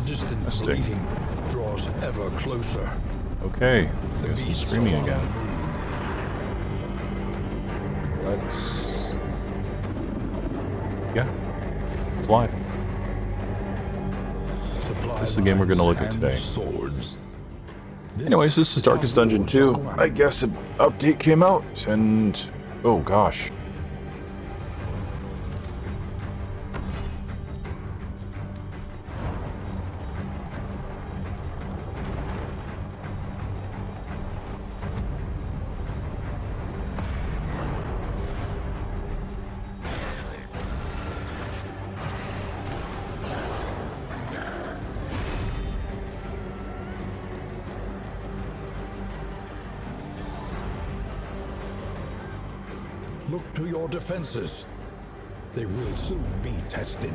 distant Mystic. bleating draws ever closer. Okay, The guess I'm beats streaming are on again. the move. Let's... Yeah, it's live. Supply This is the game we're gonna look at lines today. and Swords. Anyways, this is Darkest Dungeon 2. I guess an update came out, and... oh gosh. Look to your defenses. They will soon be tested.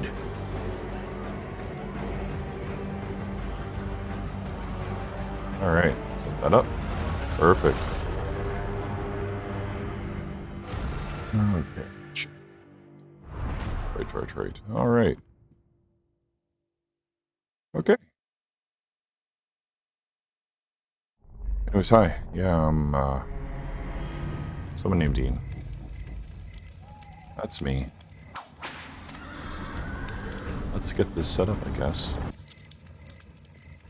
Alright, set that up. Perfect. Okay. Right. Alright. Okay. Anyways, hi. Yeah, I'm, someone named Dean. That's me. Let's get this set up, I guess.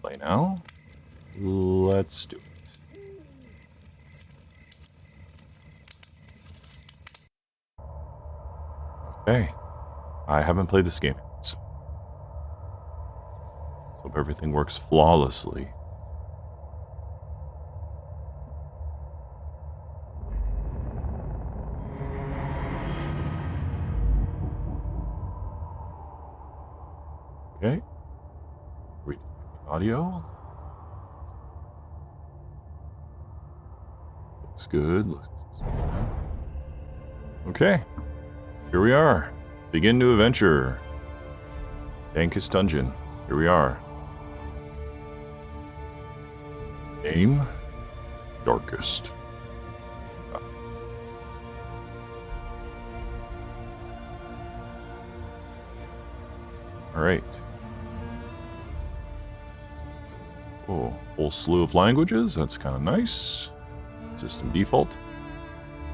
Play now? Let's do it. Okay. I haven't played this game, so hope everything works flawlessly. Okay. Read audio. Looks good. Okay. Here we are. Begin new adventure. Dankest Dungeon. Here we are. Name? Darkest. Alright. Oh, whole slew of languages. That's kind of nice. System default.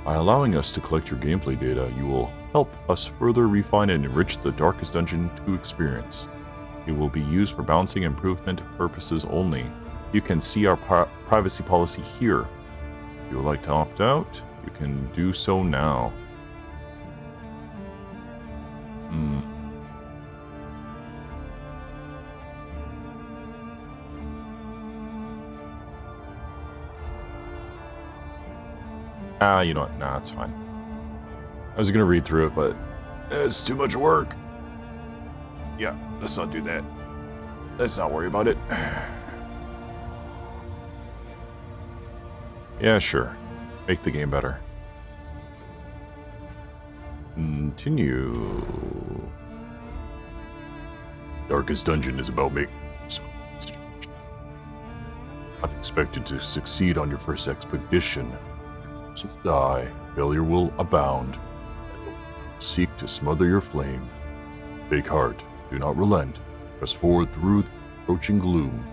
By allowing us to collect your gameplay data, you will help us further refine and enrich the Darkest Dungeon 2 experience. It will be used for balancing improvement purposes only. You can see our privacy policy here. If you would like to opt out, you can do so now. You know what? Nah, it's fine. I was gonna read through it, but it's too much work. Yeah, let's not do that. Let's not worry about it. Yeah, sure. Make the game better. Continue. Darkest Dungeon is about making... Not expected to succeed on your first expedition. So die, failure will abound. Seek to smother your flame. Take heart, do not relent. Press forward through the approaching gloom,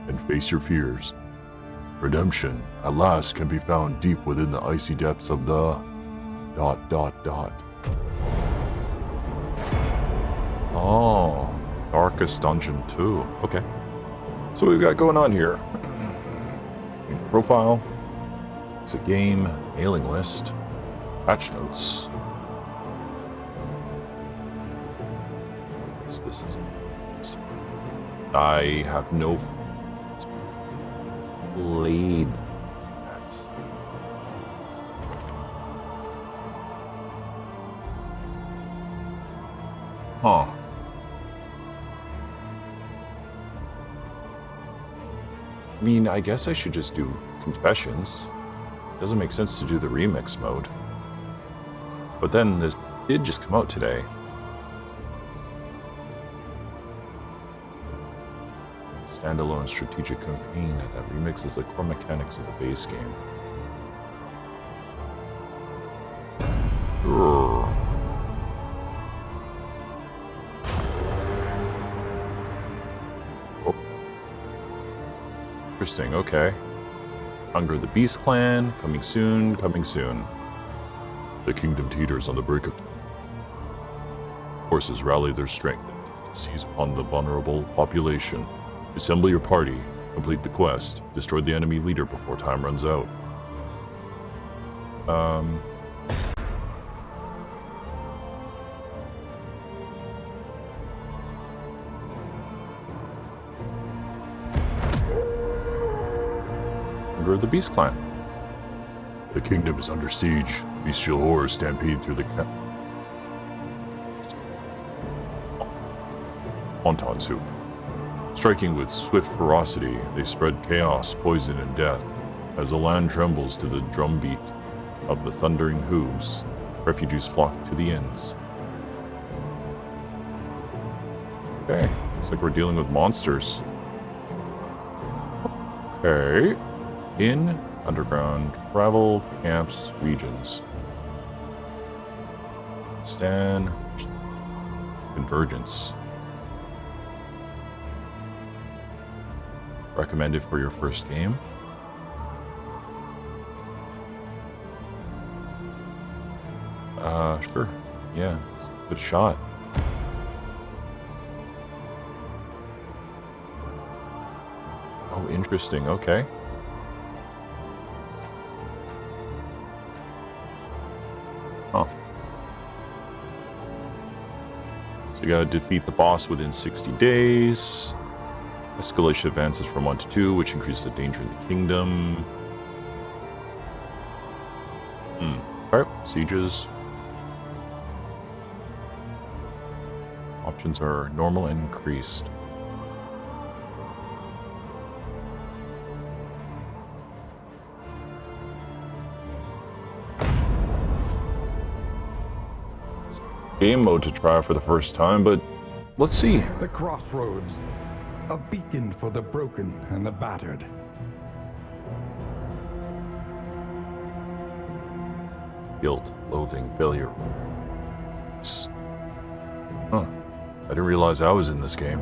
and face your fears. Redemption, at last, can be found deep within the icy depths of the... ... Oh, Darkest Dungeon 2. Okay. So what we've got going on here. Profile. It's a game, mailing list, patch notes. This is... I have no... played that. Huh. I mean, I guess I should just do confessions. Doesn't make sense to do the remix mode. But then this did just come out today. Standalone strategic campaign that remixes the core mechanics of the base game. Interesting, okay. Hunger the Beast Clan, coming soon, coming soon. The kingdom teeters on the brink of... Forces rally their strength to seize upon the vulnerable population. Assemble your party, complete the quest, destroy the enemy leader before time runs out. Hunger the Beast Clan. The kingdom is under siege. Bestial horrors stampede through the wonton soup. Striking with swift ferocity, they spread chaos, poison, and death. As the land trembles to the drumbeat of the thundering hooves, refugees flock to the inns. Okay, looks like we're dealing with monsters. Okay. Inn, underground, travel, camps, regions. Stan, convergence. Recommended for your first game. Sure. Yeah, it's a good shot. Oh, interesting. Okay. Huh. So you gotta defeat the boss within 60 days. Escalation advances from 1 to 2, which increases the danger in the kingdom. Alright, sieges. Options are normal and increased. Game mode to try for the first time, but let's see. The crossroads. A beacon for the broken and the battered. Guilt, loathing, failure. Huh. I didn't realize I was in this game.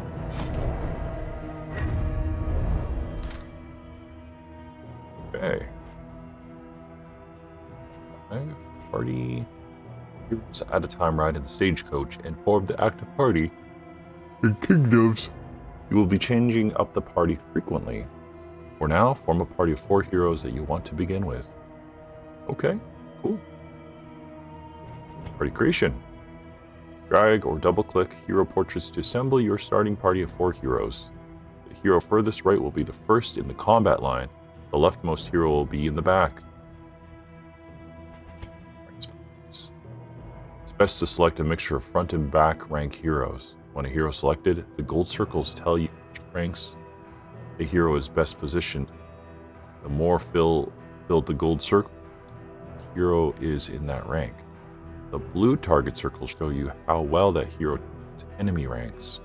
Okay. Party. Heroes at a time ride in the stagecoach and form the active party in kingdoms. You will be changing up the party frequently. For now, form a party of 4 heroes that you want to begin with. Okay, cool. Party creation. Drag or double-click hero portraits to assemble your starting party of 4 heroes. The hero furthest right will be the first in the combat line. The leftmost hero will be in the back. It's best to select a mixture of front and back rank heroes. When a hero is selected, the gold circles tell you which ranks the hero is best positioned. The more filled the gold circle, the hero is in that rank. The blue target circles show you how well that hero hits enemy ranks.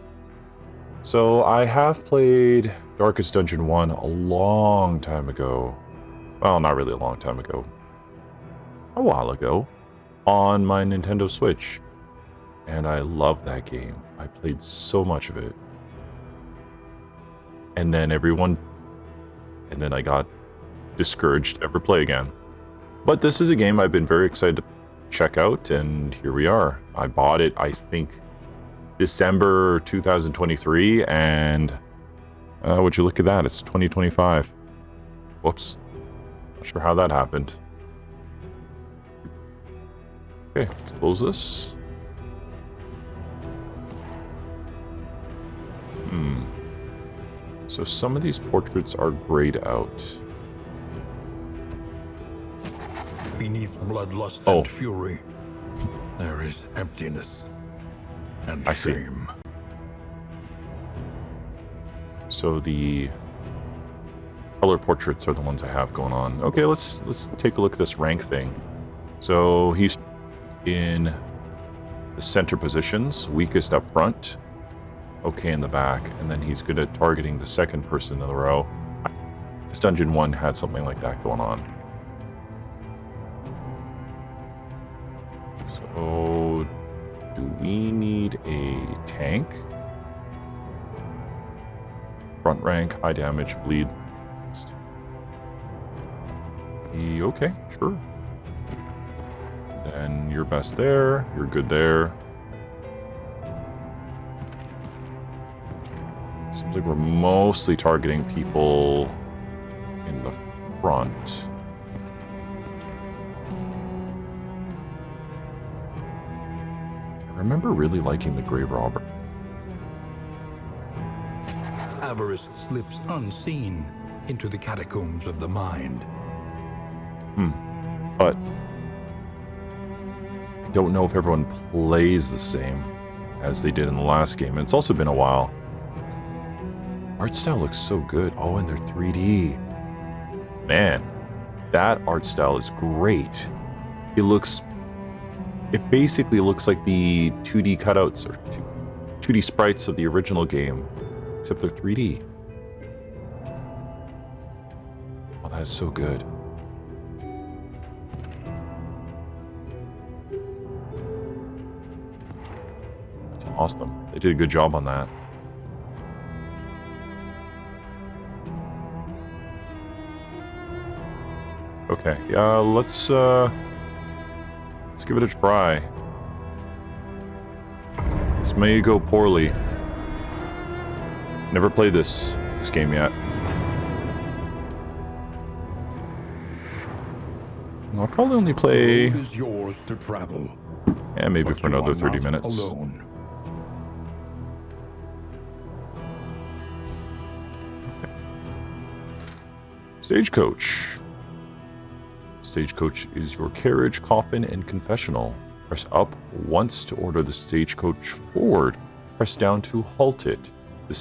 So I have played Darkest Dungeon 1 a long time ago. Well, not really a long time ago. A while ago. On my Nintendo Switch. And I love that game. I played so much of it. And then I got discouraged to ever play again. But this is a game I've been very excited to check out, and here we are. I bought it, I think, December 2023, and would you look at that? It's 2025. Whoops. Not sure how that happened. Okay, let's close this. So some of these portraits are grayed out. Beneath bloodlust Oh. and fury, there is emptiness and I see. shame. So the color portraits are the ones I have going on. Okay, let's take a look at this rank thing. So he's in the center positions, weakest up front, okay in the back, and then he's good at targeting the second person in the row. This Dungeon 1 had something like that going on. So, do we need a tank? Front rank, high damage, bleed, Okay, sure. Then you're best there. You're good there. Seems like we're mostly targeting people in the front. I remember really liking the grave robber. Avarice slips unseen into the catacombs of the mind. But I don't know if everyone plays the same as they did in the last game. And it's also been a while. Art style looks so good. Oh, and they're 3D. Man, that art style is great. It basically looks like the 2D cutouts or 2D sprites of the original game, except they're 3D. Oh, that is so good. That's awesome. They did a good job on that. Okay, let's give it a try. This may go poorly. Never played this game yet. I'll probably only play... The road is yours to travel. Yeah, maybe But for you another are 30 not minutes. Alone. Stagecoach. Stagecoach is your carriage, coffin, and confessional. Press up once to order the stagecoach forward. Press down to halt it. The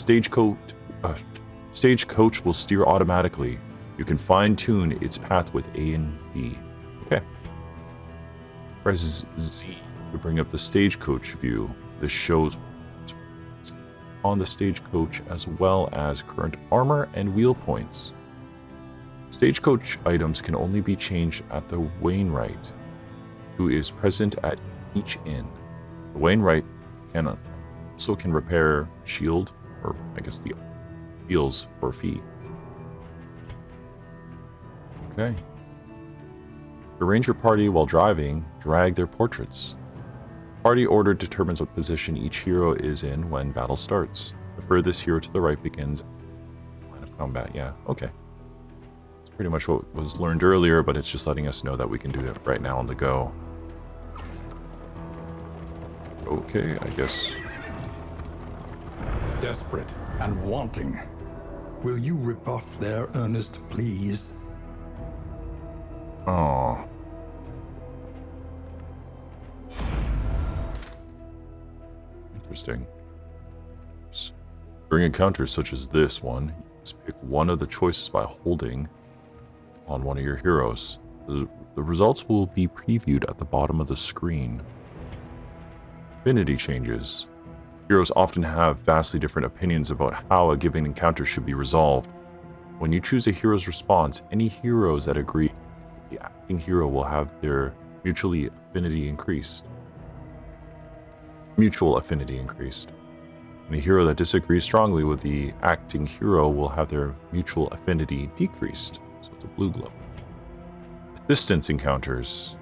stagecoach will steer automatically. You can fine-tune its path with A and D. Okay. Press Z to bring up the stagecoach view. This shows on the stagecoach as well as current armor and wheel points. Stagecoach items can only be changed at the Wainwright, who is present at each inn. The Wainwright can repair shield, or I guess the wheels for a fee. Okay. To arrange your party while driving, drag their portraits. Party order determines what position each hero is in when battle starts. The furthest hero to the right begins line of combat. Yeah, okay. It's pretty much what was learned earlier, but it's just letting us know that we can do it right now on the go. Okay, I guess. Desperate and wanting. Will you rebuff their earnest pleas? Oh. Interesting. During encounters such as this one, just pick one of the choices by holding on one of your heroes. The results will be previewed at the bottom of the screen. Affinity changes. Heroes often have vastly different opinions about how a given encounter should be resolved. When you choose a hero's response, any heroes that agree with the acting hero will have their mutual affinity increased. And a hero that disagrees strongly with the acting hero will have their mutual affinity decreased. So it's a blue glow. Assistance encounters.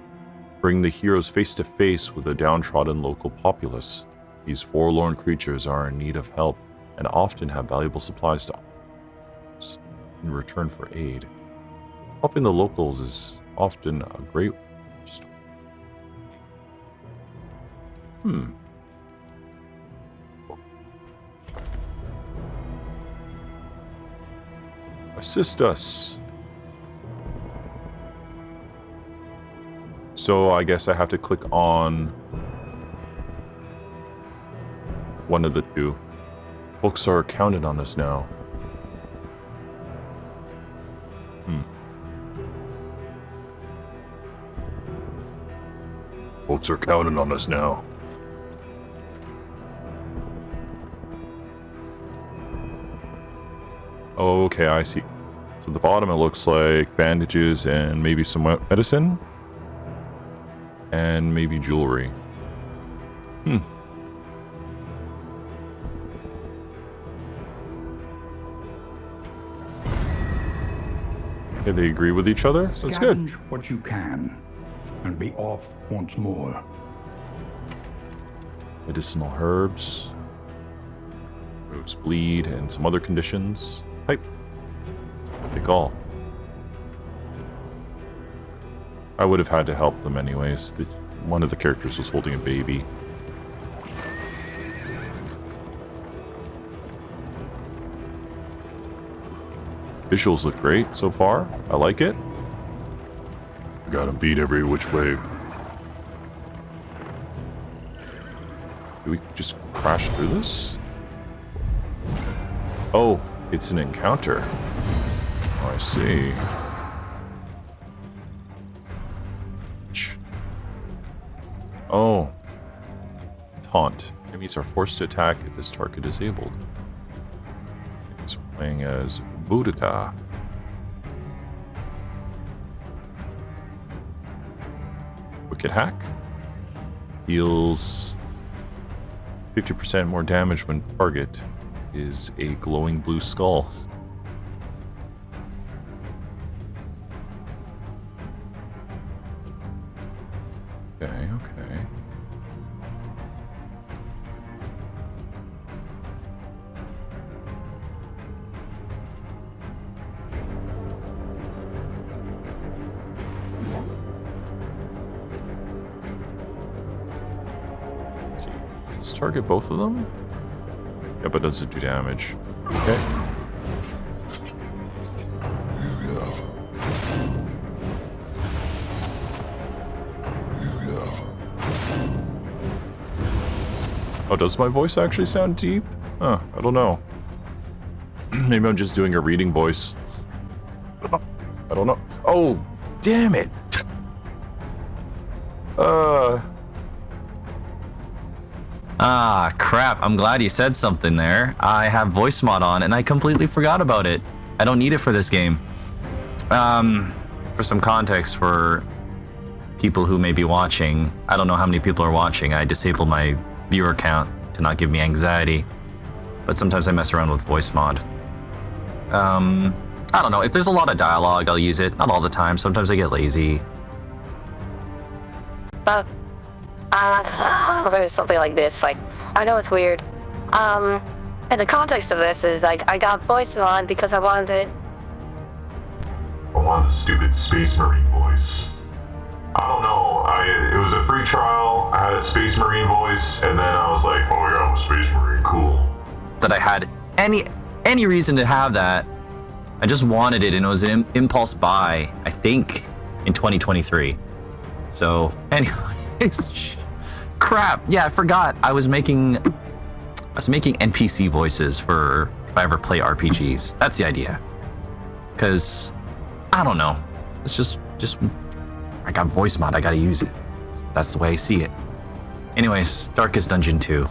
Bring the heroes face to face with a downtrodden local populace. These forlorn creatures are in need of help and often have valuable supplies to offer in return for aid. Helping the locals is often a great story. Assist us. So I guess I have to click on one of the two. Folks are counted on us now. Folks are counting on us now. Okay, I see. So at the bottom it looks like bandages and maybe some medicine. And maybe jewelry. Yeah, they agree with each other. That's good. Scavenge what you can, and be off once more. Medicinal herbs. Removes bleed and some other conditions. Type. Take all. I would have had to help them anyways. One of the characters was holding a baby. Visuals look great so far. I like it. Got him beat every which way. Do we just crash through this? Oh, it's an encounter. Oh, I see. Oh. Taunt. Enemies are forced to attack if this target is disabled. So we're playing as Boudica. Wicked Hack. Deals 50% more damage when target is a glowing blue skull. Okay, okay. Let's see. Does this target both of them? Yeah, but does it do damage? Okay. Oh, does my voice actually sound deep? Huh, I don't know. Maybe I'm just doing a reading voice. I don't know. Oh, damn it! Ah, crap. I'm glad you said something there. I have voice mod on and I completely forgot about it. I don't need it for this game. For some context for people who may be watching, I don't know how many people are watching. I disabled my viewer count to not give me anxiety, but sometimes I mess around with voice mod. I don't know. If there's a lot of dialogue, I'll use it. Not all the time. Sometimes I get lazy. But there's something like this. Like, I know it's weird. And the context of this is like I got voice on because I wanted it. I wanted the stupid Space Marine voice. I don't know. It was a free trial. I had a Space Marine voice, and then I was like, "Oh yeah, I'm a Space Marine, cool." That I had any reason to have that. I just wanted it, and it was an impulse buy. I think in 2023. So, anyways, crap. Yeah, I forgot. I was making NPC voices for if I ever play RPGs. That's the idea. Because I don't know. It's just I got voice mod. I gotta use it. That's the way I see it. Anyways, Darkest Dungeon 2.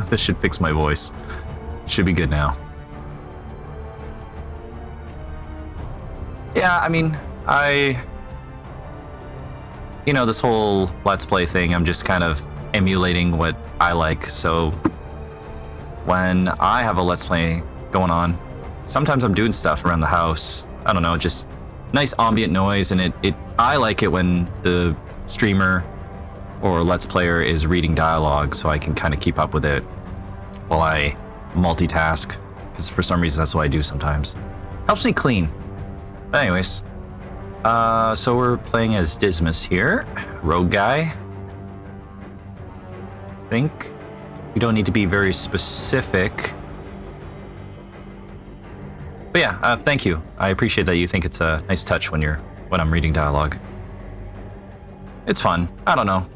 This should fix my voice. Should be good now. Yeah, I mean, this whole Let's Play thing, I'm just kind of emulating what I like. So when I have a Let's Play going on, sometimes I'm doing stuff around the house. I don't know, just nice ambient noise, and I like it when the streamer or Let's Player is reading dialogue, so I can kind of keep up with it while I multitask, because for some reason that's what I do sometimes. Helps me clean. But anyways, so we're playing as Dismas here, rogue guy. I think we don't need to be very specific. But yeah, thank you. I appreciate that you think it's a nice touch when I'm reading dialogue. It's fun. I don't know.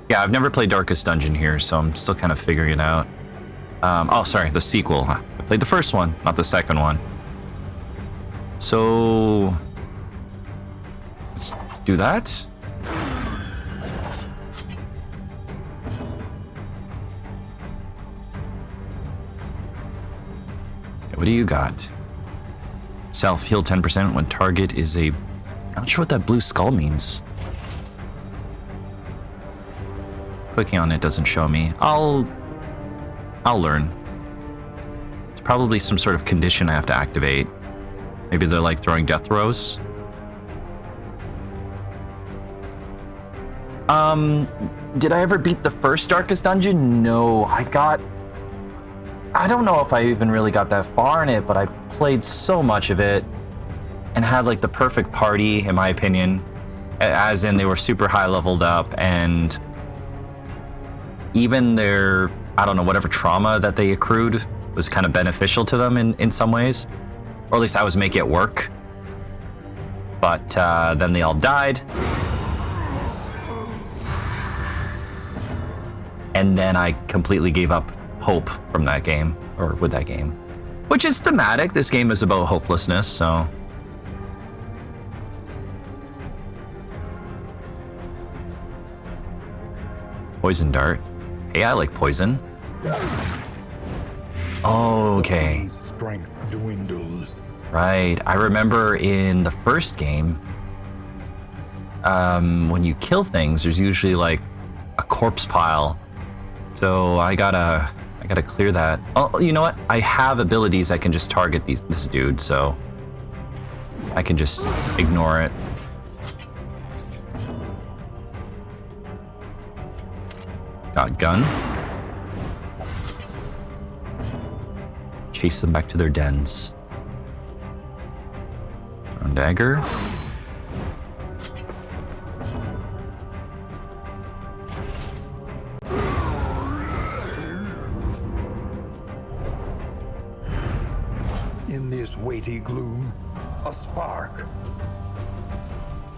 Yeah, I've never played Darkest Dungeon here, so I'm still kind of figuring it out. Oh, sorry, the sequel. I played the first one, not the second one. So let's do that. What do you got? Self-heal 10% when target is a... Not sure what that blue skull means. Clicking on it doesn't show me. I'll learn. probably some sort of condition I have to activate. Maybe they're like throwing death throws. Did I ever beat the first Darkest Dungeon? No, I don't know if I even really got that far in it, but I played so much of it and had like the perfect party, in my opinion. As in, they were super high leveled up, and even their, I don't know, whatever trauma that they accrued was kind of beneficial to them in some ways. Or at least I was making it work. But then they all died. And then I completely gave up hope from that game, or with that game. Which is thematic. This game is about hopelessness, so. Poison dart. Hey, I like poison. Oh, okay. Strength dwindles. Right. I remember in the first game, when you kill things, there's usually like a corpse pile. So I gotta clear that. Oh, you know what? I have abilities I can just target this dude, so I can just ignore it. Got gun. Chase them back to their dens. Thrown dagger. In this weighty gloom, a spark.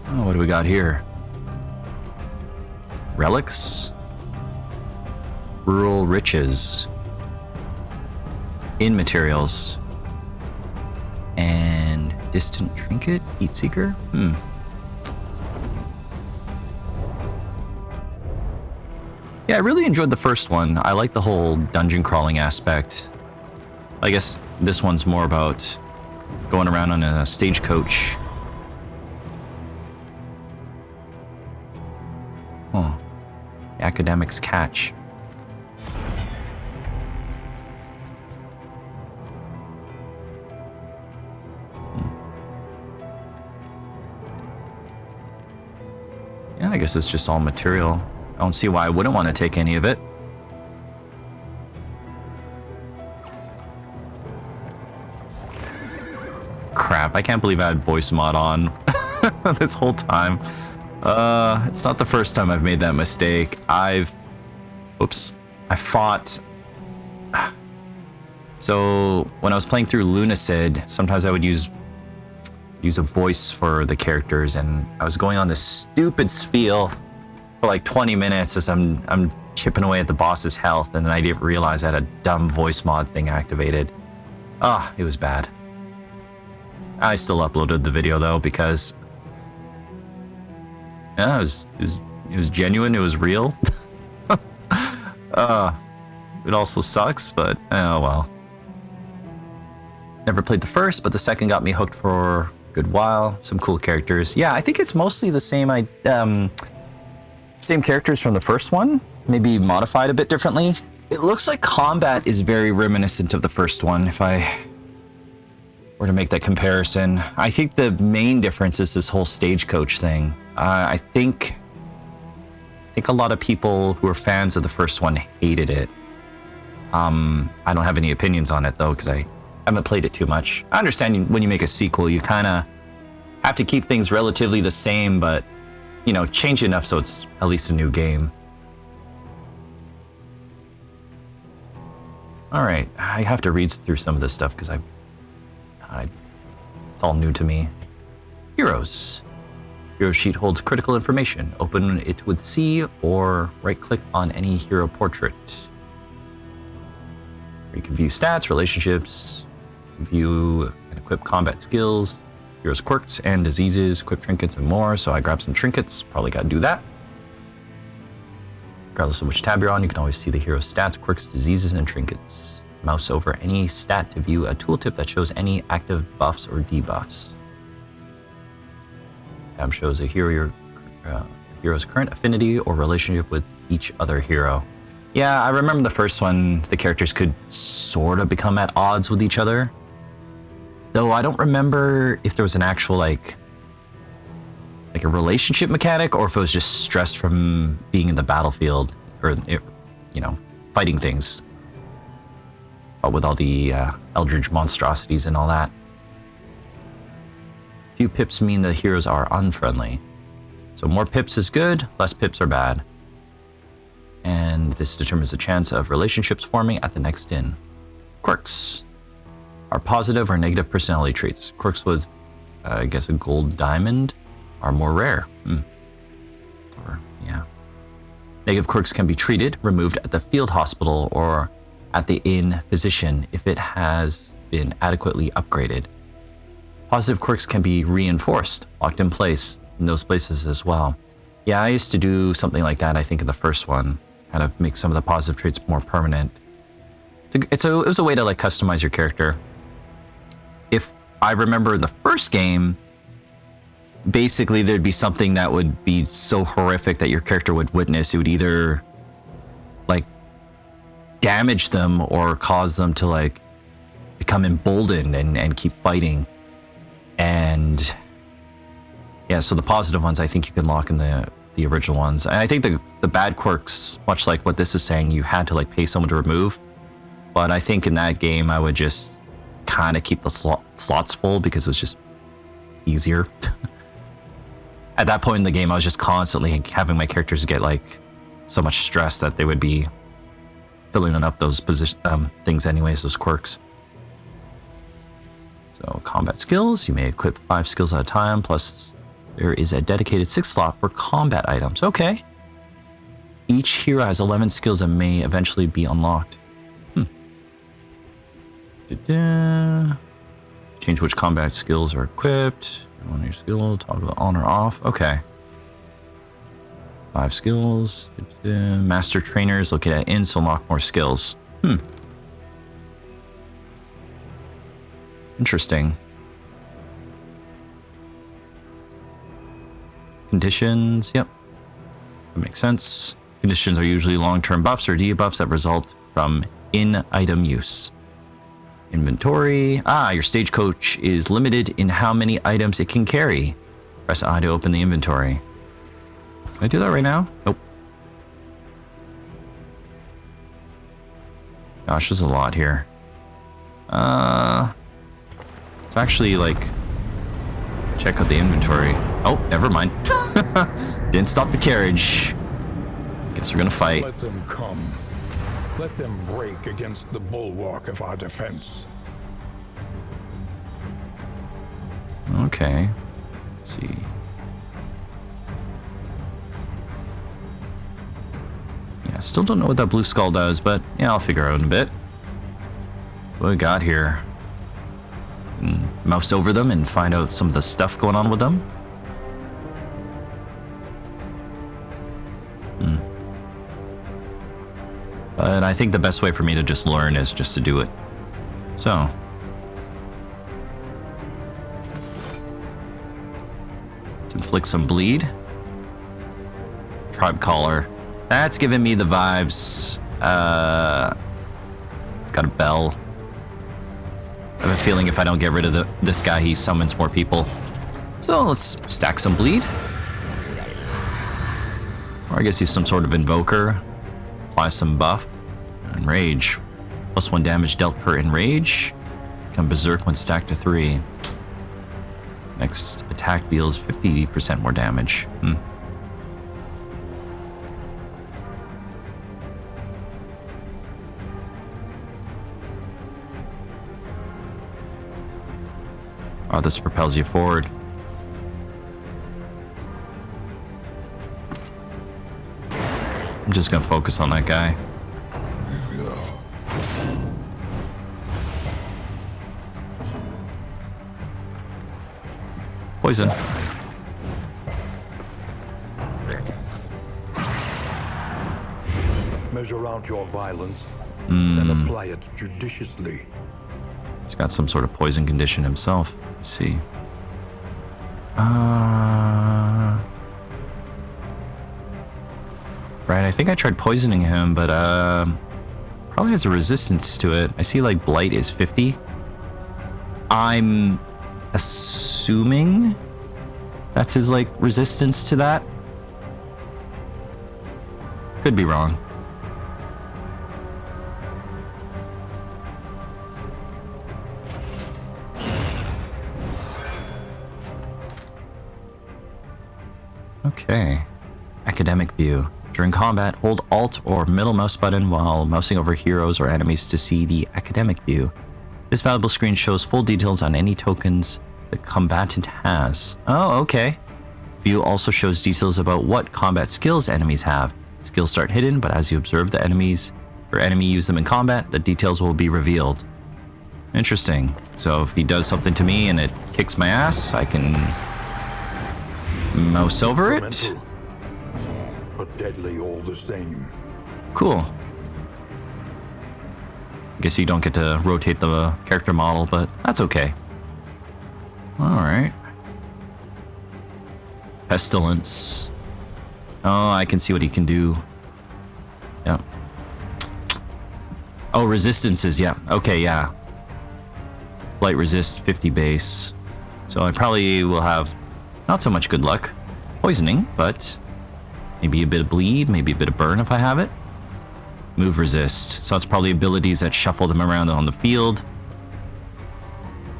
Oh, what do we got here? Relics? Rural riches. In materials. And distant trinket? Heat seeker? Yeah, I really enjoyed the first one. I like the whole dungeon crawling aspect. I guess this one's more about going around on a stagecoach. Huh. The academics catch. Yeah, I guess it's just all material. I don't see why I wouldn't want to take any of it. Crap, I can't believe I had voice mod on this whole time. It's not the first time I've made that mistake. I fought. So when I was playing through Lunacid, sometimes I would use a voice for the characters, and I was going on this stupid spiel for like 20 minutes as I'm chipping away at the boss's health, and then I didn't realize I had a dumb voice mod thing activated. It was bad. I still uploaded the video though, because yeah, it was genuine, it was real. It also sucks, but oh well. Never played the first, but the second got me hooked for a good while. Some cool characters. Yeah, I think it's mostly the same same characters from the first one, maybe modified a bit differently. It looks like combat is very reminiscent of the first one, if I were to make that comparison. I think the main difference is this whole stagecoach thing. I think a lot of people who are fans of the first one hated it. I don't have any opinions on it though, because I haven't played it too much. I understand when you make a sequel, you kind of have to keep things relatively the same, but you know, change enough so it's at least a new game. All right, I have to read through some of this stuff because it's all new to me. Heroes. Hero sheet holds critical information. Open it with C or right-click on any hero portrait. You can view stats, relationships, view and equip combat skills, heroes' quirks and diseases, equip trinkets and more. So I grabbed some trinkets, probably got to do that. Regardless of which tab you're on, you can always see the hero's stats, quirks, diseases, and trinkets. Mouse over any stat to view a tooltip that shows any active buffs or debuffs. Tab shows a hero's current affinity or relationship with each other hero. Yeah, I remember the first one, the characters could sort of become at odds with each other. Though I don't remember if there was an actual, like a relationship mechanic, or if it was just stress from being in the battlefield, or, you know, fighting things. But with all the eldritch monstrosities and all that. Few pips mean the heroes are unfriendly. So more pips is good, less pips are bad. And this determines the chance of relationships forming at the next inn. Quirks are positive or negative personality traits. Quirks with, I guess, a gold diamond are more rare. Or, yeah. Negative quirks can be treated, removed at the field hospital or at the inn physician if it has been adequately upgraded. Positive quirks can be reinforced, locked in place in those places as well. Yeah, I used to do something like that, I think, in the first one. Kind of make some of the positive traits more permanent. It was a way to like customize your character. If I remember the first game, basically there'd be something that would be so horrific that your character would witness. It would either like damage them or cause them to like become emboldened and keep fighting. And yeah, so the positive ones I think you can lock in the original ones. And I think the bad quirks, much like what this is saying, you had to like pay someone to remove. But I think in that game I would just kind of keep the slots full because it was just easier. At that point in the game, I was just constantly having my characters get like so much stress that they would be filling up those things anyways, those quirks. So combat skills, you may equip 5 skills at a time, plus there is a dedicated 6 slot for combat items. Okay. Each hero has 11 skills and may eventually be unlocked. Change which combat skills are equipped. On your skill, toggle on or off. Okay. 5 skills. Master trainers located at inns to unlock more skills. Interesting. Conditions, yep. That makes sense. Conditions are usually long-term buffs or debuffs that result from in-item use. Inventory. Your stagecoach is limited in how many items it can carry. Press I to open the inventory. Can I do that right now? Nope. Gosh, there's a lot here. It's actually like... check out the inventory. Oh, never mind. Didn't stop the carriage. Guess we're gonna fight. Let them come. Let them break against the bulwark of our defense. Okay. Let's see. Yeah, still don't know what that blue skull does, but yeah, I'll figure out in a bit. What we got here? Mouse over them and find out some of the stuff going on with them. But I think the best way for me to just learn is just to do it. So. Let's inflict some bleed. Tribe collar. That's giving me the vibes. It's got a bell. I have a feeling if I don't get rid of this guy, he summons more people. So let's stack some bleed. Or I guess he's some sort of invoker. Apply some buff. Enrage. +1 damage dealt per enrage. Become berserk when stacked to 3. Next attack deals 50% more damage. Oh, this propels you forward. I'm just gonna focus on that guy. Poison. Measure out your violence, then apply it judiciously. He's got some sort of poison condition himself. Let's see. Right, I think I tried poisoning him, but probably has a resistance to it. I see like blight is 50. I'm assuming that's his like resistance to that. Could be wrong. Okay. Academic view. During combat, hold Alt or middle mouse button while mousing over heroes or enemies to see the academic view. This valuable screen shows full details on any tokens the combatant has. Oh, okay. View also shows details about what combat skills enemies have. Skills start hidden, but as you observe the enemies or enemy use them in combat, the details will be revealed. Interesting. So if he does something to me and it kicks my ass, I can mouse over it. But deadly all the same. Cool. Guess you don't get to rotate the character model, but that's okay. Alright. Pestilence. Oh, I can see what he can do. Yeah. Oh, resistances, yeah. Okay, yeah. Blight resist 50 base. So I probably will have not so much good luck. Poisoning, but maybe a bit of bleed, maybe a bit of burn if I have it. Move resist. So it's probably abilities that shuffle them around on the field.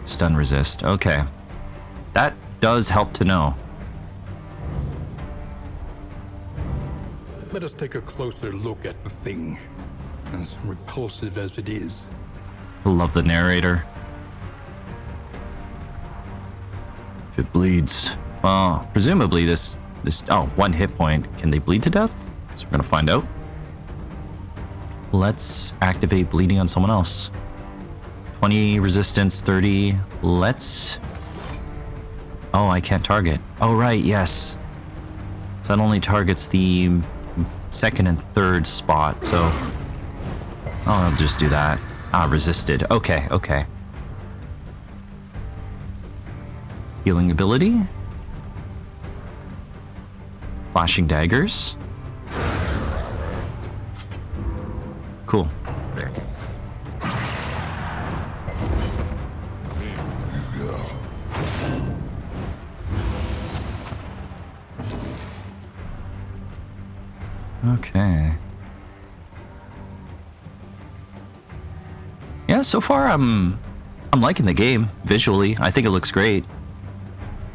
Stun resist. Okay. That does help to know. Let us take a closer look at the thing, as repulsive as it is. Love the narrator. If it bleeds. Well, presumably this oh, 1 hit point. Can they bleed to death? Guess we're gonna find out. Let's activate bleeding on someone else. 20 resistance, 30. Let's... Oh, I can't target. Oh, right, yes. So that only targets the second and third spot, so... Oh, I'll just do that. Ah, resisted. Okay, okay. Healing ability. Flashing daggers. Cool. Okay. Yeah, so far I'm liking the game visually. I think it looks great.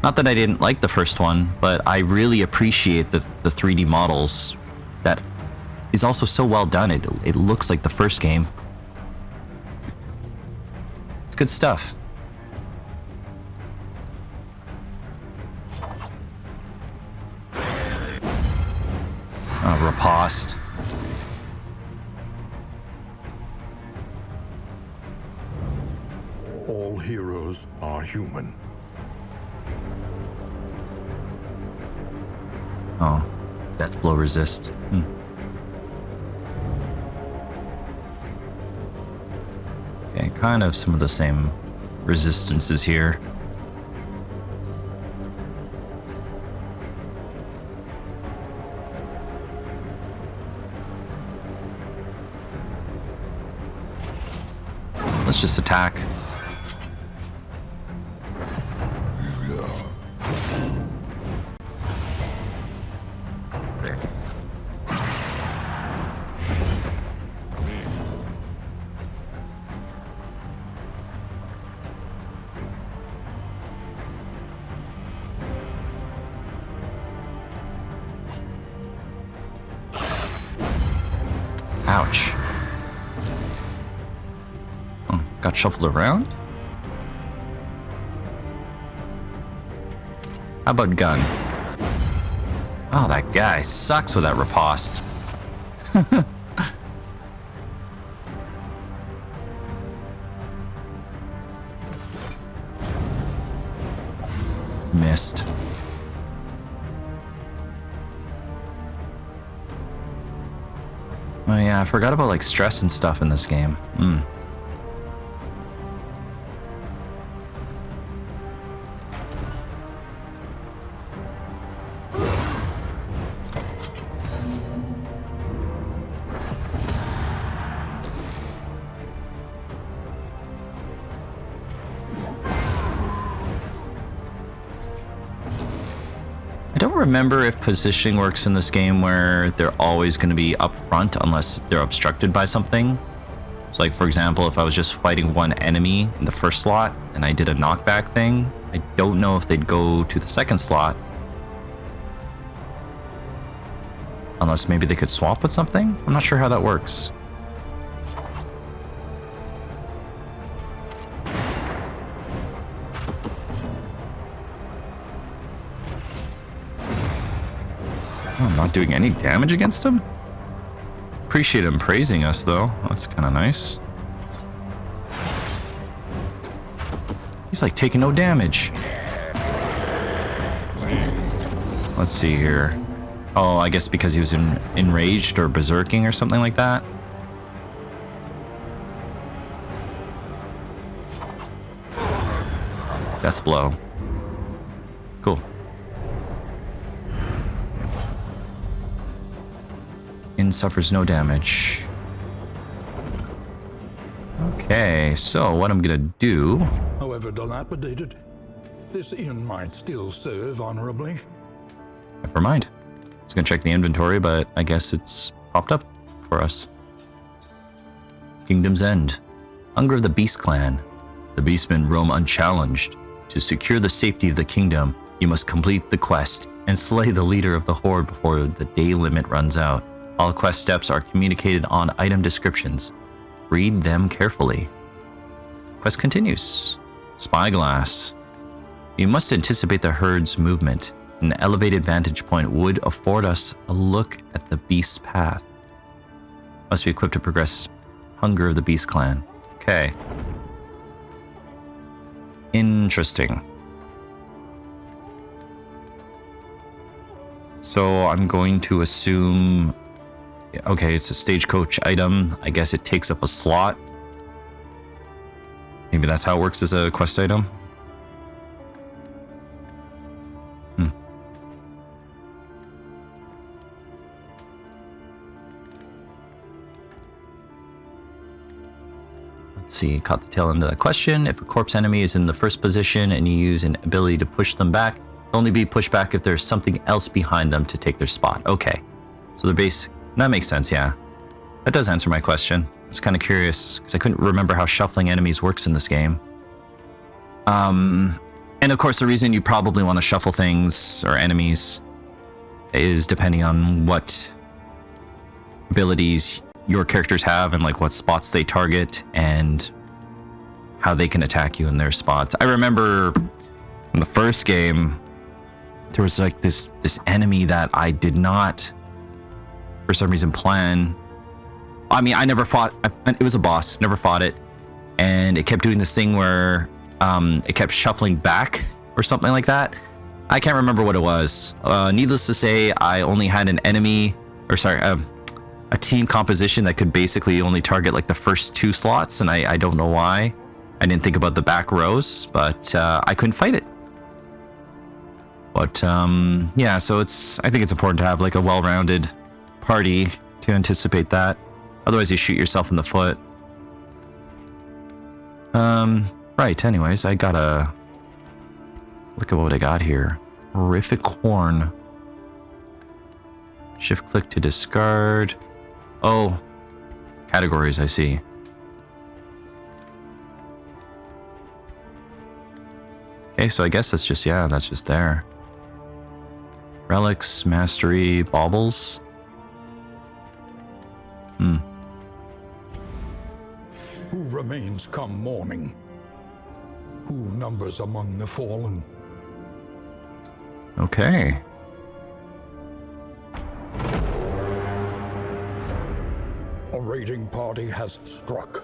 Not that I didn't like the first one, but I really appreciate the 3D models. That is also so well done. It looks like the first game. It's good stuff. Riposte. All heroes are human. Oh, death blow resist. Okay, kind of some of the same resistances here. Let's just attack. Ouch. Oh, got shuffled around? How about gun? Oh, that guy sucks with that riposte. Missed. Oh yeah, I forgot about like stress and stuff in this game. remember if positioning works in this game where they're always going to be up front unless they're obstructed by something. So like, for example, if I was just fighting one enemy in the first slot and I did a knockback thing, I don't know if they'd go to the second slot. Unless maybe they could swap with something? I'm not sure how that works. Oh, I'm not doing any damage against him? Appreciate him praising us, though. That's kind of nice. He's like taking no damage. Let's see here. Oh, I guess because he was enraged or berserking or something like that. Death blow. Cool. Suffers no damage. Okay, so what I'm gonna do... However dilapidated, this inn might still serve honorably. Never mind. I was gonna check the inventory, but I guess it's popped up for us. Kingdom's End. Hunger of the Beast Clan. The beastmen roam unchallenged. To secure the safety of the kingdom, you must complete the quest and slay the leader of the horde before the day limit runs out. All quest steps are communicated on item descriptions. Read them carefully. Quest continues. Spyglass. You must anticipate the herde's movement. An elevated vantage point would afford us a look at the beast's path. Must be equipped to progress Hunger of the Beast Clan. Okay. Interesting. So I'm going to assume... Okay, it's a stagecoach item. I guess it takes up a slot. Maybe that's how it works as a quest item. Let's see, caught the tail end of that question. If a corpse enemy is in the first position and you use an ability to push them back, they'll only be pushed back if there's something else behind them to take their spot. Okay, so the base... That makes sense, yeah. That does answer my question. I was kind of curious, because I couldn't remember how shuffling enemies works in this game. And of course, the reason you probably want to shuffle things, or enemies, is depending on what abilities your characters have, and like what spots they target, and how they can attack you in their spots. I remember in the first game, there was like this enemy that I did not... for some reason plan. I mean, I never fought, it was a boss, never fought it. And it kept doing this thing where it kept shuffling back or something like that. I can't remember what it was. Needless to say, I only had an enemy, or sorry, a team composition that could basically only target like the first two slots. And I don't know why. I didn't think about the back rows, but I couldn't fight it. But yeah, so I think it's important to have like a well-rounded party to anticipate that. Otherwise you shoot yourself in the foot. Right, anyways, I gotta look at what I got here. Horrific Horn. Shift click to discard. Oh, categories, I see. Okay, so I guess that's just, yeah, that's just there. Relics, Mastery, Baubles. Who remains come morning? Who numbers among the fallen? Okay. A raiding party has struck.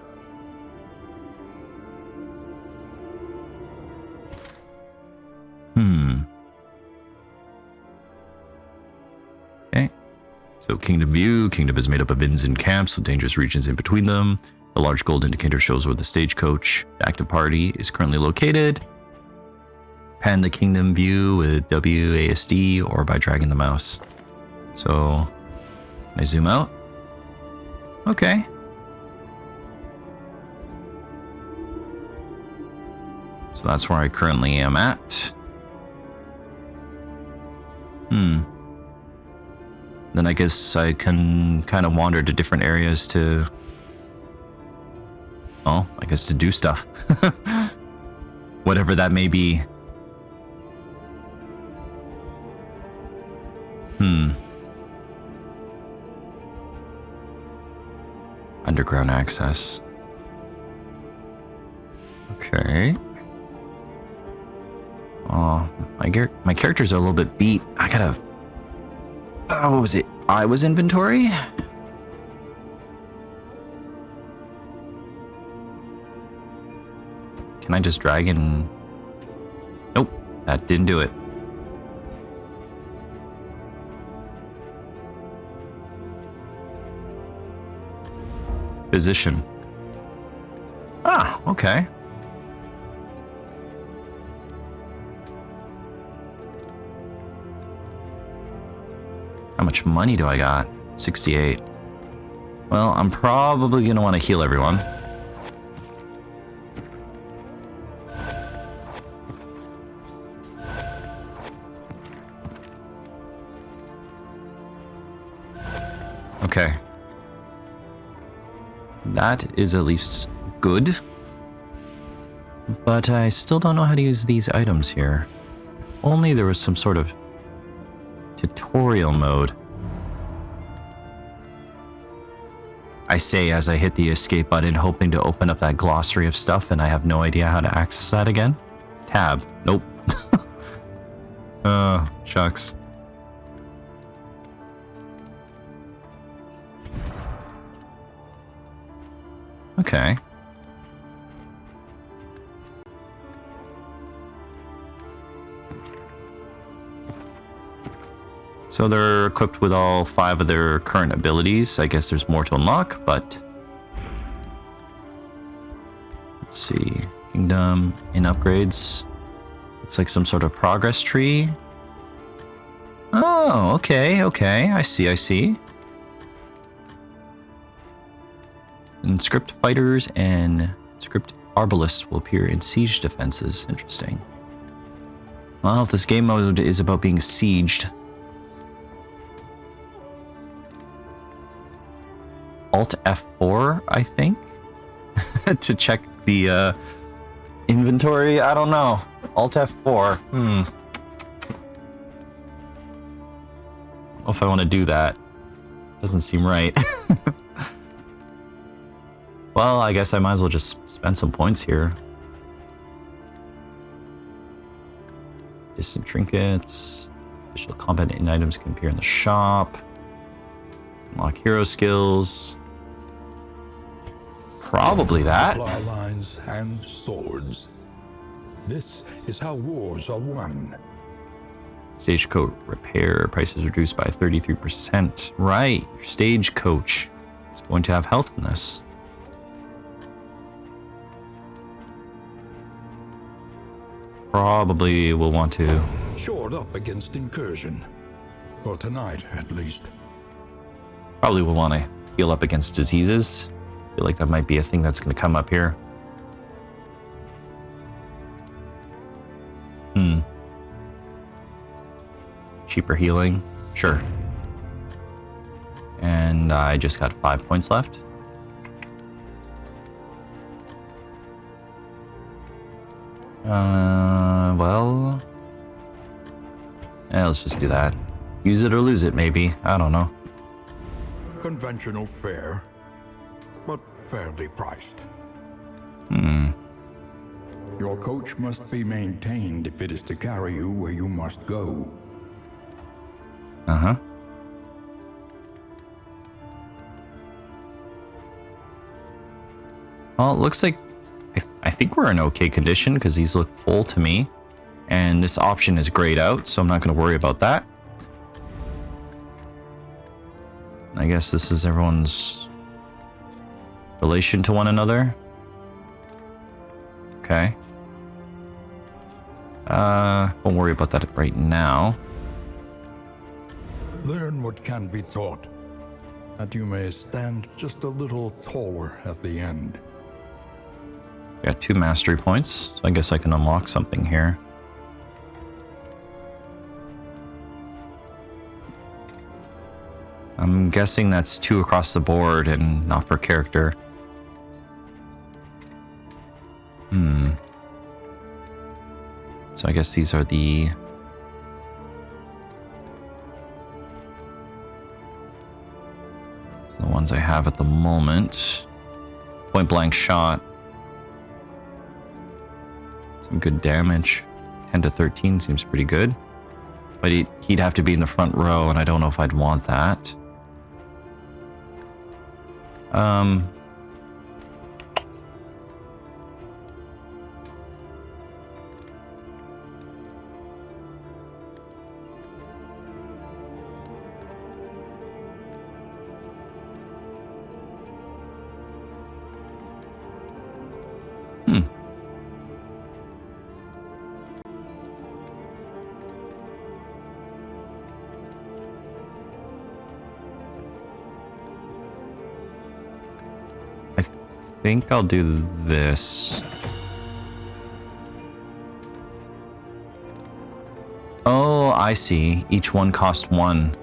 Okay. So Kingdom View. Kingdom is made up of inns and camps with dangerous regions in between them. The large gold indicator shows where the stagecoach, the active party, is currently located. Pan the Kingdom View with WASD or by dragging the mouse. So, can I zoom out? Okay. So that's where I currently am at. Then I guess I can kind of wander to different areas to... Oh, I guess to do stuff. Whatever that may be. Underground access. Okay. Oh, my characters are a little bit beat. I gotta... what was it? I was inventory? Can I just drag in? Nope, that didn't do it. Position. Ah, okay. How much money do I got? 68. Well, I'm probably gonna want to heal everyone. Okay. That is at least good. But I still don't know how to use these items here. Only there was some sort of tutorial mode. I say as I hit the escape button, hoping to open up that glossary of stuff, and I have no idea how to access that again. Tab. Nope. Shucks. Okay. So they're equipped with all 5 of their current abilities. I guess there's more to unlock, but... Let's see. Kingdom in upgrades. Looks like some sort of progress tree. Oh, okay, okay. I see. And script fighters and script arbalists will appear in siege defenses. Interesting. Well, if this game mode is about being sieged... Alt F4, I think, to check the inventory. I don't know. Alt F4. I don't know if I want to do that. Doesn't seem right. Well, I guess I might as well just spend some points here. Distant trinkets. Additional combat in items can appear in the shop. Unlock hero skills. Probably that. Supply lines and swords. This is how wars are won. Stagecoach repair prices reduced by 33%. Right, your stagecoach is going to have health in this. Probably will want to... Shored up against incursion. For tonight, at least. Probably will want to heal up against diseases. I feel like that might be a thing that's going to come up here. Cheaper healing? Sure. And I just got 5 points left. Well... let's just do that. Use it or lose it, maybe. I don't know. Conventional fare, but fairly priced. Your coach must be maintained if it is to carry you where you must go. Uh-huh. Well, it looks like... I think we're in okay condition, because these look full to me. And this option is grayed out, so I'm not going to worry about that. I guess this is everyone's relation to one another. Okay. Won't worry about that right now. Learn what can be taught, that you may stand just a little taller at the end. Got 2 mastery points, so I guess I can unlock something here. I'm guessing that's 2 across the board and not per character. So I guess these are the ones I have at the moment. Point blank shot. Some good damage. 10 to 13 seems pretty good. But he'd have to be in the front row, and I don't know if I'd want that. I think I'll do this. Oh, I see. Each one cost 1.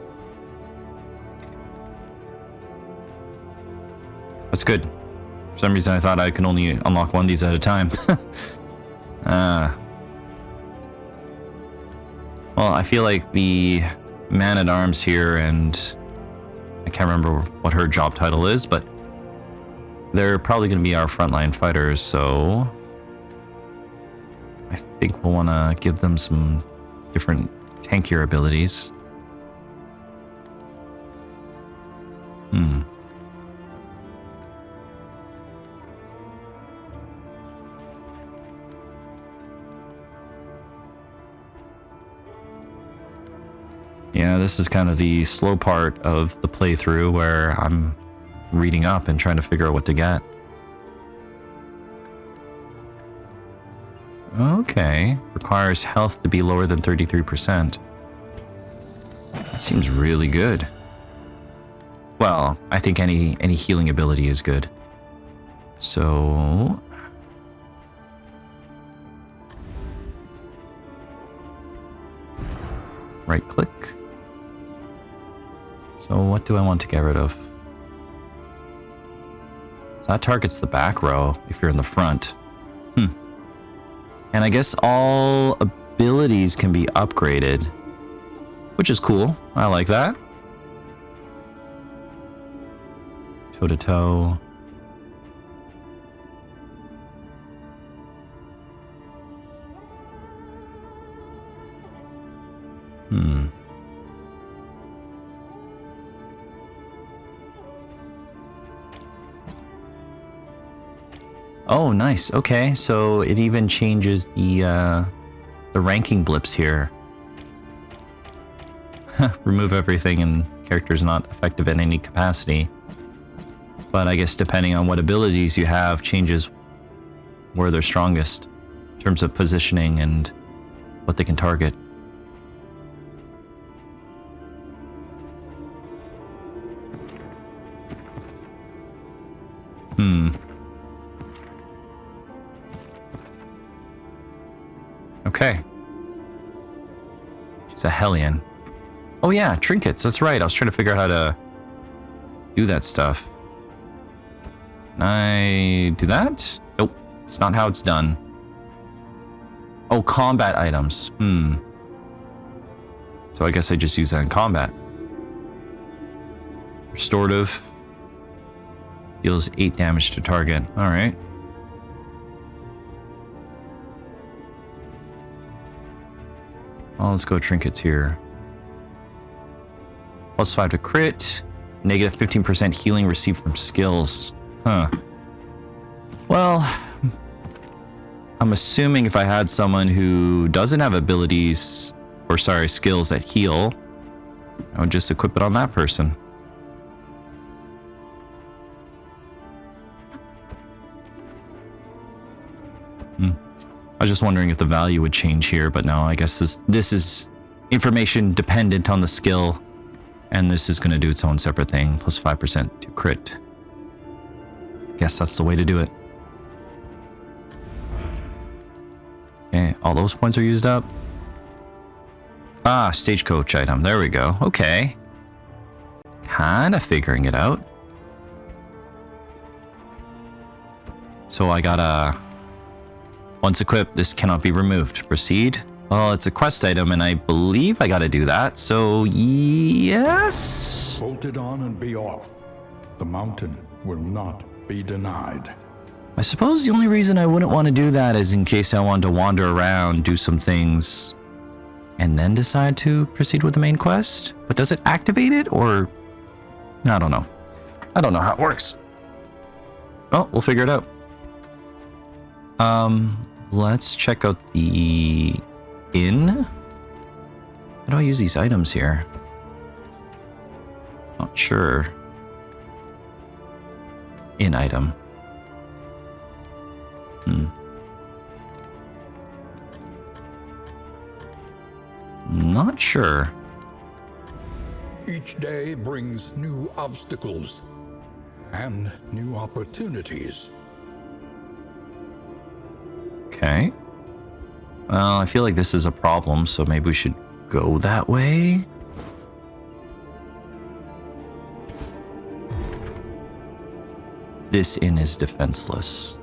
That's good. For some reason I thought I can only unlock 1 of these at a time. Well, I feel like the man-at-arms here, and I can't remember what her job title is, but they're probably going to be our frontline fighters, so I think we'll want to give them some different tankier abilities. Yeah, this is kind of the slow part of the playthrough where I'm reading up and trying to figure out what to get. Okay. Requires health to be lower than 33%. That seems really good. Well, I think any healing ability is good. So right click. So what do I want to get rid of? That targets the back row if you're in the front. And I guess all abilities can be upgraded, which is cool. I like that. Toe to toe. Oh, nice. Okay, so it even changes the ranking blips here. Remove everything and character's not effective in any capacity. But I guess depending on what abilities you have, changes where they're strongest in terms of positioning and what they can target. Okay. She's a Hellion. Oh yeah, trinkets. That's right. I was trying to figure out how to do that stuff. Can I do that? Nope. It's not how it's done. Oh, combat items. So I guess I just use that in combat. Restorative. Deals 8 damage to target. Alright. Well, let's go trinkets here. Plus 5 to crit. Negative 15% healing received from skills. Huh. Well, I'm assuming if I had someone who doesn't have abilities, or sorry, skills that heal, I would just equip it on that person. I was just wondering if the value would change here, but no, I guess this is information dependent on the skill, and this is going to do its own separate thing, plus 5% to crit. Guess that's the way to do it. Okay, all those points are used up. Ah, stagecoach item. There we go. Okay. kind of figuring it out. So I gotta... Once equipped, this cannot be removed. Proceed. Well, it's a quest item, and I believe I gotta do that, so yes? Bolt it on and be off. The mountain will not be denied. I suppose the only reason I wouldn't want to do that is in case I wanted to wander around, do some things, and then decide to proceed with the main quest. But does it activate it, or... I don't know. I don't know how it works. Well, we'll figure it out. Let's check out the inn. How do I use these items here? Not sure. Inn item. Not sure. Each day brings new obstacles and new opportunities. Okay. Well, I feel like this is a problem, so maybe we should go that way. This inn is defenseless.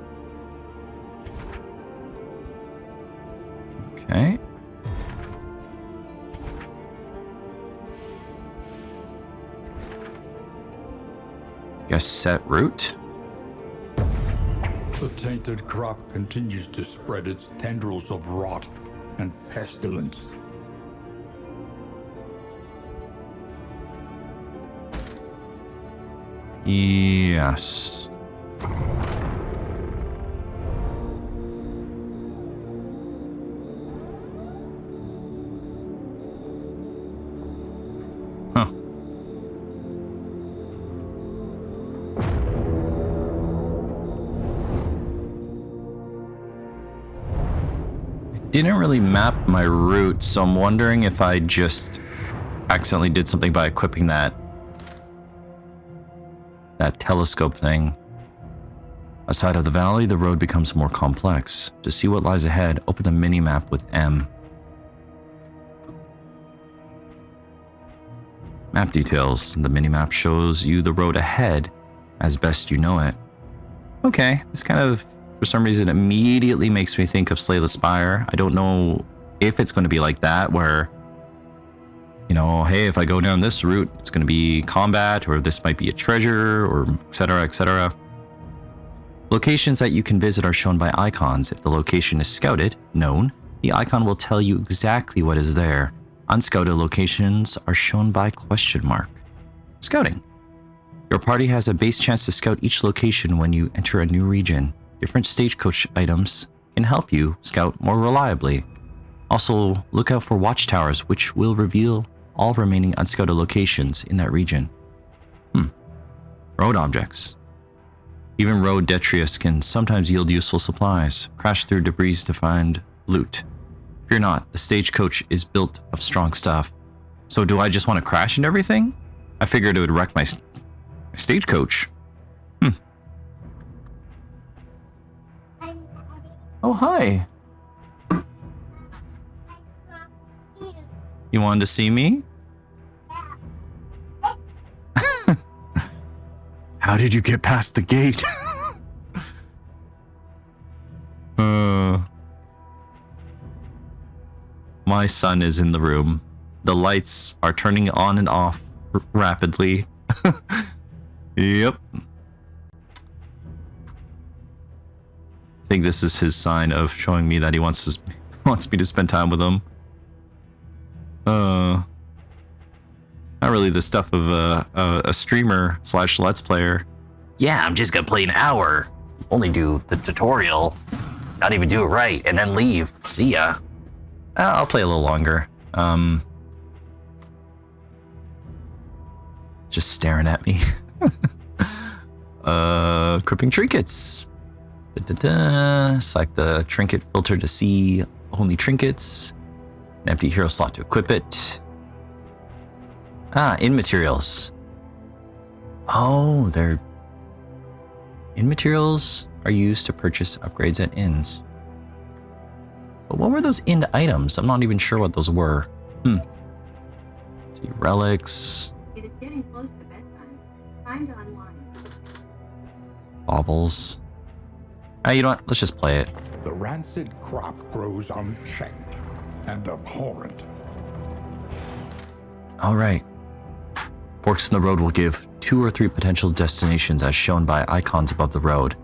Okay. Guess set route. The tainted crop continues to spread its tendrils of rot and pestilence. Yes. Huh. Didn't really map my route, so I'm wondering if I just accidentally did something by equipping that telescope thing. Aside of the valley, the road becomes more complex. To see what lies ahead, open the mini-map with M. Map details. The mini-map shows you the road ahead as best you know it. Okay, this kind of, for some reason, immediately makes me think of Slay the Spire. I don't know if it's going to be like that, where, you know, hey, if I go down this route, it's going to be combat, or this might be a treasure, or etc., etc. Locations that you can visit are shown by icons. If the location is scouted, known, the icon will tell you exactly what is there. Unscouted locations are shown by question mark. Scouting. Your party has a base chance to scout each location when you enter a new region. Different stagecoach items can help you scout more reliably. Also, look out for watchtowers, which will reveal all remaining unscouted locations in that region. Road objects. Even road detritus can sometimes yield useful supplies. Crash through debris to find loot. Fear not, the stagecoach is built of strong stuff. So do I just want to crash into everything? I figured it would wreck my stagecoach. Oh, hi. You wanted to see me? How did you get past the gate? My son is in the room. The lights are turning on and off rapidly. Yep. I think this is his sign of showing me that he wants me to spend time with him. Not really the stuff of a streamer / let's player. Yeah, I'm just gonna play an hour. Only do the tutorial. Not even do it right, and then leave. See ya. I'll play a little longer. Just staring at me. Equipping trinkets. Select the trinket filter to see only trinkets. An empty hero slot to equip it. In materials. Oh, they're... In materials are used to purchase upgrades at inns. But what were those inn items? I'm not even sure what those were. Let's see, relics. It is getting close to bedtime. undone one. Baubles. You know what? Let's just play it. The rancid crop grows unchecked and abhorrent. All right. Forks in the road will give 2 or 3 potential destinations as shown by icons above the road.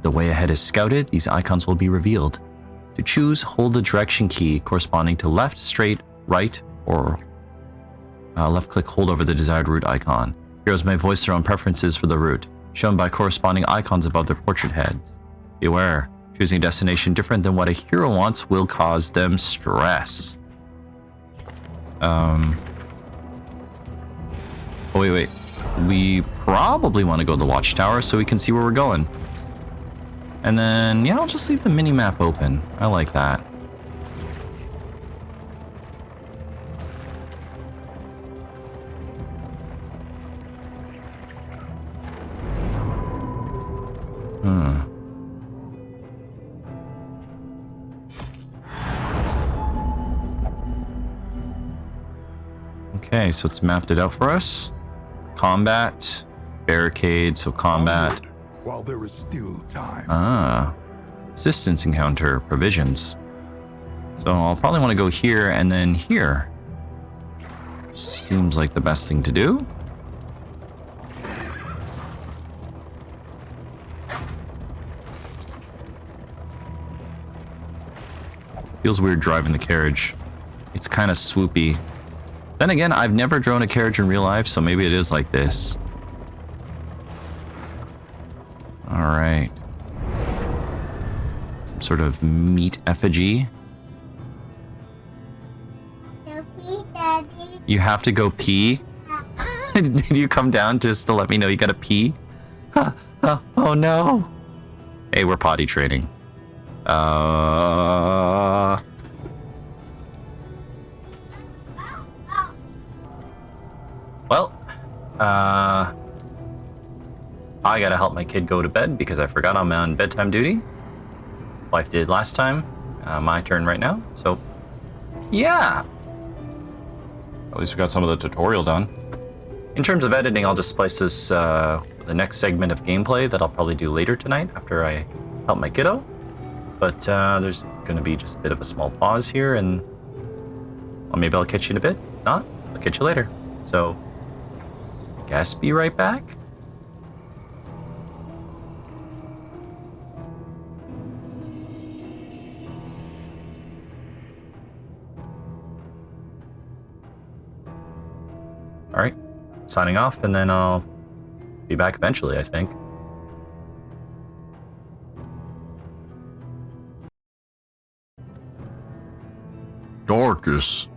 The way ahead is scouted. These icons will be revealed. To choose, hold the direction key corresponding to left, straight, right, or left-click hold over the desired route icon. Heroes may voice their own preferences for the route, shown by corresponding icons above their portrait heads. Beware, choosing a destination different than what a hero wants will cause them stress. Oh, wait. We probably want to go to the watchtower so we can see where we're going. And then, yeah, I'll just leave the mini-map open. I like that. Okay, so it's mapped it out for us. Combat, barricade, so combat. Onward, while there is still time. Assistance encounter, provisions. So I'll probably want to go here and then here. Seems like the best thing to do. Feels weird driving the carriage. It's kind of swoopy. Then again, I've never driven a carriage in real life, so maybe it is like this. All right. Some sort of meat effigy. You have to go pee? Did you come down just to let me know you gotta pee? Oh no. Hey, we're potty training. Well, I gotta help my kid go to bed because I forgot I'm on bedtime duty. Wife did last time. My turn right now. So, yeah. At least we got some of the tutorial done. In terms of editing, I'll just splice this the next segment of gameplay that I'll probably do later tonight after I help my kiddo. But there's gonna be just a bit of a small pause here, and well, maybe I'll catch you in a bit. If not, I'll catch you later. So, guess be right back. All right, signing off, and then I'll be back eventually, I think. Darkest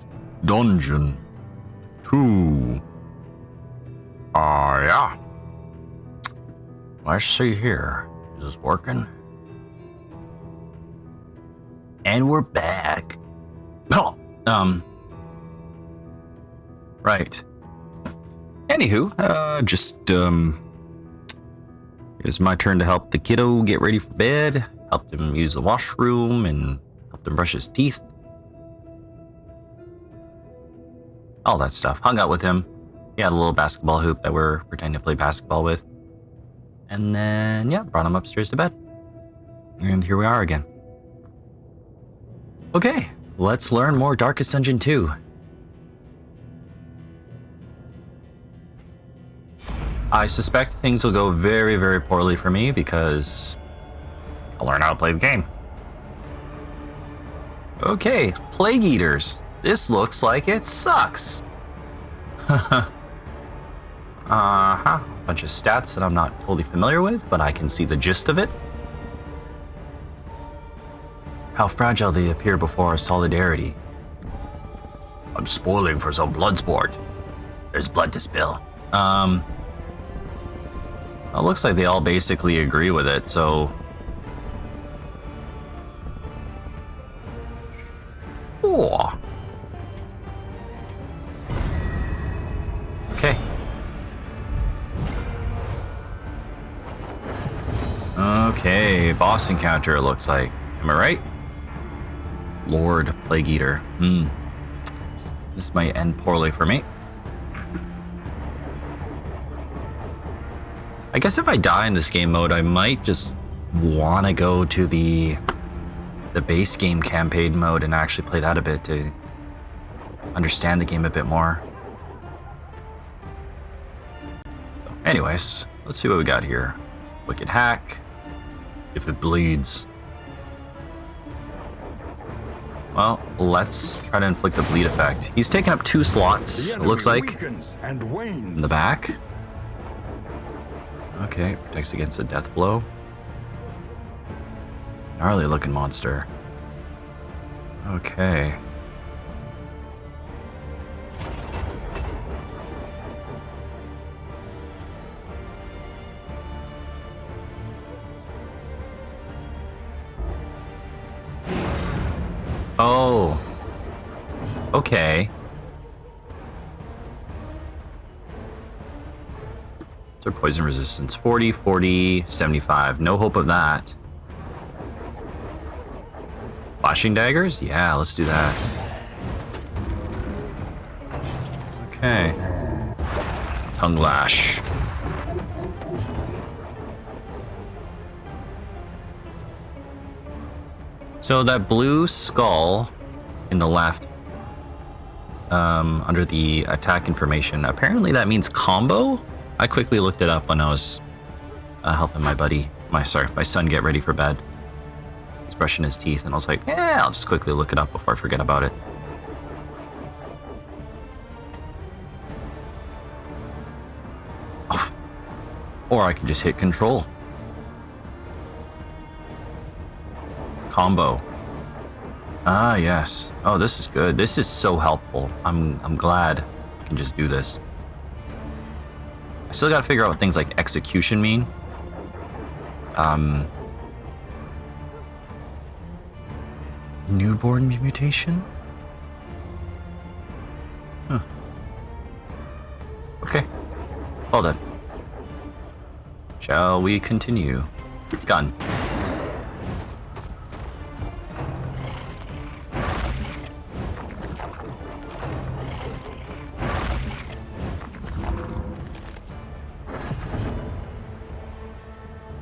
Dungeon 2. Yeah. Let's see here. Is this working? And we're back. Oh, right. Anywho, it was my turn to help the kiddo get ready for bed, helped him use the washroom, and helped him brush his teeth. All that stuff. Hung out with him. He had a little basketball hoop that we're pretending to play basketball with. And then, yeah, brought him upstairs to bed. And here we are again. Okay, let's learn more Darkest Dungeon 2. I suspect things will go very, very poorly for me because I'll learn how to play the game. Okay, Plague Eaters. This looks like it sucks. Bunch of stats that I'm not totally familiar with, but I can see the gist of it. How fragile they appear before our solidarity. I'm spoiling for some blood sport. There's blood to spill. It looks like they all basically agree with it, so... Oh. Okay. Okay, boss encounter it looks like. Am I right? Lord Plague Eater. This might end poorly for me. I guess if I die in this game mode, I might just want to go to the base game campaign mode and actually play that a bit to understand the game a bit more. So anyways, let's see what we got here. Wicked hack. If it bleeds. Well, let's try to inflict a bleed effect. He's taken up 2 slots, it looks like, in the back. Okay, protects against a death blow. Gnarly looking monster. Okay. Oh. Okay. So poison resistance 40, 40, 75. No hope of that. Flashing daggers? Yeah, let's do that. Okay. Tongue lash. So that blue skull in the left, under the attack information, apparently that means combo? I quickly looked it up when I was helping my son get ready for bed. He's brushing his teeth, and I was like, I'll just quickly look it up before I forget about it. Oh. Or I can just hit control. Combo. Ah, yes. Oh, this is good. This is so helpful. I'm glad I can just do this. I still gotta figure out what things like execution mean. Newborn mutation? Huh. Okay. Well then. Shall we continue? Gun.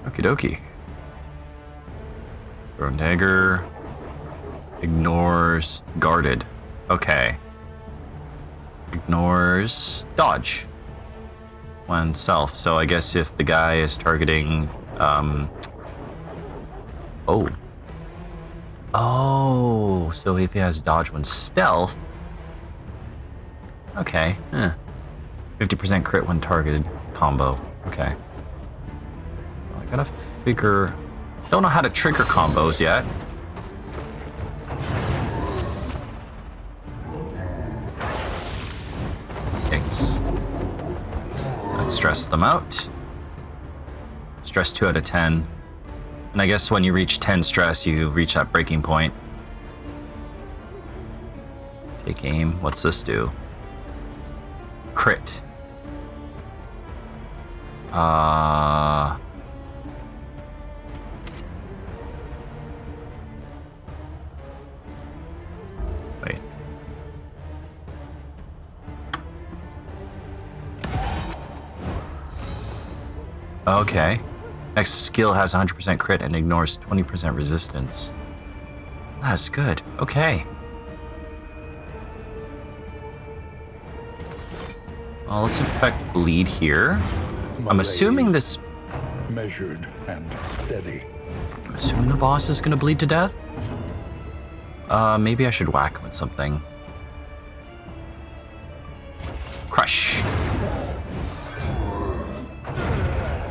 Okie dokie. Thrown dagger. Ignores guarded. Okay. Ignores dodge. When self. So I guess if the guy is targeting Oh, so if he has dodge when stealth. Okay. 50% crit when targeted combo. Okay. I gotta figure. Don't know how to trigger combos yet. Thanks. Let's stress them out. Stress 2 out of 10. And I guess when you reach 10 stress, you reach that breaking point. Take aim. What's this do? Crit. Wait. Okay. Next skill has 100% crit and ignores 20% resistance. That's good. Okay. Well, let's infect bleed here. I'm assuming this. Measured and steady. I'm assuming the boss is gonna bleed to death. Maybe I should whack him with something. Crush.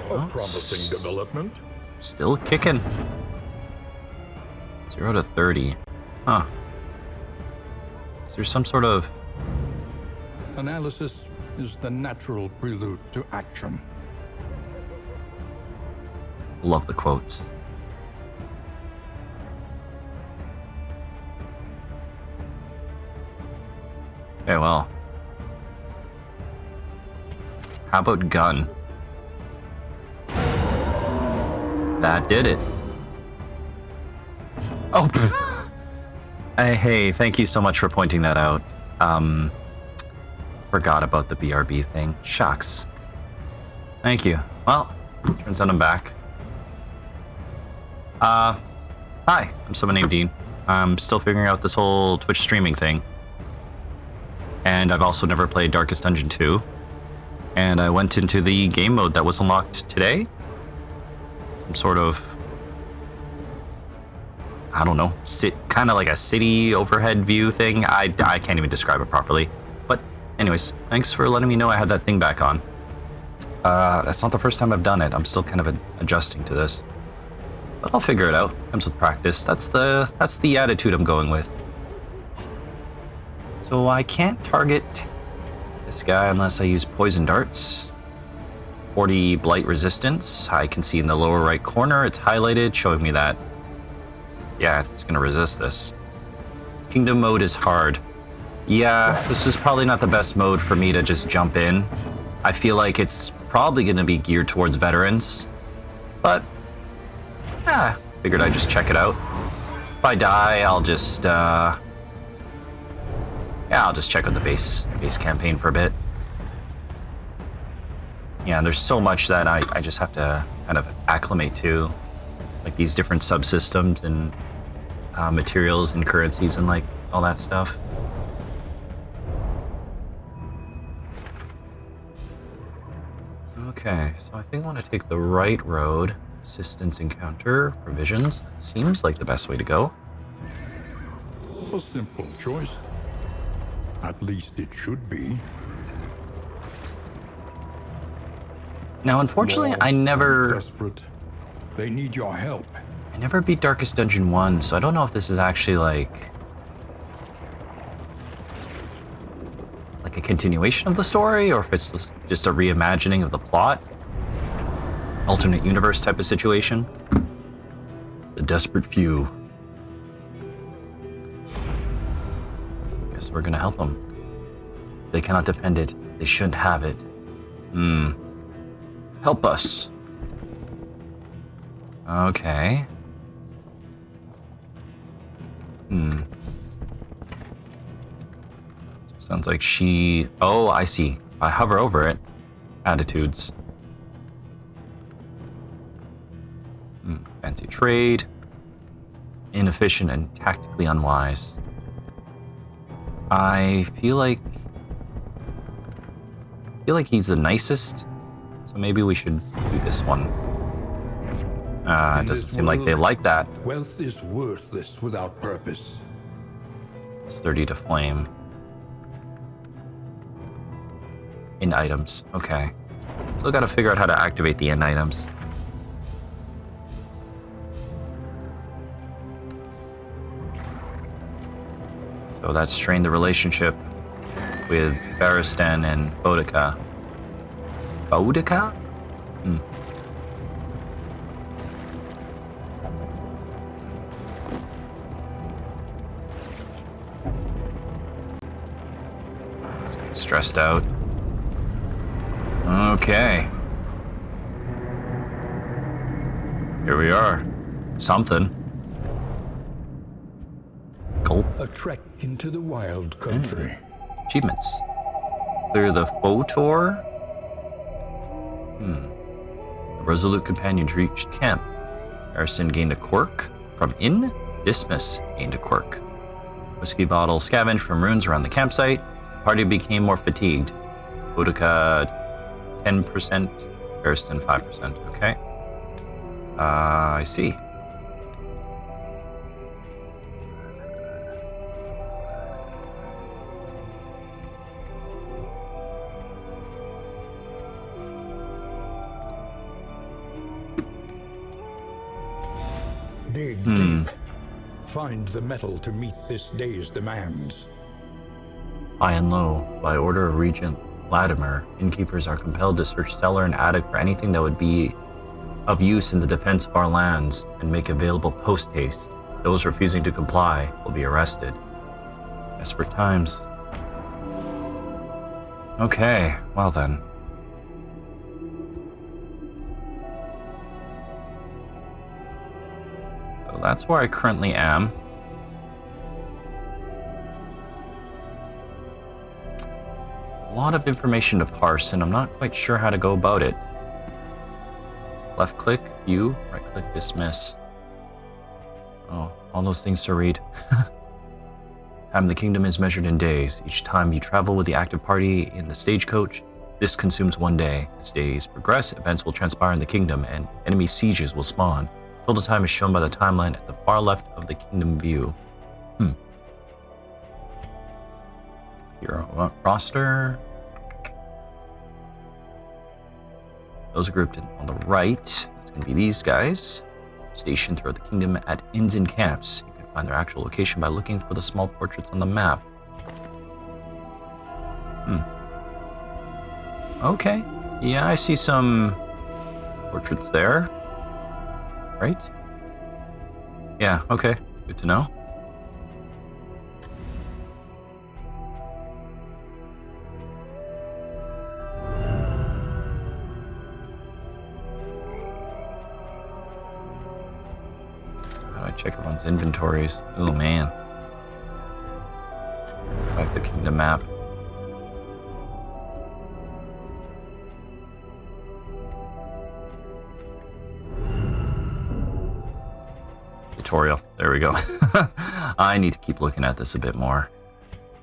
Promising development. Still kicking. 0 to 30. Huh. Is there some sort of... Analysis is the natural prelude to action. Love the quotes. Okay, well. How about gun? That did it. Oh, hey, thank you so much for pointing that out. Forgot about the BRB thing. Shucks. Thank you. Well, Turns out I'm back. Hi, I'm SomeoneNamedDean. I'm still figuring out this whole Twitch streaming thing. And I've also never played Darkest Dungeon 2. And I went into the game mode that was unlocked today. Some sort of, I don't know, kind of like a city overhead view thing. I can't even describe it properly. But anyways, thanks for letting me know I had that thing back on. That's not the first time I've done it. I'm still kind of adjusting to this. But I'll figure it out. Comes with practice. That's the attitude I'm going with. So I can't target this guy unless I use poison darts. 40 blight resistance. I can see in the lower right corner it's highlighted, showing me that, yeah, it's gonna resist this. Kingdom mode is hard. Yeah, this is probably not the best mode for me to just jump in. I feel like it's probably gonna be geared towards veterans, but figured I'd just check it out. If I die, I'll just I'll just check out the base campaign for a bit. Yeah, there's so much that I just have to kind of acclimate to, like these different subsystems and materials and currencies and like all that stuff. Okay, so I think I want to take the right road. Assistance encounter, provisions. Seems like the best way to go. A simple choice. At least it should be. Now, unfortunately, More I never desperate. They need your help. beat Darkest Dungeon 1, so I don't know if this is actually like a continuation of the story, or if it's just a reimagining of the plot. Alternate universe type of situation. The desperate few. Guess we're gonna help them. They cannot defend it. They shouldn't have it. Help us. Okay. Sounds like she... Oh, I see. I hover over it. Attitudes. Fancy trade. Inefficient and tactically unwise. I feel like he's the nicest, so maybe we should do this one. It doesn't seem like they like that. Wealth is worthless without purpose. It's 30 to flame. In items. Okay. Still gotta figure out how to activate the in items. So that strained the relationship with Barristan and Boudica. Boudica? Stressed out. Okay. Here we are. Something. Gulp. A trek into the wild country. Achievements. Clear the Photor. A resolute companions reached camp. Harrison gained a quirk from inn. Dismas gained a quirk. Whiskey bottle scavenged from ruins around the campsite. Party became more fatigued. Boudica 10%, Harrison 5%. Okay. I see. Dig deep. Find the metal to meet this day's demands. High and low, by order of Regent Latimer, innkeepers are compelled to search cellar and attic for anything that would be of use in the defense of our lands and make available post haste. Those refusing to comply will be arrested. Desperate times. Okay, well then. So that's where I currently am. A lot of information to parse, and I'm not quite sure how to go about it. Left click, view, right click, dismiss. Oh, all those things to read. Time in the kingdom is measured in days. Each time you travel with the active party in the stagecoach, this consumes 1 day. As days progress, events will transpire in the kingdom and enemy sieges will spawn. Total time is shown by the timeline at the far left of the kingdom view. Hero roster. Those are grouped on the right. It's going to be these guys. Stationed throughout the kingdom at inns and camps. You can find their actual location by looking for the small portraits on the map. Okay. Yeah, I see some portraits there. Right? Yeah, okay. Good to know. How do I check everyone's inventories? Oh man. Back the kingdom map. Tutorial. There we go. I need to keep looking at this a bit more.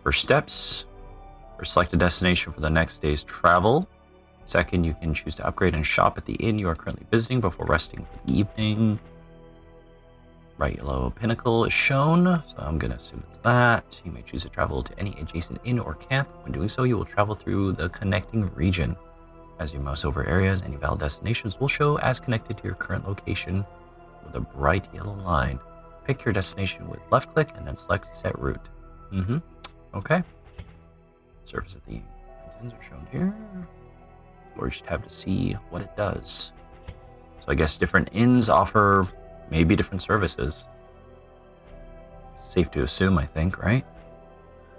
First steps. First, select a destination for the next day's travel. Second, you can choose to upgrade and shop at the inn you are currently visiting before resting for the evening. Right yellow pinnacle is shown, so I'm going to assume it's that. You may choose to travel to any adjacent inn or camp. When doing so, you will travel through the connecting region. As you mouse over areas, any valid destinations will show as connected to your current location with a bright yellow line. Pick your destination with left click and then select set route. Okay. Service at the inns are shown here. Storage tab to see what it does. So I guess different inns offer maybe different services. It's safe to assume, I think, right?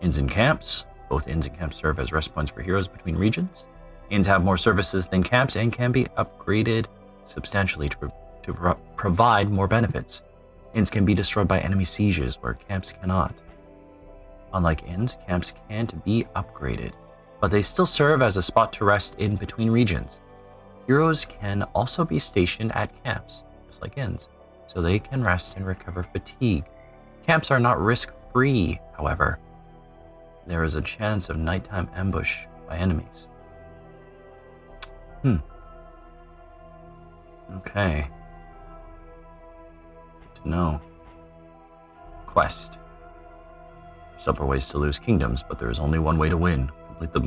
Inns and camps. Both inns and camps serve as rest points for heroes between regions. Inns have more services than camps and can be upgraded substantially to provide more benefits. Inns can be destroyed by enemy sieges, where camps cannot. Unlike inns, camps can't be upgraded, but they still serve as a spot to rest in between regions. Heroes can also be stationed at camps, just like inns, so they can rest and recover fatigue. Camps are not risk-free, however. There is a chance of nighttime ambush by enemies. Okay. No. Quest. There's several ways to lose kingdoms, but there is only one way to win. Complete the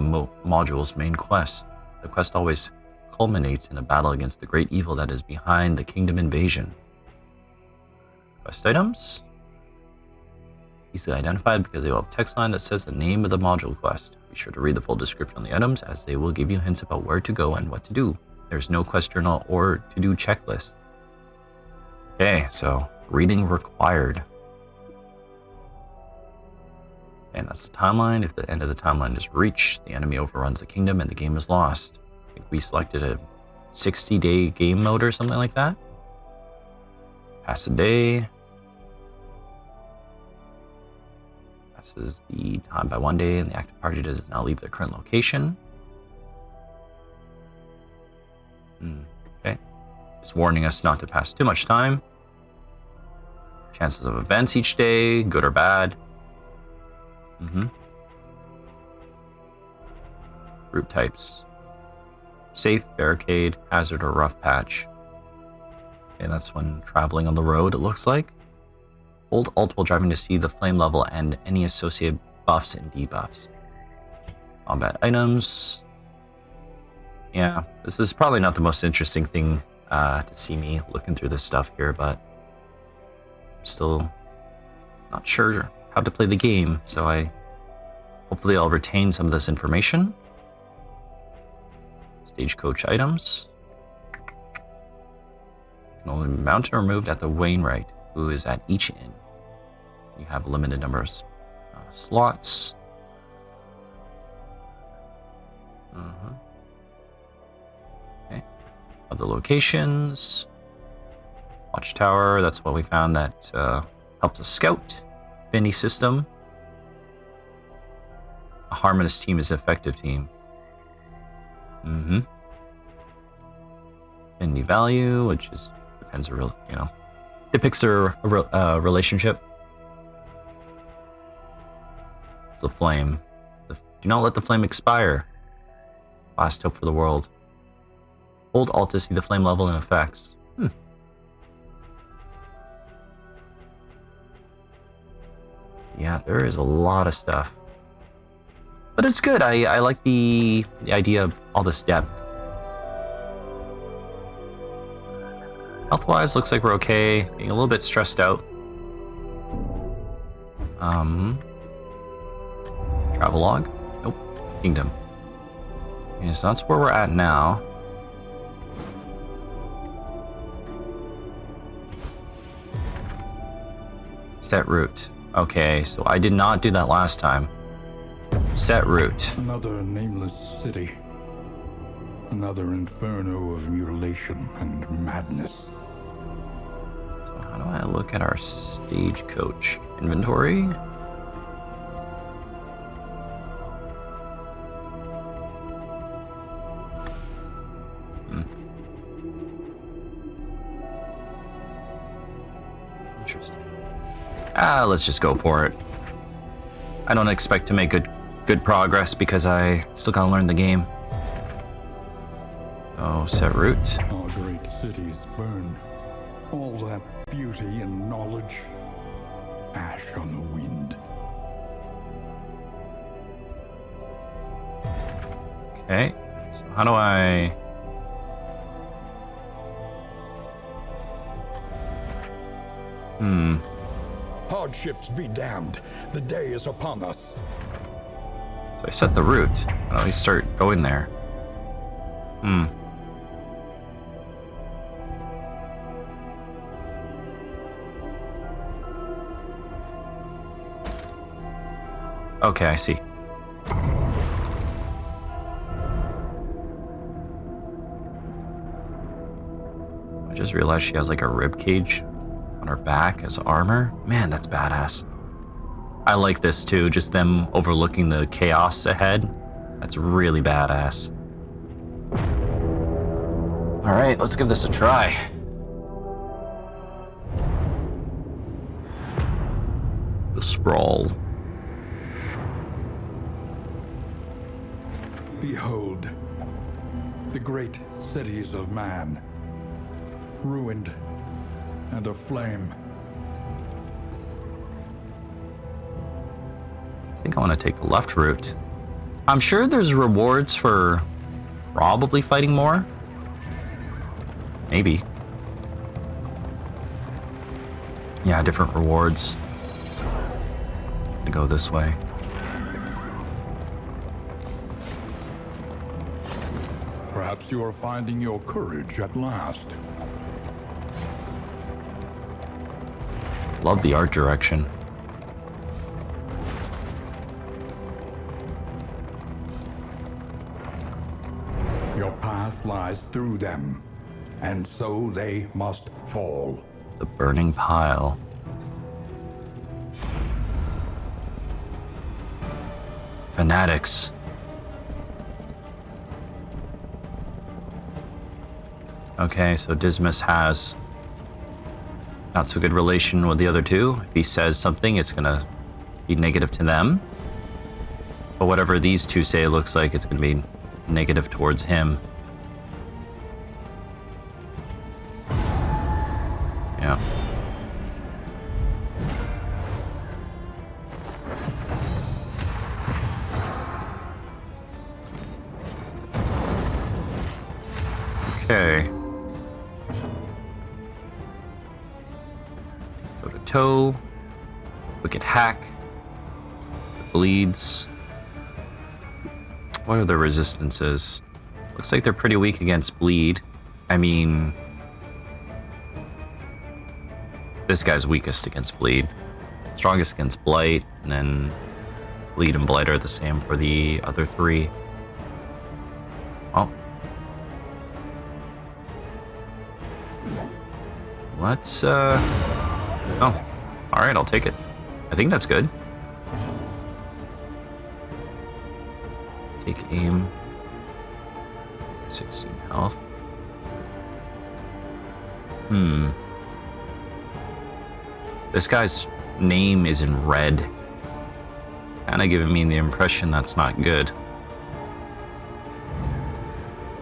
module's main quest. The quest always culminates in a battle against the great evil that is behind the kingdom invasion. Quest items. Easily identified because they will have text line that says the name of the module quest. Be sure to read the full description on the items, as they will give you hints about where to go and what to do. There's no quest journal or to-do checklist. Okay, so reading required. And that's the timeline. If the end of the timeline is reached, the enemy overruns the kingdom and the game is lost. I think we selected a 60-day game mode or something like that. Pass a day. Passes the time by 1 day, and the active party does now leave their current location. Okay. It's warning us not to pass too much time. Chances of events each day, good or bad. Group types. Safe, barricade, hazard, or rough patch. And that's when traveling on the road, it looks like. Hold Alt while driving to see the flame level and any associated buffs and debuffs. Combat items. Yeah, this is probably not the most interesting thing to see me looking through this stuff here, but I'm still not sure how to play the game, so hopefully I'll retain some of this information. Stagecoach items. Can only be mounted or moved at the Wainwright, who is at each inn. You have a limited number of slots. Okay. Other locations. Watchtower, that's what we found that helps us scout. Bendy system. A harmonious team is an effective team. affinity value, which is depends depicts their relationship. It's the flame. Do not let the flame expire. Last hope for the world. Hold Alt to see the flame level and effects. Yeah, there is a lot of stuff. But it's good. I like the idea of all this depth. Health-wise, looks like we're okay. Being a little bit stressed out. Travelogue? Nope. Kingdom. Okay, so that's where we're at now. Set route. Okay, so I did not do that last time. Set route. Another nameless city. Another inferno of mutilation and madness. So how do I look at our stagecoach inventory? Interesting. Let's just go for it. I don't expect to make good progress because I still gotta learn the game. Oh, set route. Our great cities burn. All that beauty and knowledge. Ash on the wind. Okay, so how do I... Hardships be damned. The day is upon us. So I set the route. How do we start going there? Okay, I see. I just realized she has like a rib cage on her back as armor. Man, that's badass. I like this too, just them overlooking the chaos ahead. That's really badass. All right, let's give this a try. The sprawl. Behold, the great cities of man, ruined and aflame. I think I want to take the left route. I'm sure there's rewards for probably fighting more. Maybe. Yeah, different rewards. I'm gonna go this way. Perhaps you are finding your courage at last. Love the art direction. Your path lies through them, and so they must fall. The burning pile. Fanatics. Okay, so Dismas has not so good relation with the other two. If he says something, it's gonna be negative to them. But whatever these two say, it looks like it's gonna be negative towards him. Yeah. Okay. Go to toe. Wicked hack. It bleeds. What are the resistances? Looks like they're pretty weak against bleed. I mean, this guy's weakest against bleed. Strongest against blight, and then bleed and blight are the same for the other three. Well, let's oh, all right, I'll take it. I think that's good. Take aim. 16 health. This guy's name is in red. Kinda giving me the impression that's not good.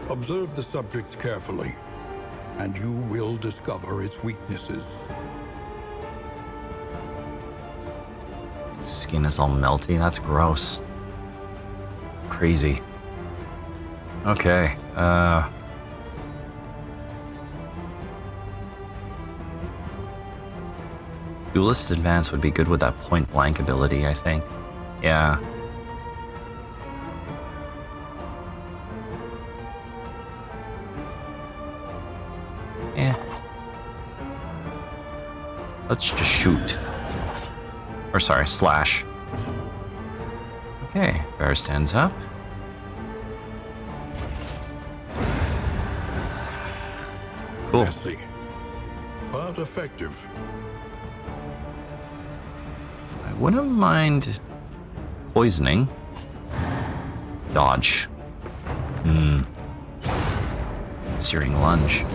Observe the subject carefully, and you will discover its weaknesses. Skin is all melty. That's gross. Crazy. Okay. Duelist Advance would be good with that point blank ability, I think. Yeah. Yeah. Let's just shoot. Or sorry, slash. Okay, bear stands up. Cool. Messy, but effective. I wouldn't mind poisoning. Dodge. Searing lunge.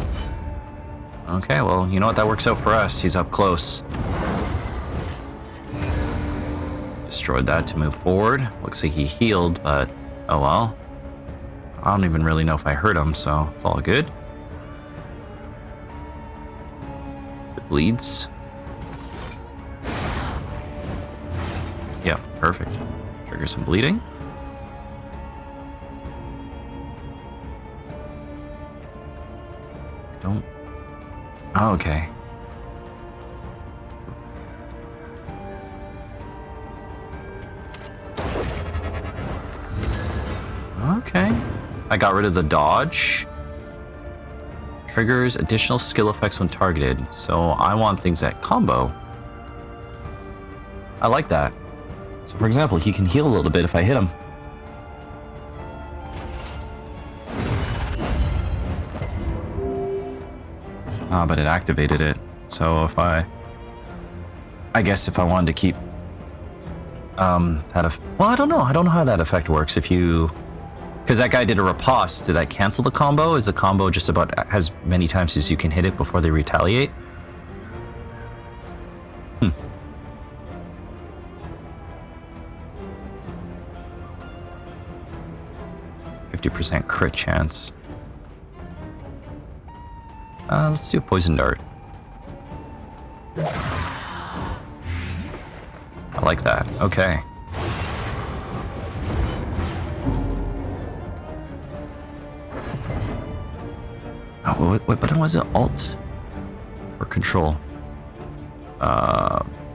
Okay, well, you know what? That works out for us. He's up close. Destroyed that to move forward. Looks like he healed, but oh well. I don't even really know if I hurt him, so it's all good. It bleeds. Yeah, perfect. Trigger some bleeding. Don't. Oh, okay. Okay. I got rid of the dodge. Triggers additional skill effects when targeted. So I want things that combo. I like that. So for example, he can heal a little bit if I hit him. Ah, but it activated it. So if I guess if I wanted to keep well, I don't know. I don't know how that effect works. If you, because that guy did a riposte, did that cancel the combo? Is the combo just about as many times as you can hit it before they retaliate? 50% crit chance. Let's do a poison dart. I like that. Okay. Oh, what button was it? Alt or control?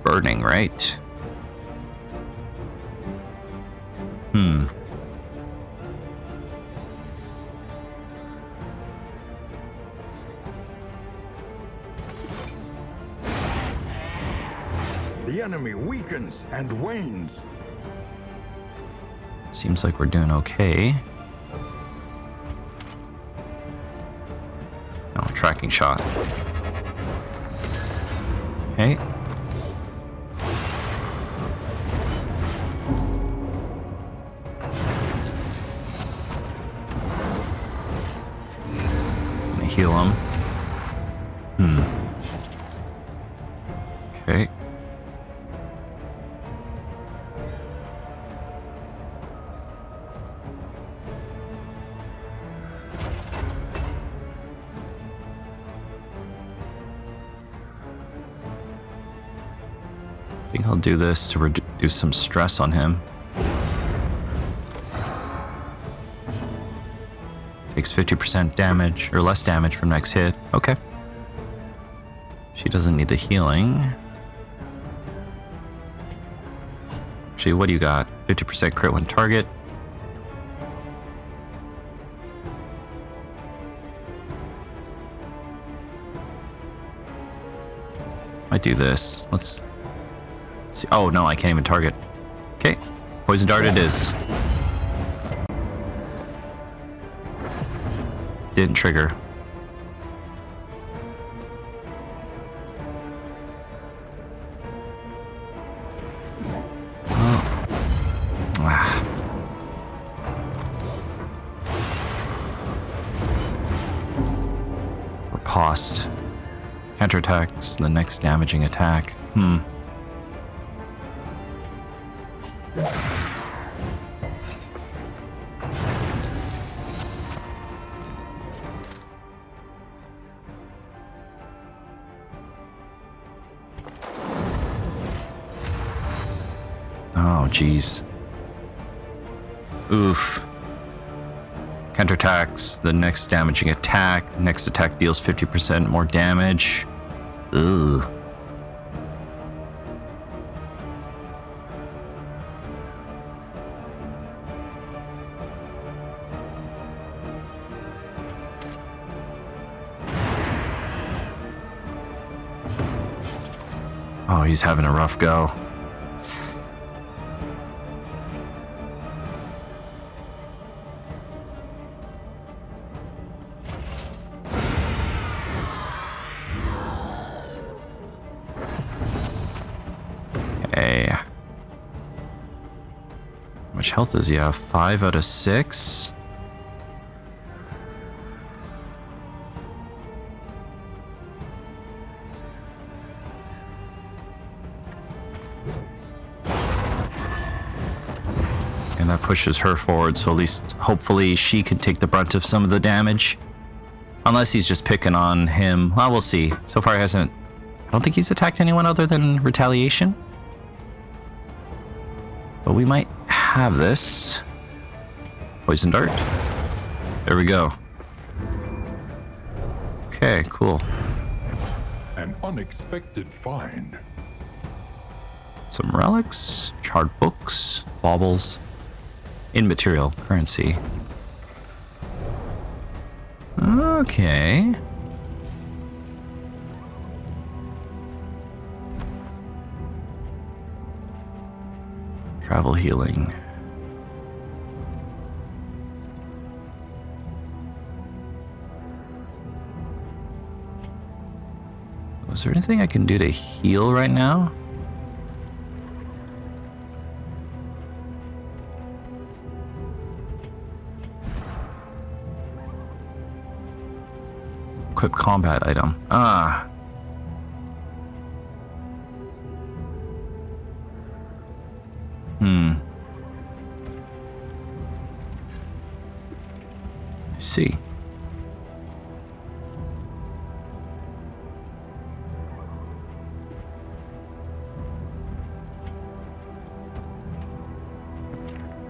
Burning, right? The enemy weakens and wanes. Seems like we're doing okay. No, tracking shot. Okay. It's gonna heal him. Okay. I think I'll do this to reduce some stress on him. Takes 50% damage, or less damage from next hit. Okay. She doesn't need the healing. Actually, what do you got? 50% crit when target. Might do this. Let's see. Oh no, I can't even target. Okay, poison dart it is. Didn't trigger. Riposte. Counterattacks the next damaging attack. Oh, jeez. Oof. Counterattacks the next damaging attack. Next attack deals 50% more damage. Ugh. Oh, he's having a rough go. Okay. How much health does he have? 5 out of 6? And that pushes her forward, so at least hopefully she can take the brunt of some of the damage. Unless he's just picking on him. Well, we'll see. So far he hasn't... I don't think he's attacked anyone other than retaliation. But we might have this. Poison dart. There we go. Okay, cool. An unexpected find. Some relics, charred books, baubles, immaterial currency. Okay. Travel healing. Was there anything I can do to heal right now? Equip combat item. Ah. I see.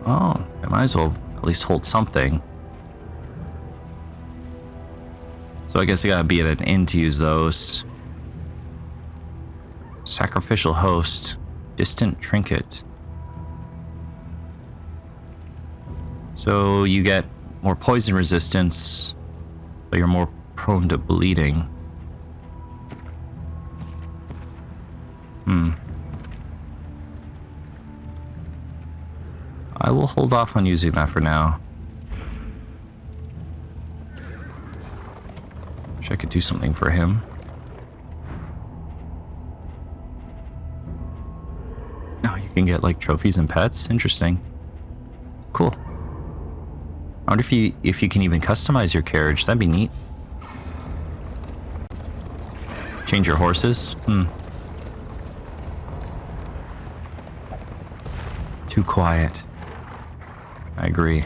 Oh, I might as well at least hold something. So I guess I gotta be at an inn to use those. Sacrificial host. Distant trinket. So you get more poison resistance, but you're more prone to bleeding. I will hold off on using that for now. Wish I could do something for him. Oh, you can get like trophies and pets. Interesting. Cool. I wonder if you can even customize your carriage. That'd be neat. Change your horses. Too quiet. I agree.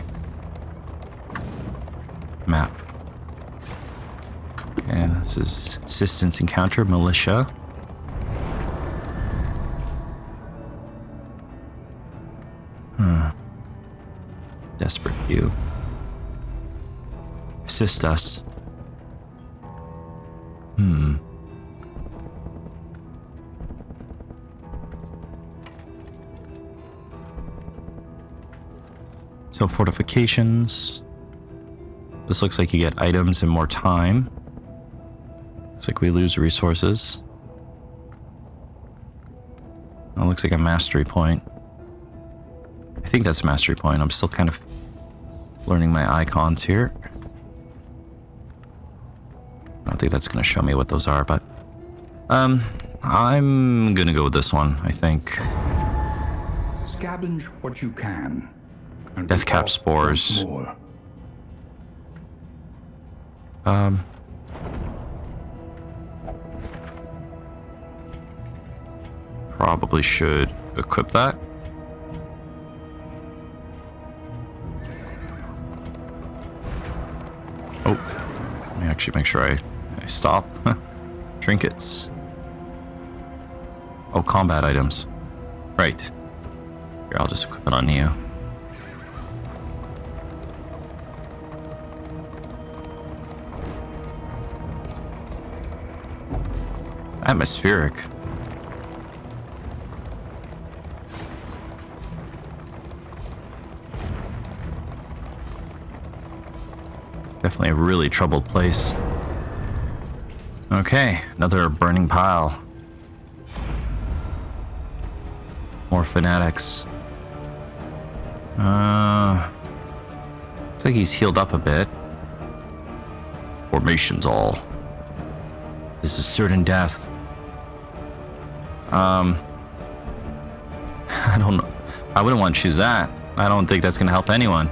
Map. Okay, this is assistance encounter, militia. Desperate view. Assist us. So fortifications. This looks like you get items and more time. Looks like we lose resources. That looks like a mastery point. I think that's a mastery point. I'm still kind of learning my icons here. I don't think that's going to show me what those are, but I'm going to go with this one, I think. Scavenge what you can. And Death cap pick off spores. more. probably should equip that. Oh, let me actually make sure I stop. Trinkets. Oh, combat items. Right. Here, I'll just equip it on you. Atmospheric. Definitely a really troubled place. Okay, another burning pile. More fanatics. Looks like he's healed up a bit. Formations all. This is certain death. I don't know. I wouldn't want to choose that. I don't think that's gonna help anyone.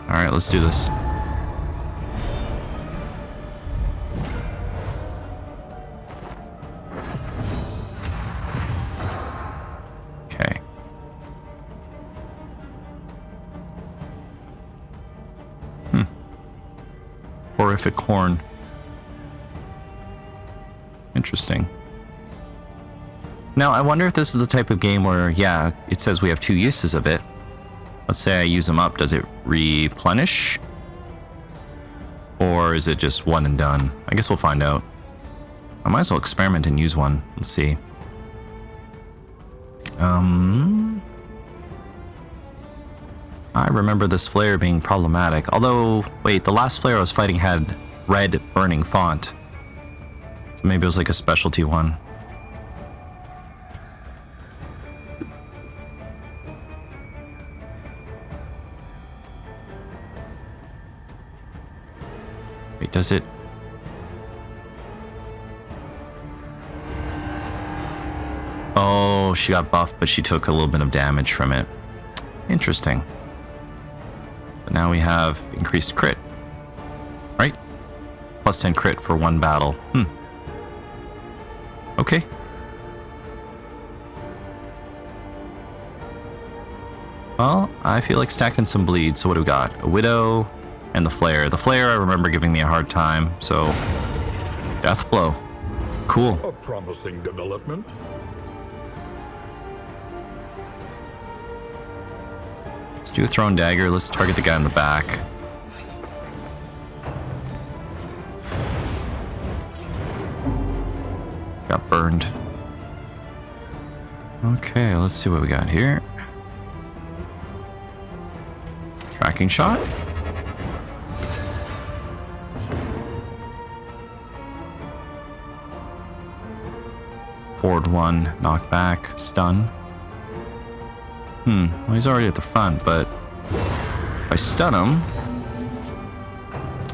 Alright, let's do this. Okay. Horrific horn. Interesting. Now, I wonder if this is the type of game where, yeah, it says we have 2 uses of it. Let's say I use them up. Does it replenish? Or is it just one and done? I guess we'll find out. I might as well experiment and use one. Let's see. I remember this flare being problematic. Although, wait, the last flare I was fighting had red burning font. So maybe it was like a specialty one. Wait, does it? Oh, she got buffed, but she took a little bit of damage from it. Interesting. But now we have increased crit. Right? Plus 10 crit for 1 battle. Okay. Well, I feel like stacking some bleed. So what do we got? A widow and the flare. The flare I remember giving me a hard time, so death blow. Cool. A promising development. Let's do a thrown dagger. Let's target the guy in the back. Got burned. Okay, let's see what we got here. Tracking shot. Forward 1, knockback, stun. Well, he's already at the front, but if I stun him...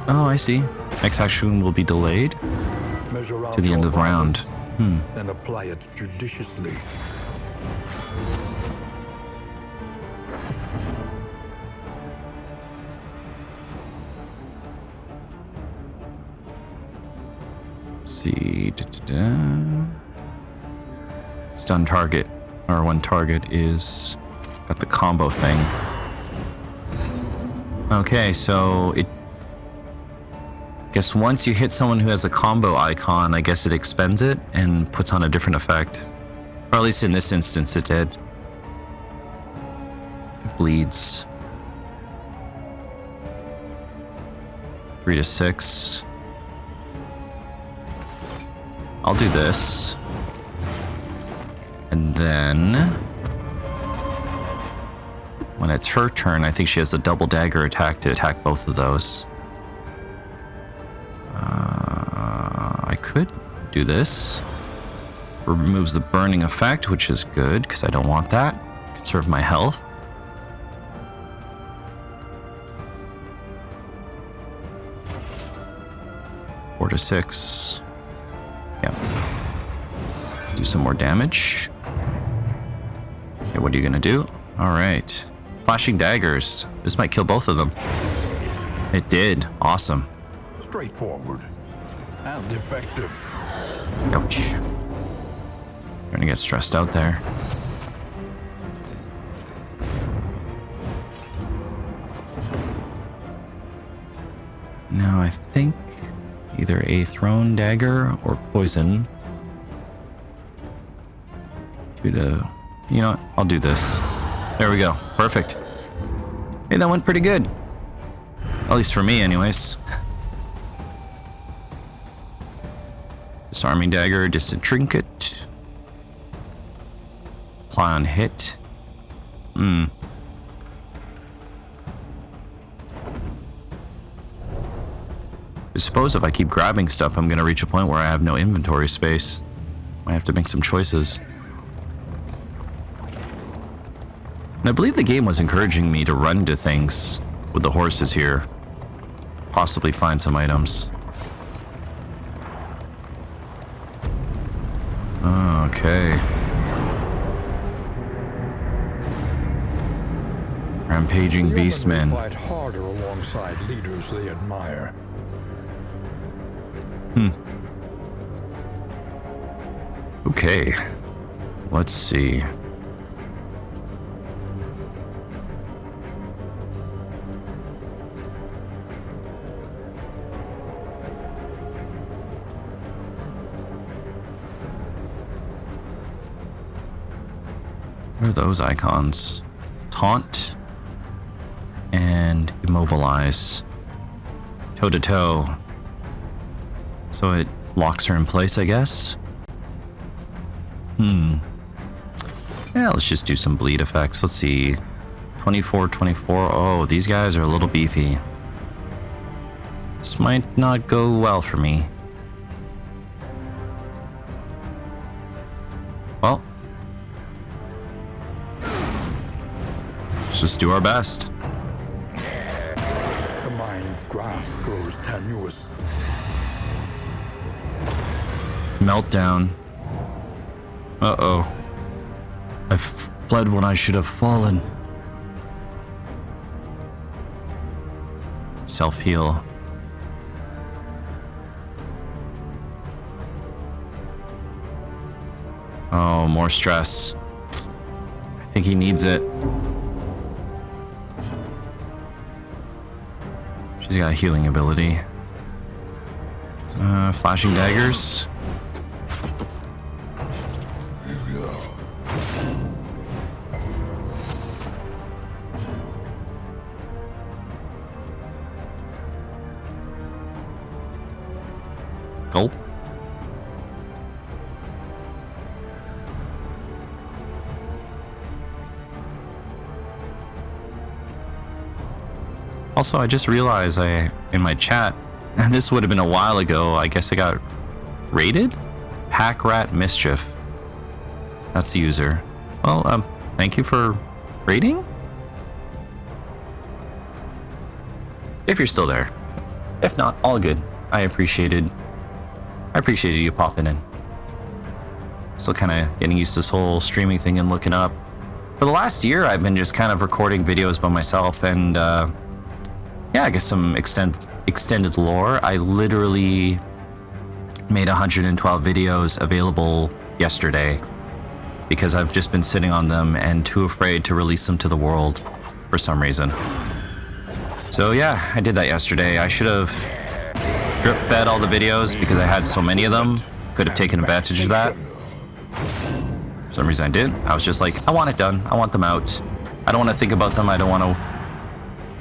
Oh, I see. Next action will be delayed to the end of the round. And apply it judiciously. Let's see. Stun target, or one target is got the combo thing. Okay, so it guess once you hit someone who has a combo icon, I guess it expends it and puts on a different effect. Or at least in this instance it did. It bleeds. 3 to 6. I'll do this. And then when it's her turn, I think she has a double dagger attack to attack both of those. I could do this. Removes the burning effect, which is good because I don't want that. Conserve my health. Four to 6. Yep. Do some more damage. Okay, what are you gonna do? All right. Flashing daggers. This might kill both of them. It did. Awesome. Straightforward and effective. Ouch. Starting to get stressed out there. Now I think either a thrown dagger or poison. You know what? I'll do this. There we go. Perfect. Hey, that went pretty good. At least for me, anyways. Disarming dagger, distant trinket. Apply on hit. I suppose if I keep grabbing stuff, I'm gonna reach a point where I have no inventory space. I have to make some choices. And I believe the game was encouraging me to run to things with the horses here. Possibly find some items. Okay. Rampaging beastmen. Fight harder alongside leaders they admire. Okay. Let's see. What are those icons? Taunt and immobilize. Toe to toe. So it locks her in place, I guess? Yeah, let's just do some bleed effects. Let's see. 24, 24. Oh, these guys are a little beefy. This might not go well for me. Well. Let's just do our best. The mind's grasp grows tenuous. Meltdown. Uh-oh. I fled when I should have fallen. Self-heal. Oh, more stress. I think he needs it. She's got a healing ability. Flashing daggers. Gulp. Also, I just realized in my chat, and this would have been a while ago, I guess I got raided? Pack Rat Mischief. That's the user. Well, thank you for raiding? If you're still there. If not, all good. I appreciated you popping in. Still kind of getting used to this whole streaming thing and looking up. For the last year, I've been just kind of recording videos by myself and, yeah, I guess some extended lore. I literally made 112 videos available yesterday because I've just been sitting on them and too afraid to release them to the world for some reason. So yeah, I did that yesterday. I should have drip fed all the videos because I had so many of them. Could have taken advantage of that. For some reason I didn't. I was just like, I want it done. I want them out. I don't want to think about them. I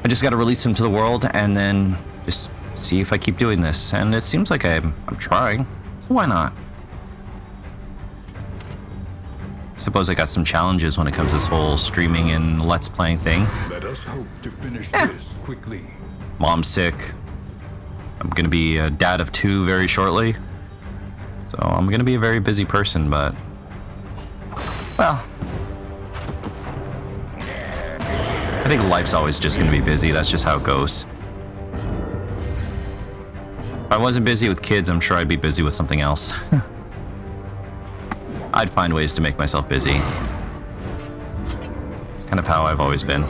just got to release them to the world and then just see if I keep doing this. And it seems like I'm trying. So why not? Suppose I got some challenges when it comes to this whole streaming and let's playing thing. Let us hope to finish this quickly. Mom's sick. I'm gonna be a dad of 2 very shortly. So I'm gonna be a very busy person, but well, I think life's always just gonna be busy. That's just how it goes. If I wasn't busy with kids, I'm sure I'd be busy with something else. I'd find ways to make myself busy. Kind of how I've always been.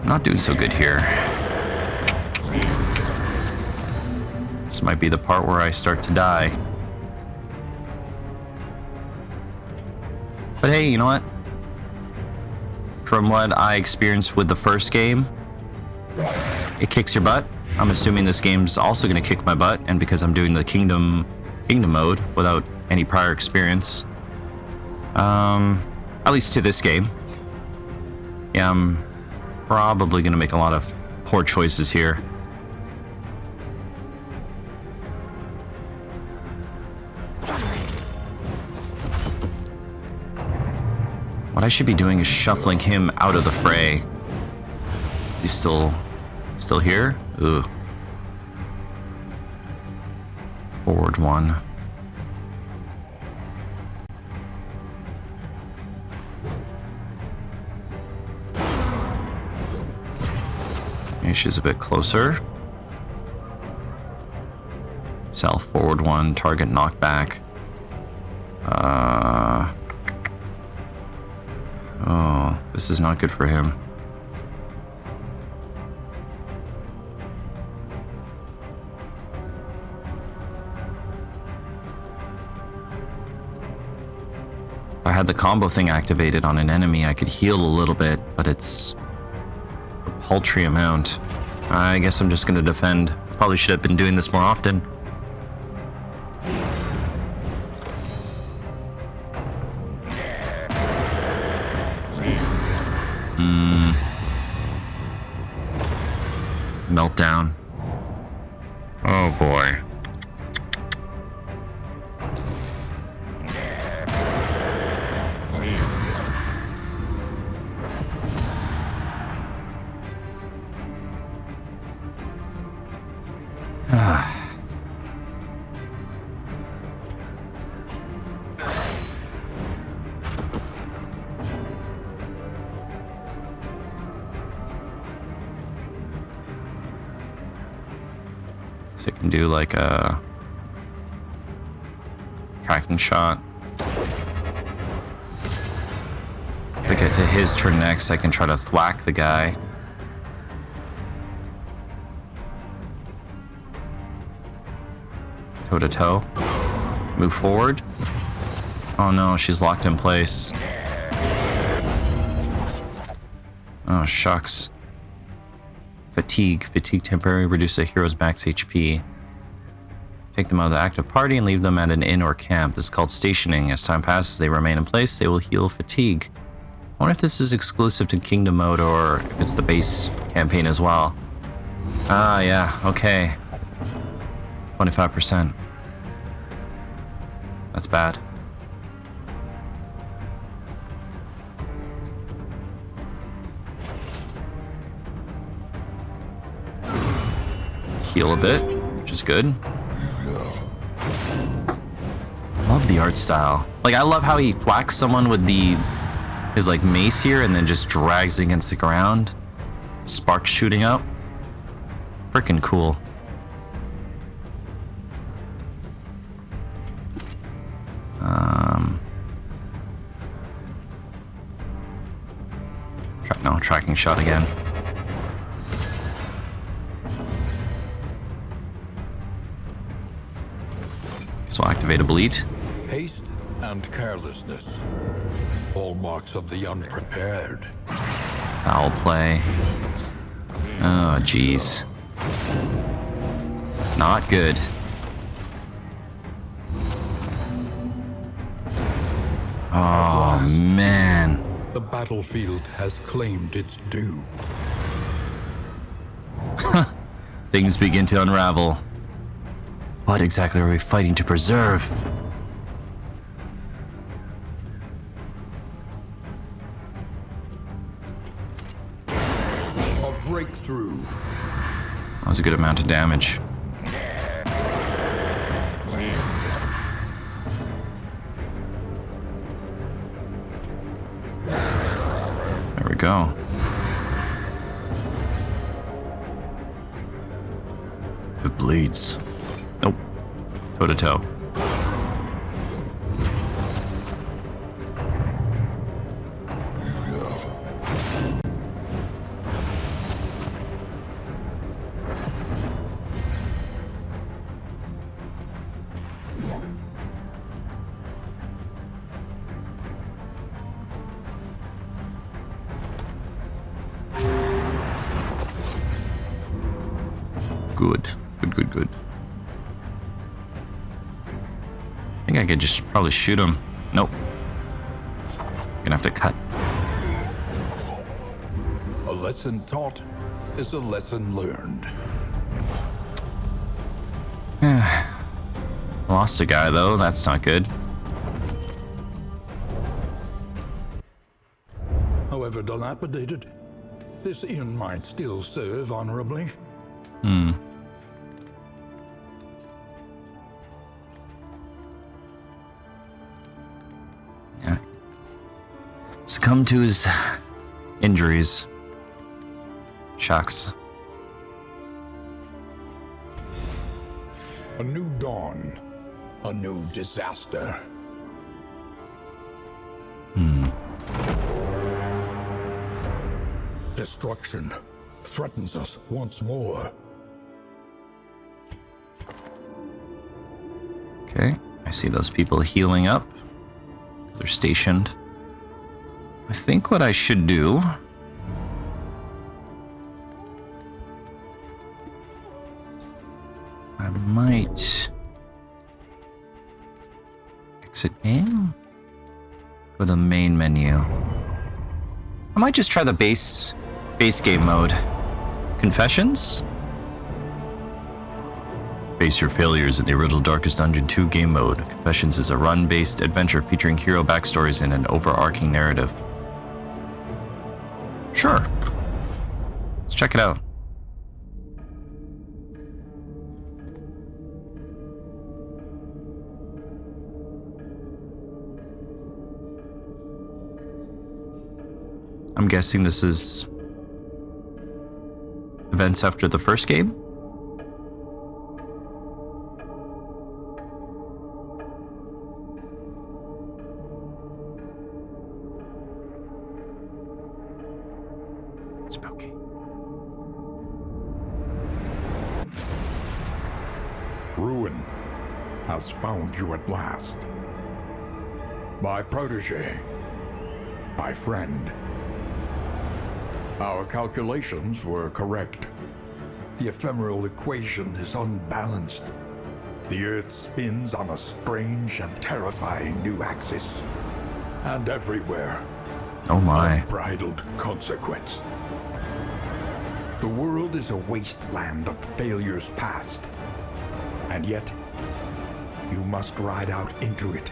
Not doing so good here. This might be the part where I start to die. But hey, you know what? From what I experienced with the first game, it kicks your butt. I'm assuming this game's also going to kick my butt, and because I'm doing the kingdom mode without any prior experience, at least to this game, yeah, I'm probably going to make a lot of poor choices here. What I should be doing is shuffling him out of the fray. He's still here? Ugh. Forward one. Maybe she's a bit closer. Sell forward one, target knockback. Oh, this is not good for him. If I had the combo thing activated on an enemy, I could heal a little bit, but it's a paltry amount. I guess I'm just gonna defend. Probably should have been doing this more often. Meltdown. Oh boy. So I can do like a tracking shot. If I get to his turn next, I can try to thwack the guy. Toe to toe. Move forward. Oh no, she's locked in place. Oh shucks. Fatigue. Fatigue temporarily reduces a hero's max HP. Take them out of the active party and leave them at an inn or camp. This is called stationing. As time passes, they remain in place. They will heal fatigue. I wonder if this is exclusive to Kingdom mode or if it's the base campaign as well. Ah, yeah. Okay. 25%. That's bad. Heal a bit, which is good. Love the art style. Like, I love how he thwacks someone with his like mace here and then just drags against the ground. Sparks shooting up. Freaking cool. Tracking shot again. So activate a bleed. Haste and carelessness, hallmarks of the unprepared. Foul play. Oh, jeez. Not good. Oh, man. The battlefield has claimed its due. Things begin to unravel. What exactly are we fighting to preserve? A breakthrough. That was a good amount of damage. There we go. If it bleeds. Nope. Toe to toe. Good. Good. I think I could just probably shoot him. Nope. Gonna have to cut. A lesson taught is a lesson learned. Lost a guy, though. That's not good. However dilapidated, this inn might still serve honorably. Yeah. Succumbed to his injuries. Shucks. A new dawn, a new disaster. Destruction threatens us once more. Okay, I see those people healing up. They're stationed. I think what I should do... I might... exit game? Go to the main menu. I might just try the base game mode. Confessions? Face your failures in the original Darkest Dungeon 2 game mode. Confessions is a run-based adventure featuring hero backstories and an overarching narrative. Sure. Let's check it out. I'm guessing this is events after the first game? Spooky. Ruin has found you at last. My protege, my friend. Our calculations were correct. The ephemeral equation is unbalanced. The Earth spins on a strange and terrifying new axis. And everywhere, Oh my. unbridled consequence. The world is a wasteland of failures past. And yet, you must ride out into it,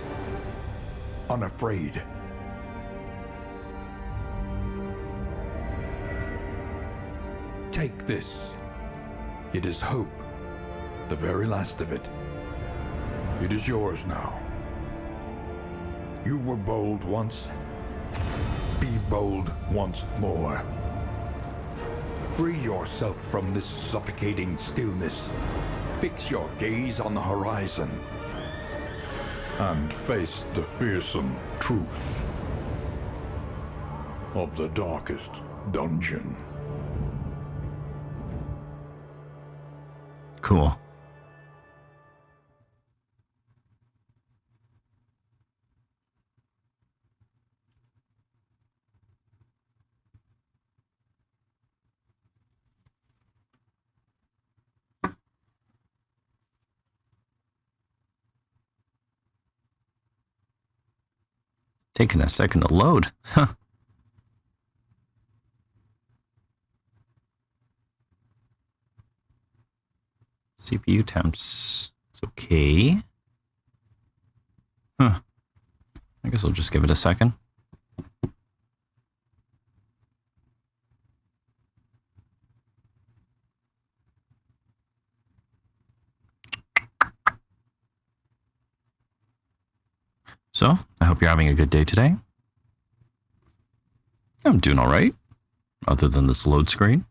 unafraid. Take this. It is hope, the very last of it. It is yours now. You were bold once. Be bold once more. Free yourself from this suffocating stillness. Fix your gaze on the horizon. And face the fearsome truth of the darkest dungeon. Cool. Taking a second to load. Huh. CPU temps. It's okay. Huh. I guess I'll just give it a second. So, I hope you're having a good day today. I'm doing all right, other than this load screen.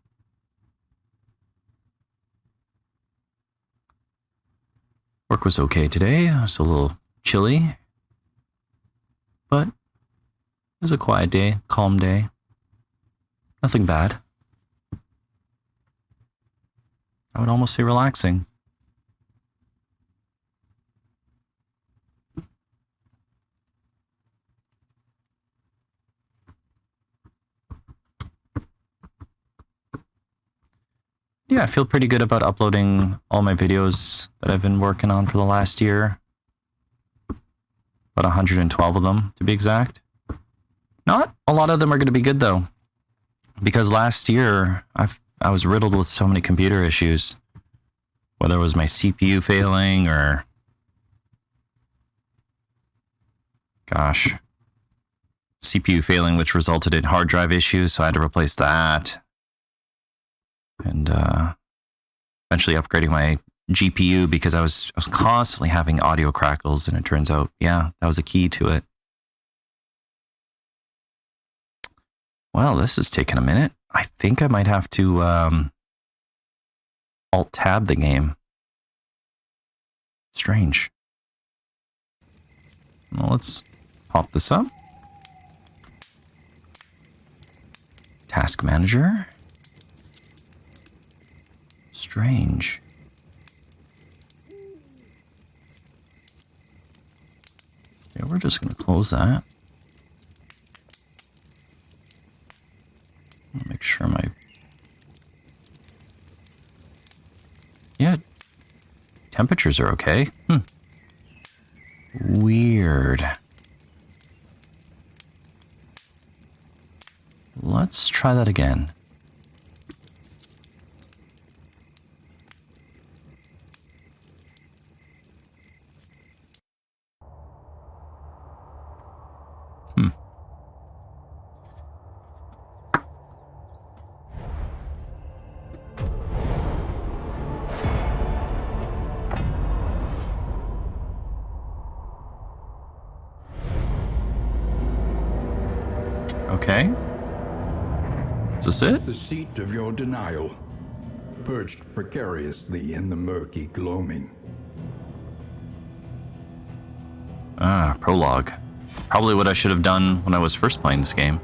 Work was okay today. It was a little chilly, but it was a quiet day, calm day. Nothing bad. I would almost say relaxing. Yeah, I feel pretty good about uploading all my videos that I've been working on for the last year. About 112 of them, to be exact. Not a lot of them are going to be good, though. Because last year, I was riddled with so many computer issues. Whether it was my CPU failing or... Gosh. CPU failing, which resulted in hard drive issues, so I had to replace that. And eventually upgrading my GPU because I was constantly having audio crackles, and it turns out, yeah, that was a key to it. Well, this is taking a minute. I think I might have to Alt-tab the game. Strange. Well, let's pop this up. Task Manager. Strange. Yeah, we're just going to close that. Make sure my... Yeah. Temperatures are okay. Weird. Let's try that again. Okay. Is this it? The seat of your denial, perched precariously in the murky gloaming. Prologue. Probably what I should have done when I was first playing this game.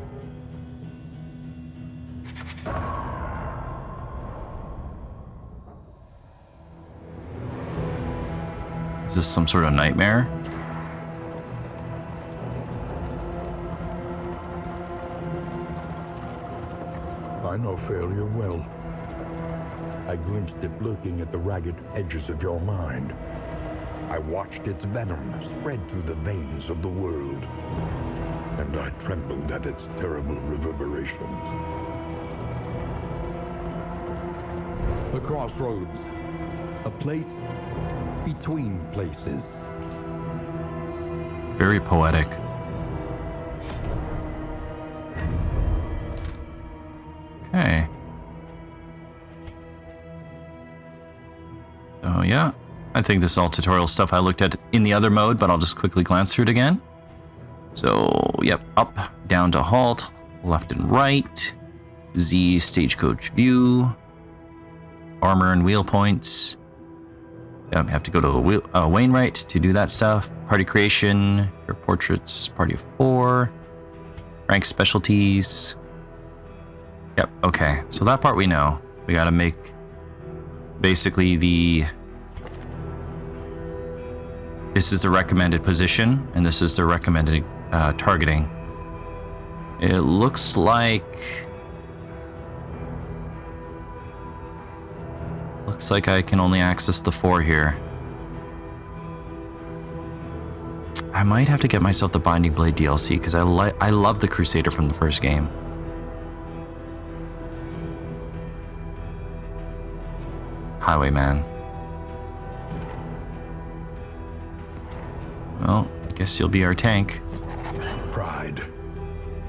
Is this some sort of nightmare? I know failure well. I glimpsed it lurking at the ragged edges of your mind. I watched its venom spread through the veins of the world, and I trembled at its terrible reverberations. The crossroads, a place between places. Very poetic. Okay. So yeah, I think this is all tutorial stuff I looked at in the other mode, but I'll just quickly glance through it again. So, yep, up, down to halt, left and right, Z stagecoach view, armor and wheel points. Yep, have to go to Wainwright to do that stuff. Party creation, your portraits, party of 4, rank specialties. Yep, okay, so that part we know. We gotta make basically this is the recommended position, and this is the recommended targeting. It looks like I can only access the 4 here. I might have to get myself the Binding Blade DLC because I love the Crusader from the first game. Highwayman. Well, I guess you'll be our tank. Pride,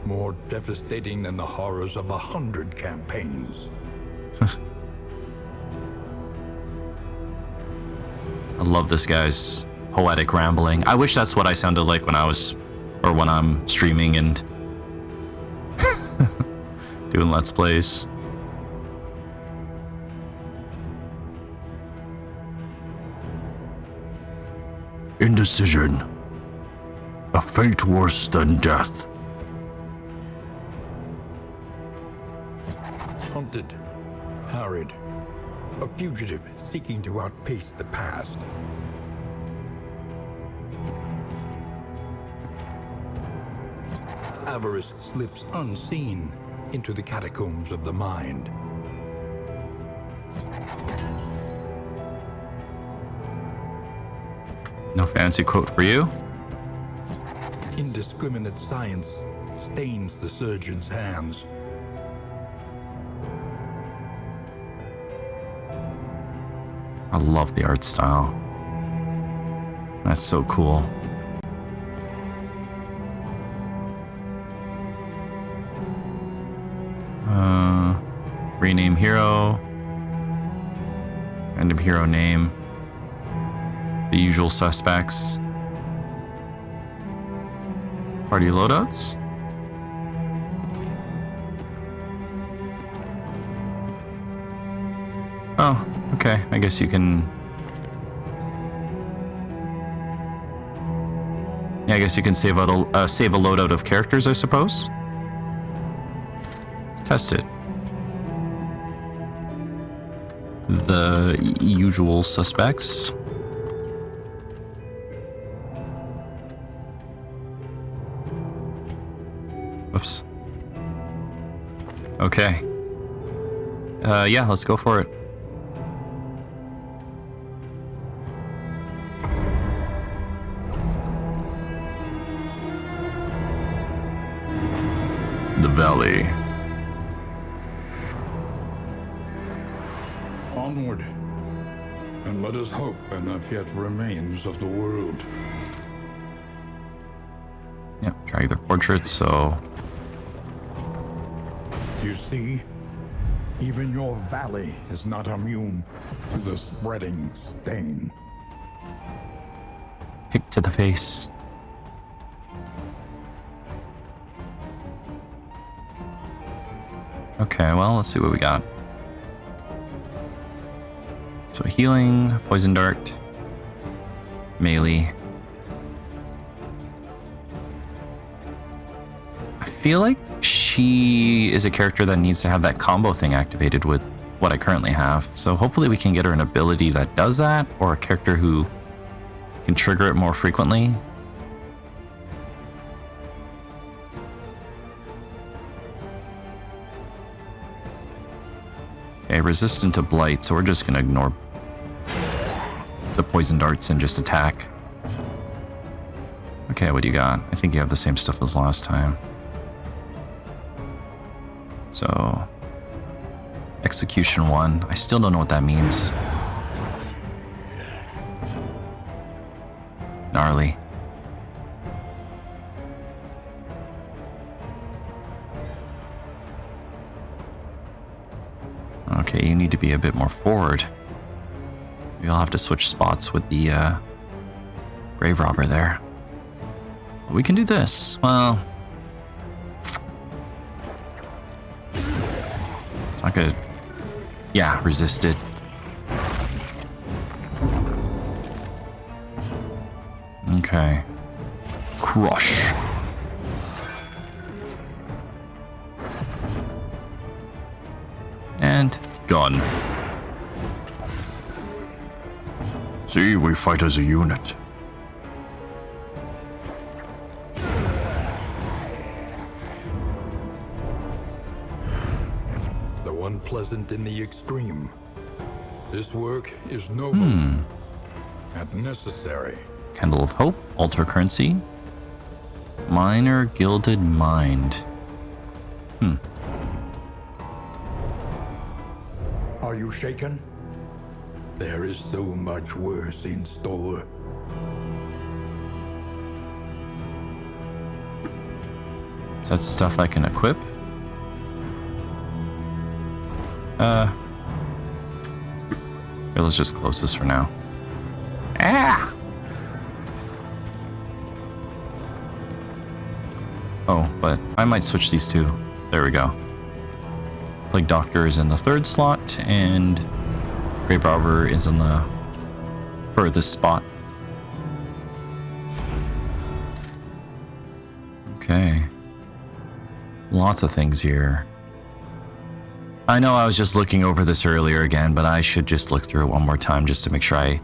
more devastating than the horrors of 100 campaigns. I love this guy's poetic rambling. I wish that's what I sounded like when I'm streaming and doing Let's Plays. Indecision. A fate worse than death. Hunted, harried, a fugitive seeking to outpace the past. Avarice slips unseen into the catacombs of the mind. No fancy quote for you. Indiscriminate science stains the surgeon's hands. I love the art style. That's so cool. Rename hero. Random hero name. The usual suspects. Party loadouts. Oh, okay. I guess you can. Yeah, I guess you can save out save a loadout of characters, I suppose. Let's test it. The usual suspects. Whoops. Okay. Yeah, let's go for it. The Valley. Onward, and let us hope enough yet remains of the world. Yeah, drag their portraits, so... You see, even your valley is not immune to the spreading stain. Pick to the face. Okay, well, let's see what we got. So healing, poison dart, melee. I feel like she is a character that needs to have that combo thing activated with what I currently have. So hopefully we can get her an ability that does that, or a character who can trigger it more frequently. Okay, resistant to blight, so we're just gonna ignore the poison darts and just attack. Okay, what do you got? I think you have the same stuff as last time. So, execution 1. I still don't know what that means. Gnarly. Okay, you need to be a bit more forward. Maybe I'll have to switch spots with the grave robber there. We can do this. Well, it's not good. Yeah, resisted. Okay. Crush. And gun. See, we fight as a unit. Though unpleasant in the extreme, this work is noble and necessary. Candle of Hope, alter currency. Minor Gilded Mind. Are you shaken? There is so much worse in store. Is that stuff I can equip? Here, let's just close this for now. Ah! Oh, but I might switch these two. There we go. Plague Doctor is in the 3rd slot, and Grave Robber is in the furthest spot. Okay. Lots of things here. I know I was just looking over this earlier again, but I should just look through it one more time just to make sure I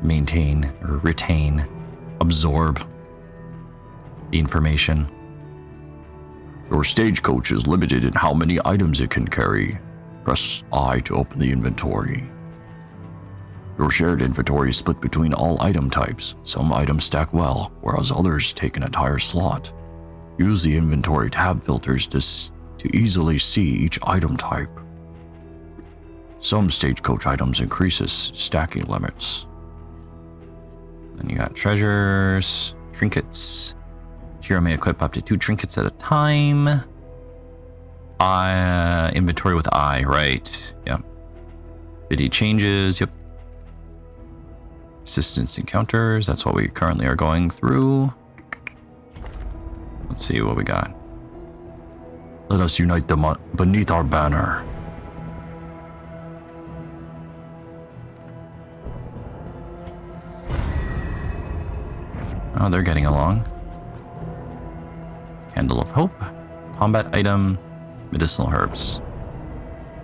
maintain or retain, absorb the information. Your stagecoach is limited in how many items it can carry. Press I to open the inventory. Your shared inventory is split between all item types. Some items stack well, whereas others take an entire slot. Use the inventory tab filters to easily see each item type. Some stagecoach items increases stacking limits. Then you got treasures, trinkets. Hero may equip up to 2 trinkets at a time. Inventory with I, right? Yep. Video changes, yep. Assistance encounters, that's what we currently are going through. Let's see what we got. Let us unite them beneath our banner. Oh, they're getting along. Candle of Hope, combat item, medicinal herbs.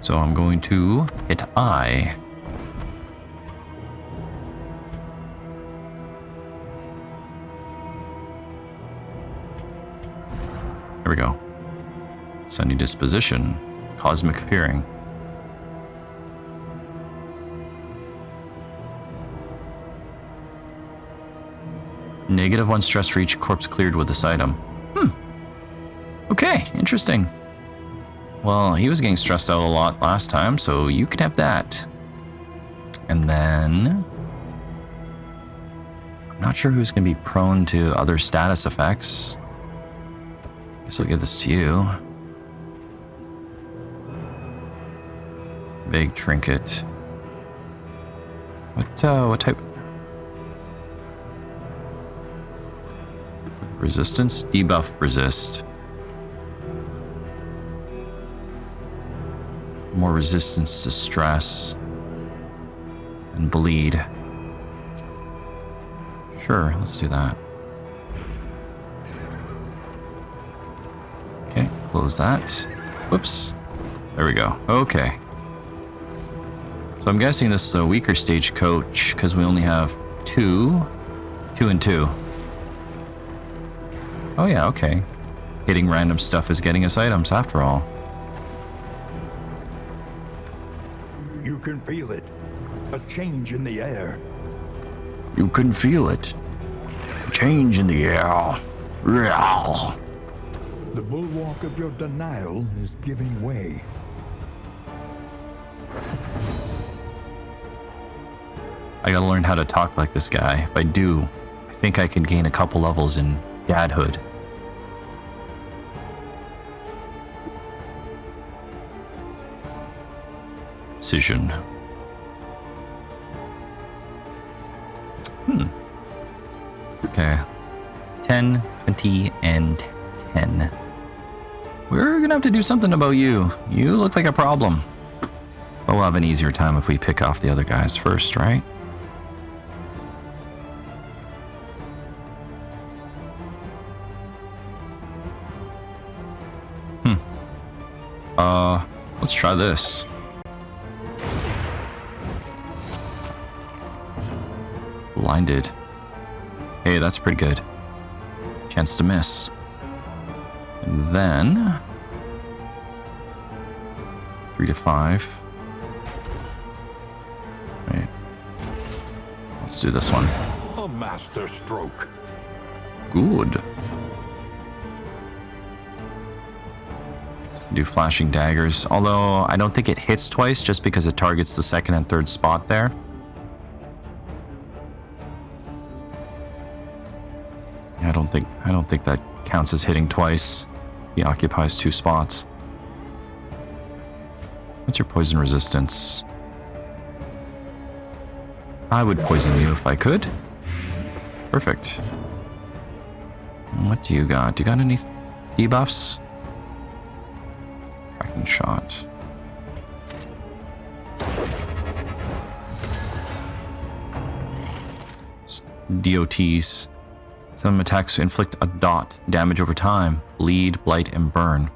So I'm going to hit I. Here we go. Sunny disposition, cosmic fearing. -1 stress for each corpse cleared with this item. Okay, interesting. Well, he was getting stressed out a lot last time, so you can have that. And then... I'm not sure who's going to be prone to other status effects. Guess I'll give this to you. Big trinket. What type? Resistance? Debuff resist. More resistance to stress. And bleed. Sure, let's do that. Okay, close that. Whoops. There we go. Okay. So I'm guessing this is a weaker stagecoach because we only have 2 and 2. Oh yeah, okay. Hitting random stuff is getting us items after all. You can feel it. A change in the air. You can feel it. Change in the air. Real. The bulwark of your denial is giving way. I gotta learn how to talk like this guy. If I do, I think I can gain a couple levels in dadhood. Decision. Okay. 10, 20, and 10. We're gonna have to do something about you. You look like a problem. But we'll have an easier time if we pick off the other guys first, right? Let's try this. Blinded. Hey, that's pretty good. Chance to miss. And then 3 to 5. Wait. Let's do this one. A master stroke. Good. Do flashing daggers, although I don't think it hits twice just because it targets the second and third spot there. Yeah, I don't think that counts as hitting twice. He occupies 2 spots. What's your poison resistance? I would poison you if I could. Perfect. What do you got? Do you got any debuffs? Tracking shot. DOTs. Some attacks inflict a dot damage over time. Bleed, blight, and burn.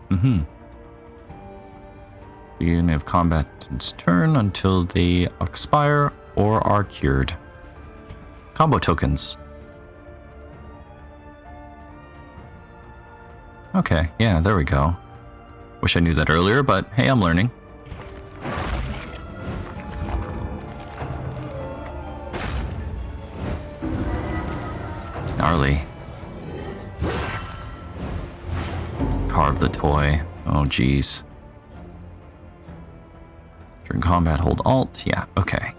Beginning of combat's turn until they expire or are cured. Combo tokens. Okay, yeah, there we go. Wish I knew that earlier, but hey, I'm learning. gnarly. Carve the toy. Oh, geez. During combat, hold Alt. Yeah, okay.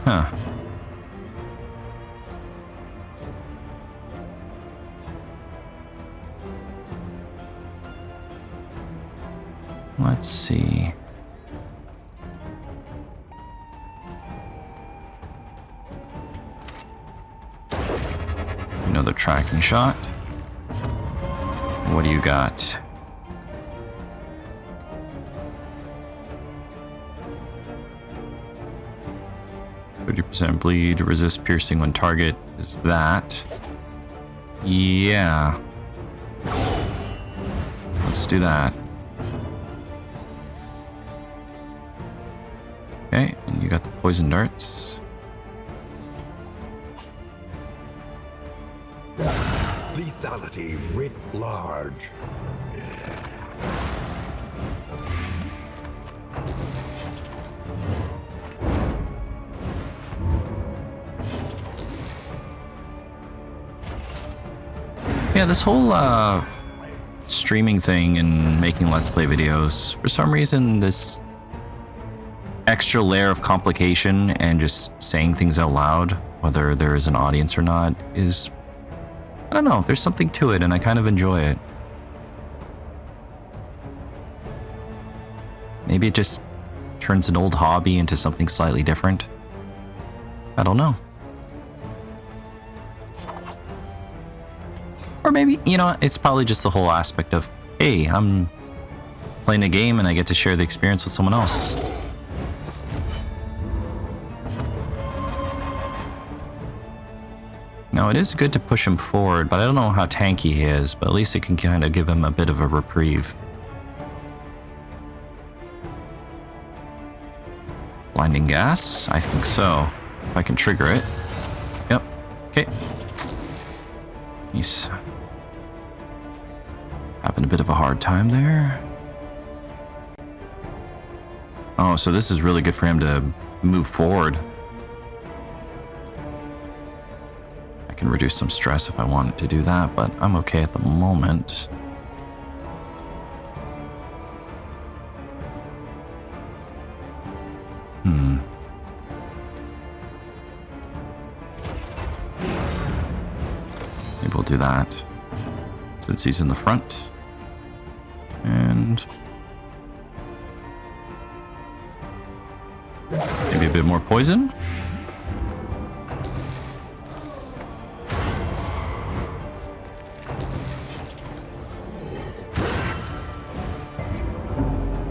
Huh. Let's see. Another tracking shot. What do you got? %, bleed, resist piercing when target. Is that? Yeah. Let's do that. Okay, and you got the poison darts. Lethality writ large. Yeah, this whole streaming thing and making Let's Play videos, for some reason, this extra layer of complication and just saying things out loud, whether there is an audience or not, is, I don't know, there's something to it and I kind of enjoy it. Maybe it just turns an old hobby into something slightly different. I don't know. Or maybe, you know, it's probably just the whole aspect of, hey, I'm playing a game and I get to share the experience with someone else. Now, it is good to push him forward, but I don't know how tanky he is, but at least it can kind of give him a bit of a reprieve. Blinding gas? I think so. If I can trigger it. Yep. Okay. He's having a bit of a hard time there. Oh, so this is really good for him to move forward. I can reduce some stress if I wanted to do that, but I'm okay at the moment. Maybe we'll do that, since he's in the front. And maybe a bit more poison.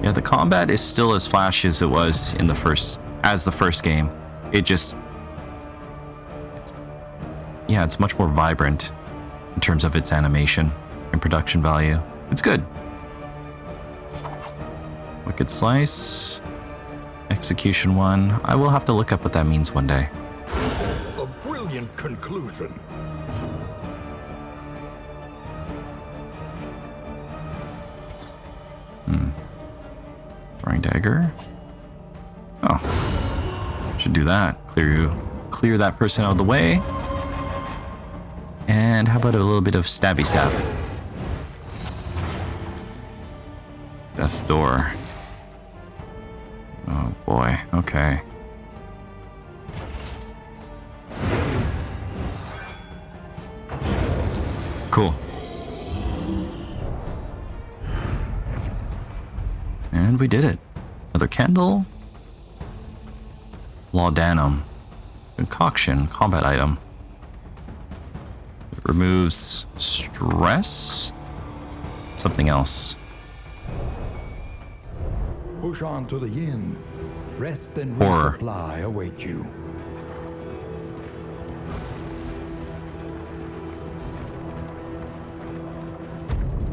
Yeah, the combat is still as flashy as it was in the first game. It just, yeah, it's much more vibrant in terms of its animation and production value. It's good. Wicked Slice. Execution 1. I will have to look up what that means one day. A brilliant conclusion. Throwing dagger. Oh. Should do that. Clear that person out of the way. And how about a little bit of stabby stab? Death's door. Oh boy, okay. Cool. And we did it. Another candle. Laudanum. Concoction, combat item. It removes stress? Something else. Push on to the inn. Rest and Horror. resupply await you.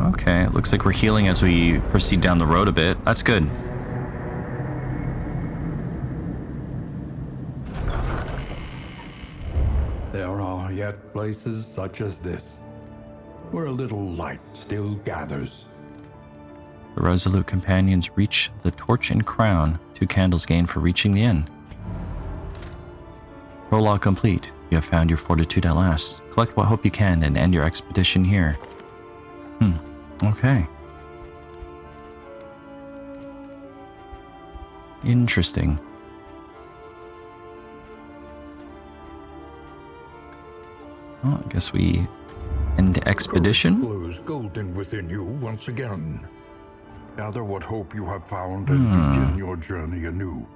Okay, it looks like we're healing as we proceed down the road a bit. That's good. There are yet places such as this, where a little light still gathers. The resolute companions reach the torch and crown. 2 candles gained for reaching the inn. Prologue complete. You have found your fortitude at last. Collect what hope you can and end your expedition here. Okay. Interesting. Well, I guess we end expedition. Glows golden within you once again. Gather what hope you have found and begin your journey anew.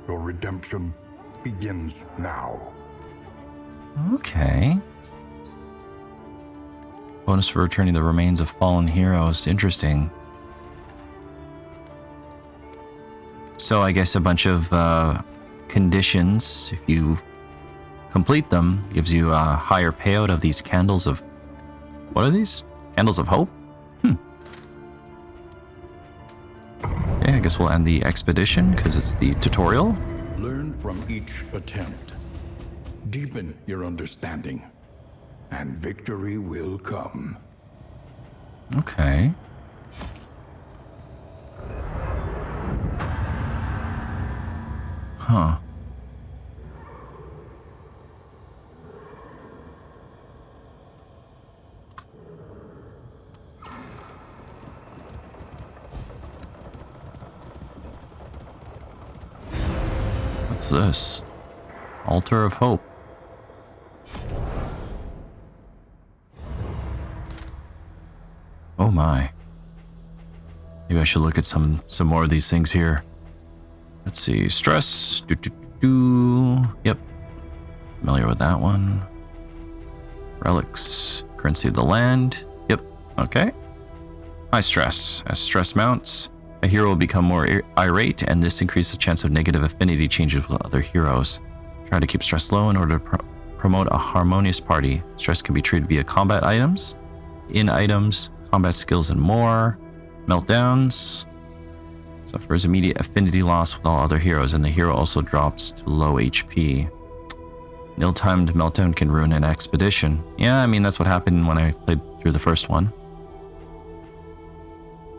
Your redemption begins now. Okay. Bonus for returning the remains of fallen heroes. Interesting. So I guess a bunch of conditions, if you complete them, gives you a higher payout of these candles of... What are these? Candles of hope? Okay, I guess we'll end the expedition because it's the tutorial. Learn from each attempt. Deepen your understanding, and victory will come. Okay. Huh. What's this? Altar of Hope. Oh my. Maybe I should look at some more of these things here. Let's see. Stress. Yep. Familiar with that one. Relics. Currency of the land. Yep. Okay. High stress. As stress mounts, a hero will become more irate, and this increases the chance of negative affinity changes with other heroes. Try to keep stress low in order to promote a harmonious party. Stress can be treated via combat items, in items, combat skills, and more. Meltdowns. Suffers immediate affinity loss with all other heroes, and the hero also drops to low HP. Nil-timed meltdown can ruin an expedition. Yeah, I mean, that's what happened when I played through the first one.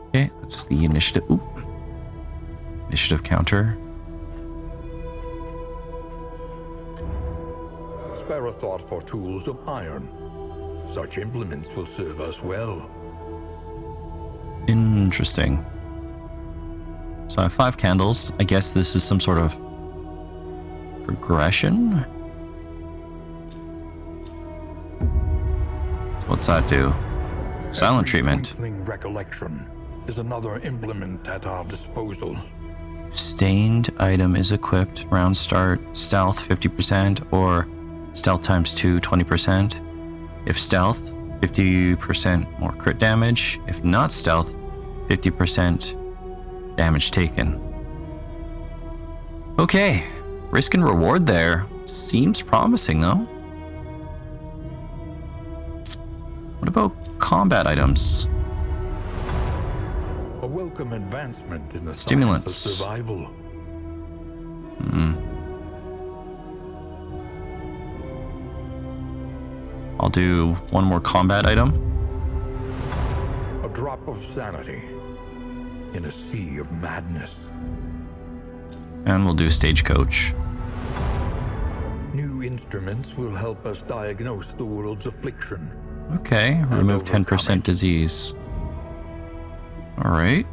Okay, that's the initiative. Oop. Initiative counter. Spare a thought for tools of iron. Such implements will serve us well. Interesting. So I have 5 candles. I guess this is some sort of progression. So what's that do? Silent treatment. Twinkling recollection is another implement at our disposal. Stained item is equipped. Round start, stealth 50% or stealth times 2, 20%. If stealth, 50% more crit damage. If not stealth, 50% damage taken. Okay, risk and reward there. Seems promising though. What about combat items? A welcome advancement in the Stimulants. science of survival. I'll do one more combat item. A drop of sanity in a sea of madness. And we'll do stagecoach. New instruments will help us diagnose the world's affliction. Okay, remove 10% disease. Alright.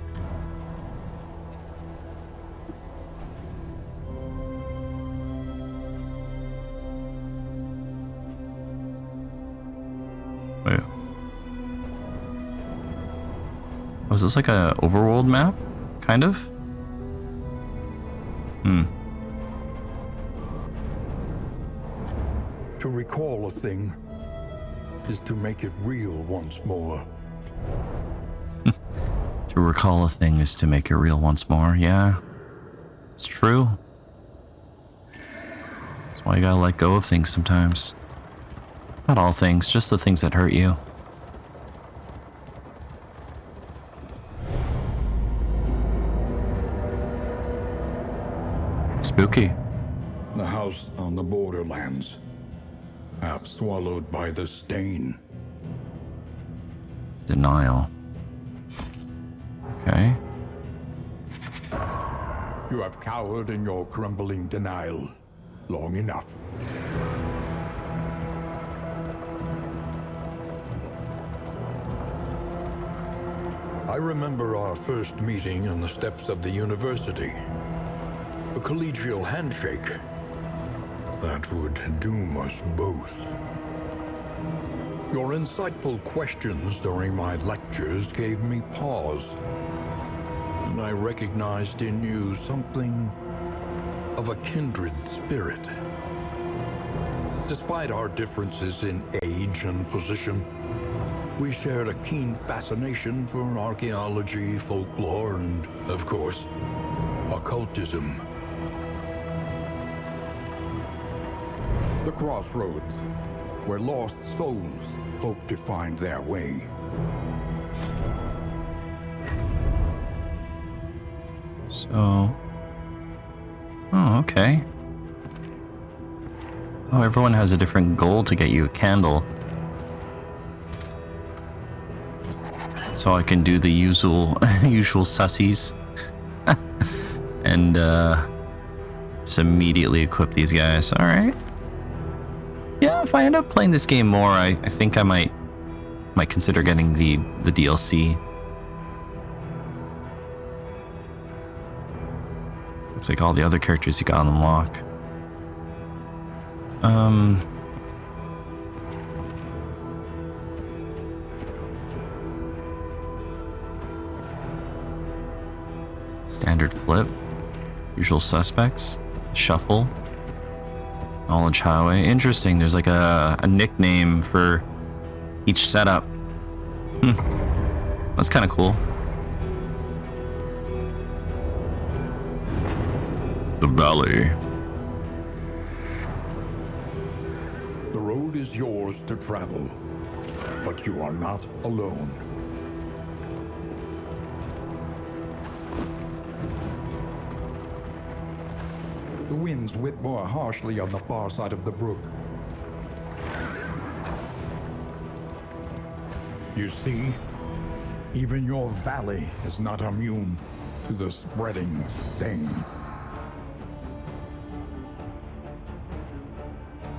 Wait. Was this like a overworld map? Kind of? To recall a thing is to make it real once more. To recall a thing is to make it real once more. Yeah, it's true. That's why you gotta let go of things sometimes. Not all things, just the things that hurt you. Spooky. The house on the borderlands, half swallowed by the stain. Denial. Okay. You have cowered in your crumbling denial long enough. I remember our first meeting on the steps of the university. A collegial handshake that would doom us both. Your insightful questions during my lectures gave me pause, and I recognized in you something of a kindred spirit. Despite our differences in age and position, we shared a keen fascination for archaeology, folklore, and, of course, occultism. The crossroads, where lost souls hope to find their way. So... Oh, okay. Oh, everyone has a different goal to get you a candle. So I can do the usual sussies. And, just immediately equip these guys. Alright. Yeah, if I end up playing this game more, I think I might consider getting the DLC. Looks like all the other characters you got unlock. Standard flip, usual suspects, shuffle, knowledge highway. Interesting, there's like a nickname for each setup. That's kind of cool. The Valley. The road is yours to travel, but you are not alone. The winds whip more harshly on the far side of the brook. You see, even your valley is not immune to the spreading stain.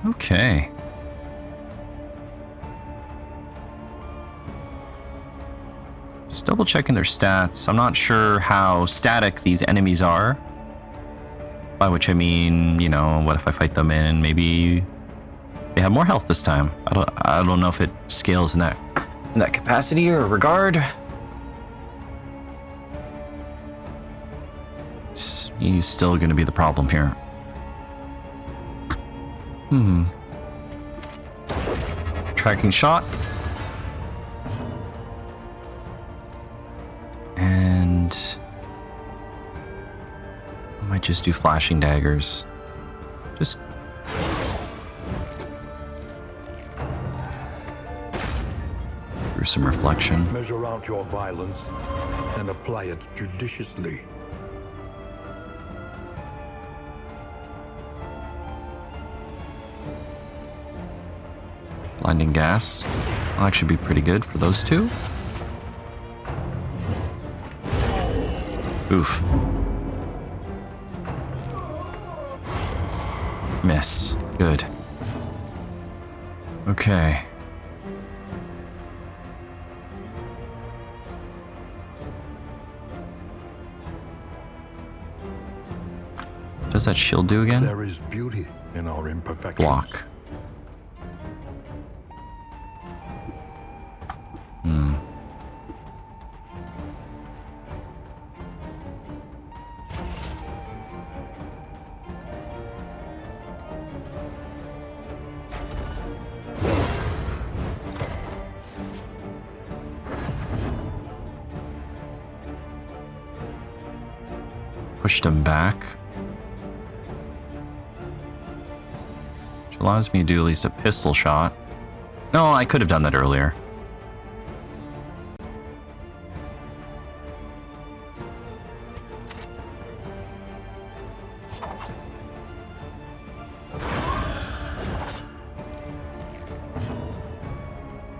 Okay. Just double checking their stats. I'm not sure how static these enemies are. By which I mean, you know, what if I fight them in and maybe they have more health this time? I don't know if it scales in that capacity or regard. He's still going to be the problem here. Tracking shot. And I might just do flashing daggers. Just through some reflection. Measure out your violence and apply it judiciously. Blinding gas. Will actually be pretty good for those two. Oof. Miss. Good. Okay. What does that shield do again? There is beauty in our imperfections. Block. Pushed him back. Which allows me to do at least a pistol shot. No, I could have done that earlier.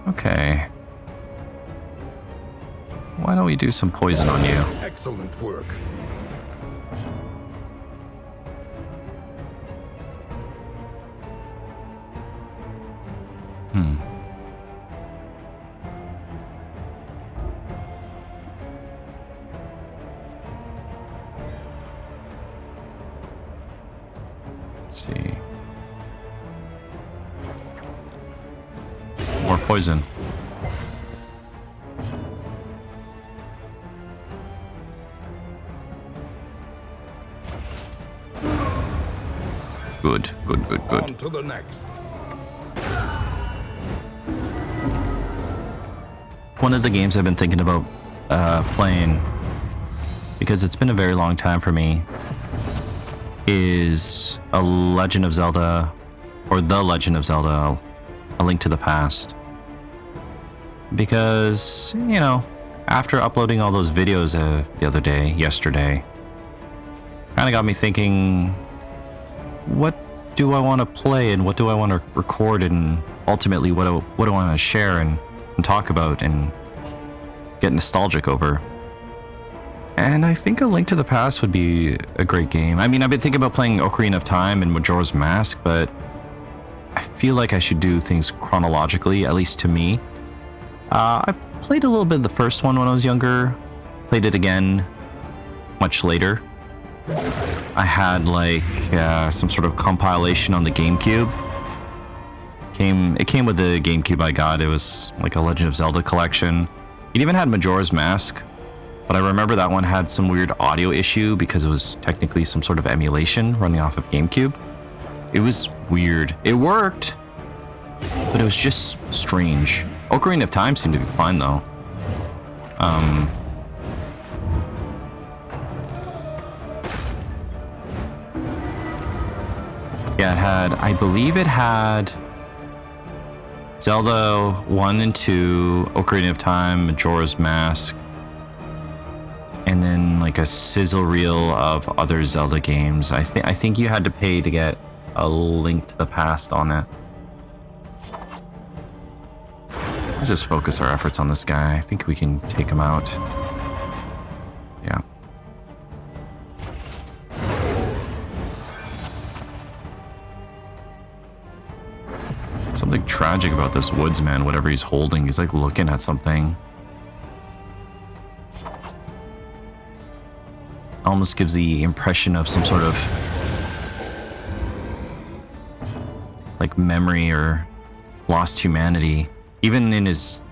Okay. why don't we do some poison on you? Excellent work. Let's see. More poison. Good, good, good, good. On to the next. One of the games I've been thinking about playing, because it's been a very long time for me, is a Legend of Zelda, or The Legend of Zelda, A Link to the Past. Because, you know, after uploading all those videos the other day, yesterday, kind of got me thinking, what do I want to play and what do I want to record, and ultimately what do I want to share and talk about and get nostalgic over. And I think A Link to the Past would be a great game. I mean, I've been thinking about playing Ocarina of Time and Majora's Mask, but I feel like I should do things chronologically, at least to me. I played a little bit of the first one when I was younger, played it again much later. I had like some sort of compilation on the GameCube. It came with the GameCube I got. It was like a Legend of Zelda collection. It even had Majora's Mask, but I remember that one had some weird audio issue because it was technically some sort of emulation running off of GameCube. It was weird. It worked, but it was just strange. Ocarina of Time seemed to be fine though. Yeah, it had, I believe it had Zelda 1 and 2, Ocarina of Time, Majora's Mask, and then like a sizzle reel of other Zelda games. I think you had to pay to get A Link to the Past on it. Let's just focus our efforts on this guy. I think we can take him out. Yeah. Something tragic about this woodsman, whatever he's holding. He's like looking at something. Almost gives the impression of some sort of like memory or lost humanity. Even in his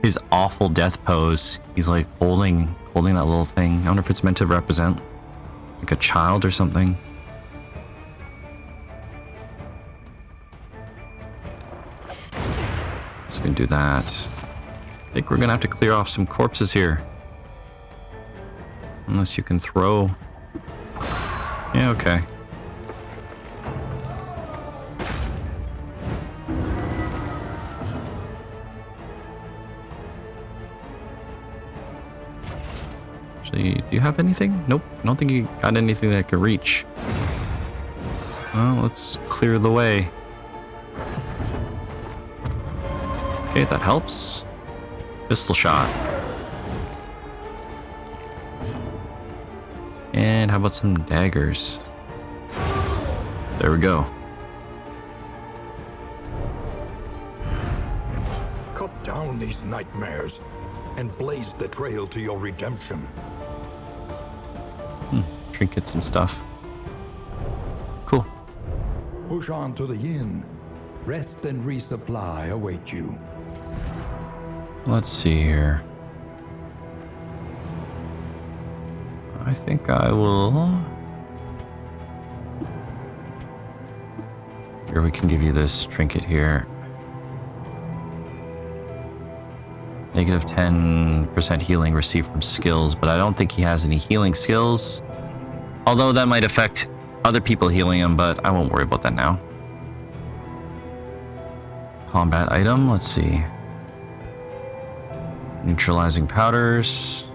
his awful death pose, he's like holding that little thing. I wonder if it's meant to represent like a child or something. Just gonna do that. I think we're gonna have to clear off some corpses here. Unless you can throw. Yeah, okay. Actually, do you have anything? Nope, I don't think you got anything that can reach. Well, let's clear the way. Okay, that helps. Pistol shot. And how about some daggers? There we go. Cut down these nightmares and blaze the trail to your redemption. Trinkets and stuff. Cool. Push on to the inn. Rest and resupply await you. Let's see here. I think I will... Here, we can give you this trinket here. Negative 10% healing received from skills, but I don't think he has any healing skills. Although that might affect other people healing him, but I won't worry about that now. Combat item, let's see. Neutralizing powders.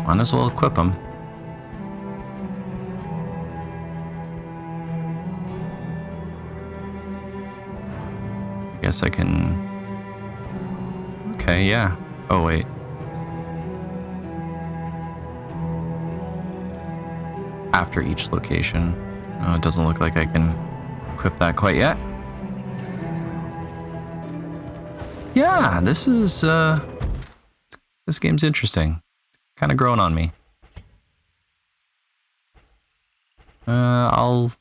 Might as well equip them. I guess I can... Okay, yeah. Oh, wait. After each location. No, it doesn't look like I can equip that quite yet. Yeah, this is, this game's interesting. Kind of growing on me. I'll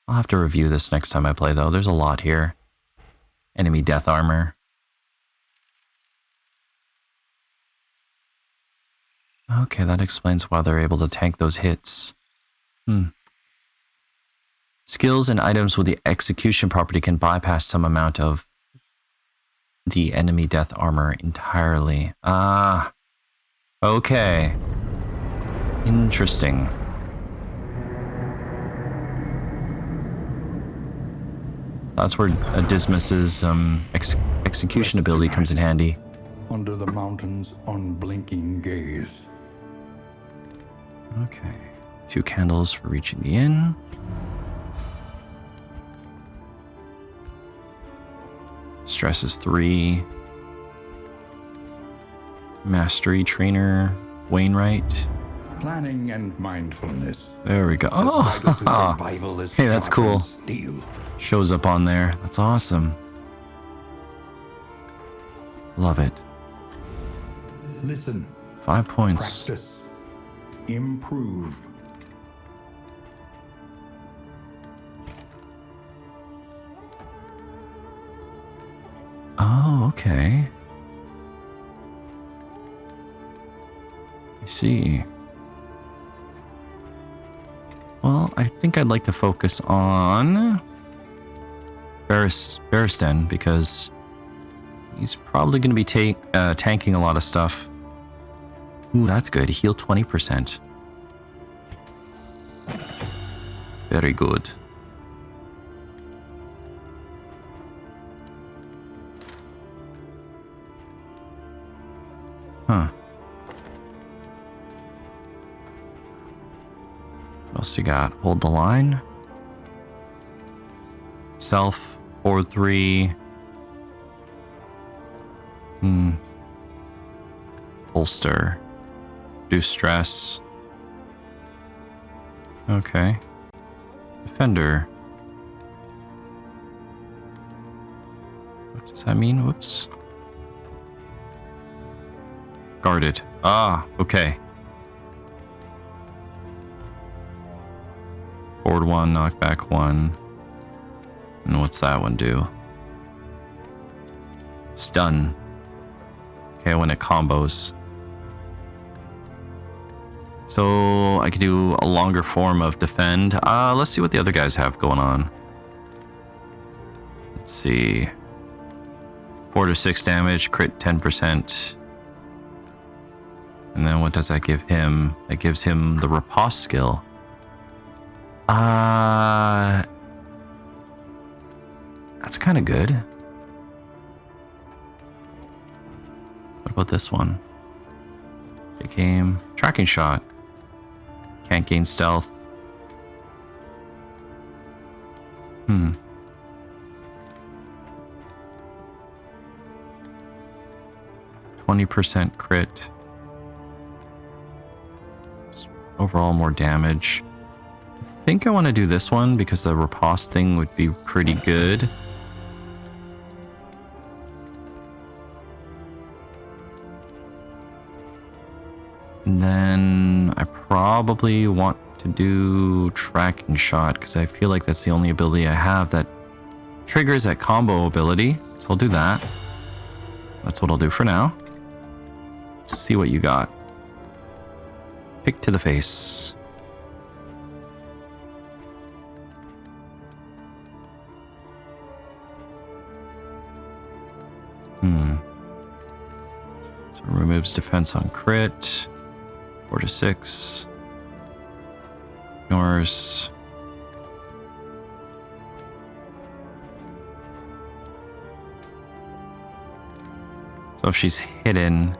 have to review this next time I play, though. There's a lot here. Enemy death armor. Okay, that explains why they're able to tank those hits. Skills and items with the execution property can bypass some amount of the enemy death armor entirely. Ah, okay. Interesting. That's where Dismas's execution ability comes in handy. Under the mountain's unblinking gaze. Okay. 2 candles for reaching the inn. Stress is 3. Mastery trainer, Wainwright. Planning and mindfulness. There we go. As vital to Oh, survival as hey, that's cool. steel. Shows up on there. That's awesome. Love it. Listen. 5 points. Practice. Improve. Oh, okay. I see. Well, I think I'd like to focus on Barristan because he's probably going to be tanking a lot of stuff. Ooh, that's good. Heal 20%. Very good. Huh. What else you got? Hold the line. Self, 4-3. Bolster. Reduce stress. Okay. Defender. What does that mean? Whoops. Guarded. Ah, okay. Forward 1, knockback 1. And what's that one do? Stun. Okay, when it combos. So I could do a longer form of defend. Let's see what the other guys have going on. Let's see. 4 to 6 damage, crit 10%. And then what does that give him? That gives him the riposte skill. That's kind of good. What about this one? Decaying. Tracking shot. Can't gain stealth. 20% crit. Overall more damage. I think I want to do this one because the riposte thing would be pretty good. And then I probably want to do tracking shot because I feel like that's the only ability I have that triggers that combo ability. So I'll do that. That's what I'll do for now. Let's see what you got. Pick to the face. So removes defense on crit. 4 to 6. Ignores. So if she's hidden,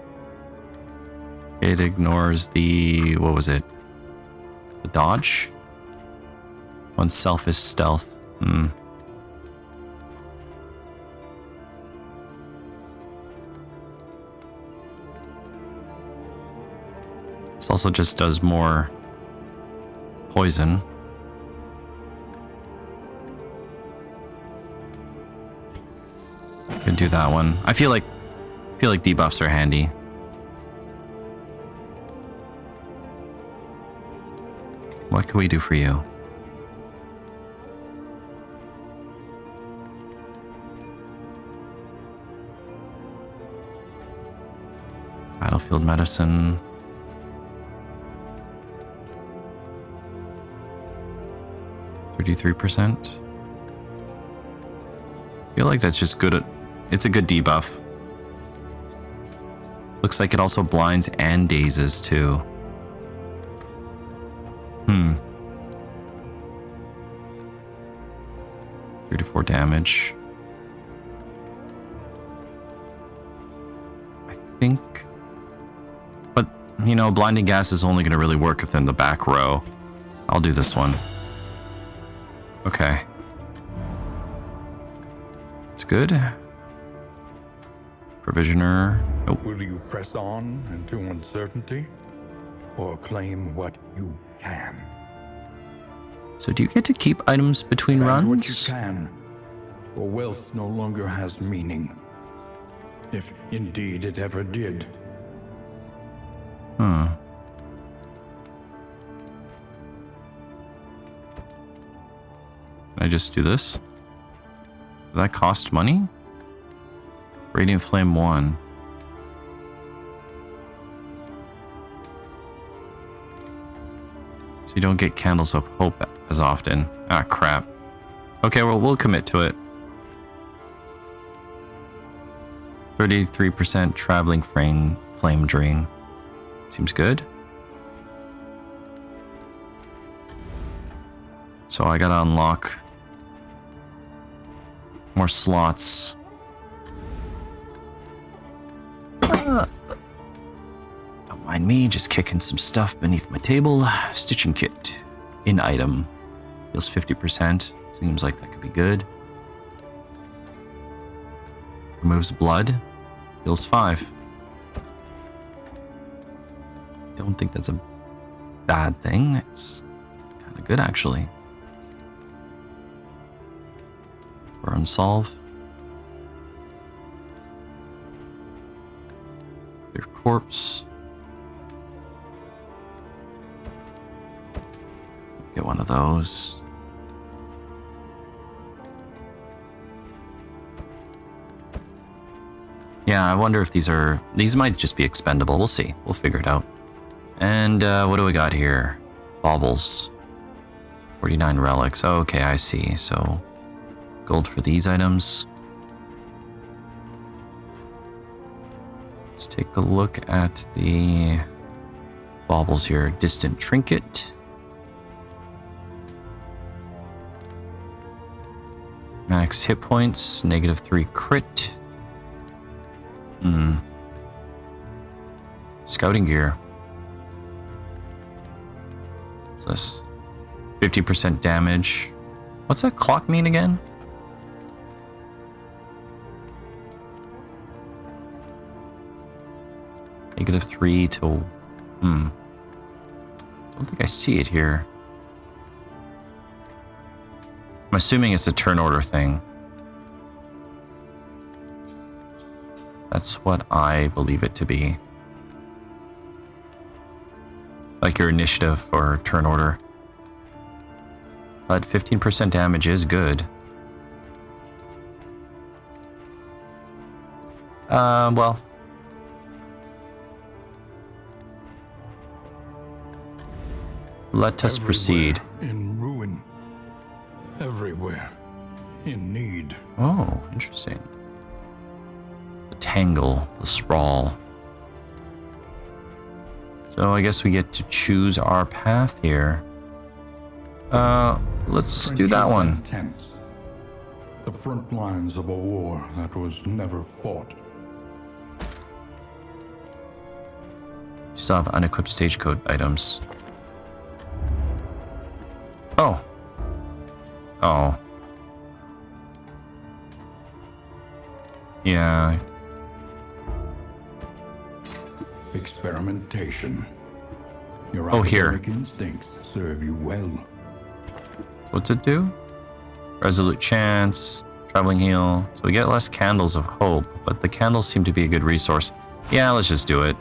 It ignores the, what was it? The dodge? Oneself is stealth. This also just does more poison. Could do that one. I feel like debuffs are handy. What can we do for you? Battlefield medicine. %. I feel like that's just good at, it's a good debuff. Looks like it also blinds and dazes too. 3 to 4 damage. I think, but you know, blinding gas is only going to really work if they're in the back row. I'll do this one. Okay. It's good. Provisioner. Nope. Will you press on into uncertainty, or claim what you can? So do you get to keep items between Spend what runs? you can, for wealth no longer has meaning. If indeed it ever did. Can I just do this? Did that cost money? Radiant Flame 1. So you don't get Candles of Hope as often. Ah, crap. Okay, well, we'll commit to it. 33% Traveling Flame Drain. Seems good. So I gotta unlock more slots. Don't mind me, just kicking some stuff beneath my table. Stitching kit. In item. Heals 50%. Seems like that could be good. Removes blood. Heals 5. Don't think that's a bad thing. It's kind of good, actually. Burn Solve. Clear Corpse. Get one of those. Yeah, I wonder if these might just be expendable. We'll see. We'll figure it out. And what do we got here? Baubles. 49 relics. Okay, I see. So gold for these items. Let's take a look at the baubles here. Distant Trinket. Max hit points. -3 crit. Scouting gear. What's this? 50% damage. What's that clock mean again? -3 to... Don't think I see it here. I'm assuming it's a turn order thing. That's what I believe it to be. Like your initiative or turn order. But 15% damage is good. Well. Let us proceed. In ruin. Everywhere. In need. Oh, interesting. The tangle, the sprawl. So I guess we get to choose our path here. Let's do that one. Tents. The front lines of a war that was never fought. You still have unequipped stagecoach items. Oh. Oh. Yeah. Experimentation. Your Oh, here. academic instincts serve you well. What's it do? Resolute chance, traveling heal. So we get less candles of hope, but the candles seem to be a good resource. Yeah, let's just do it.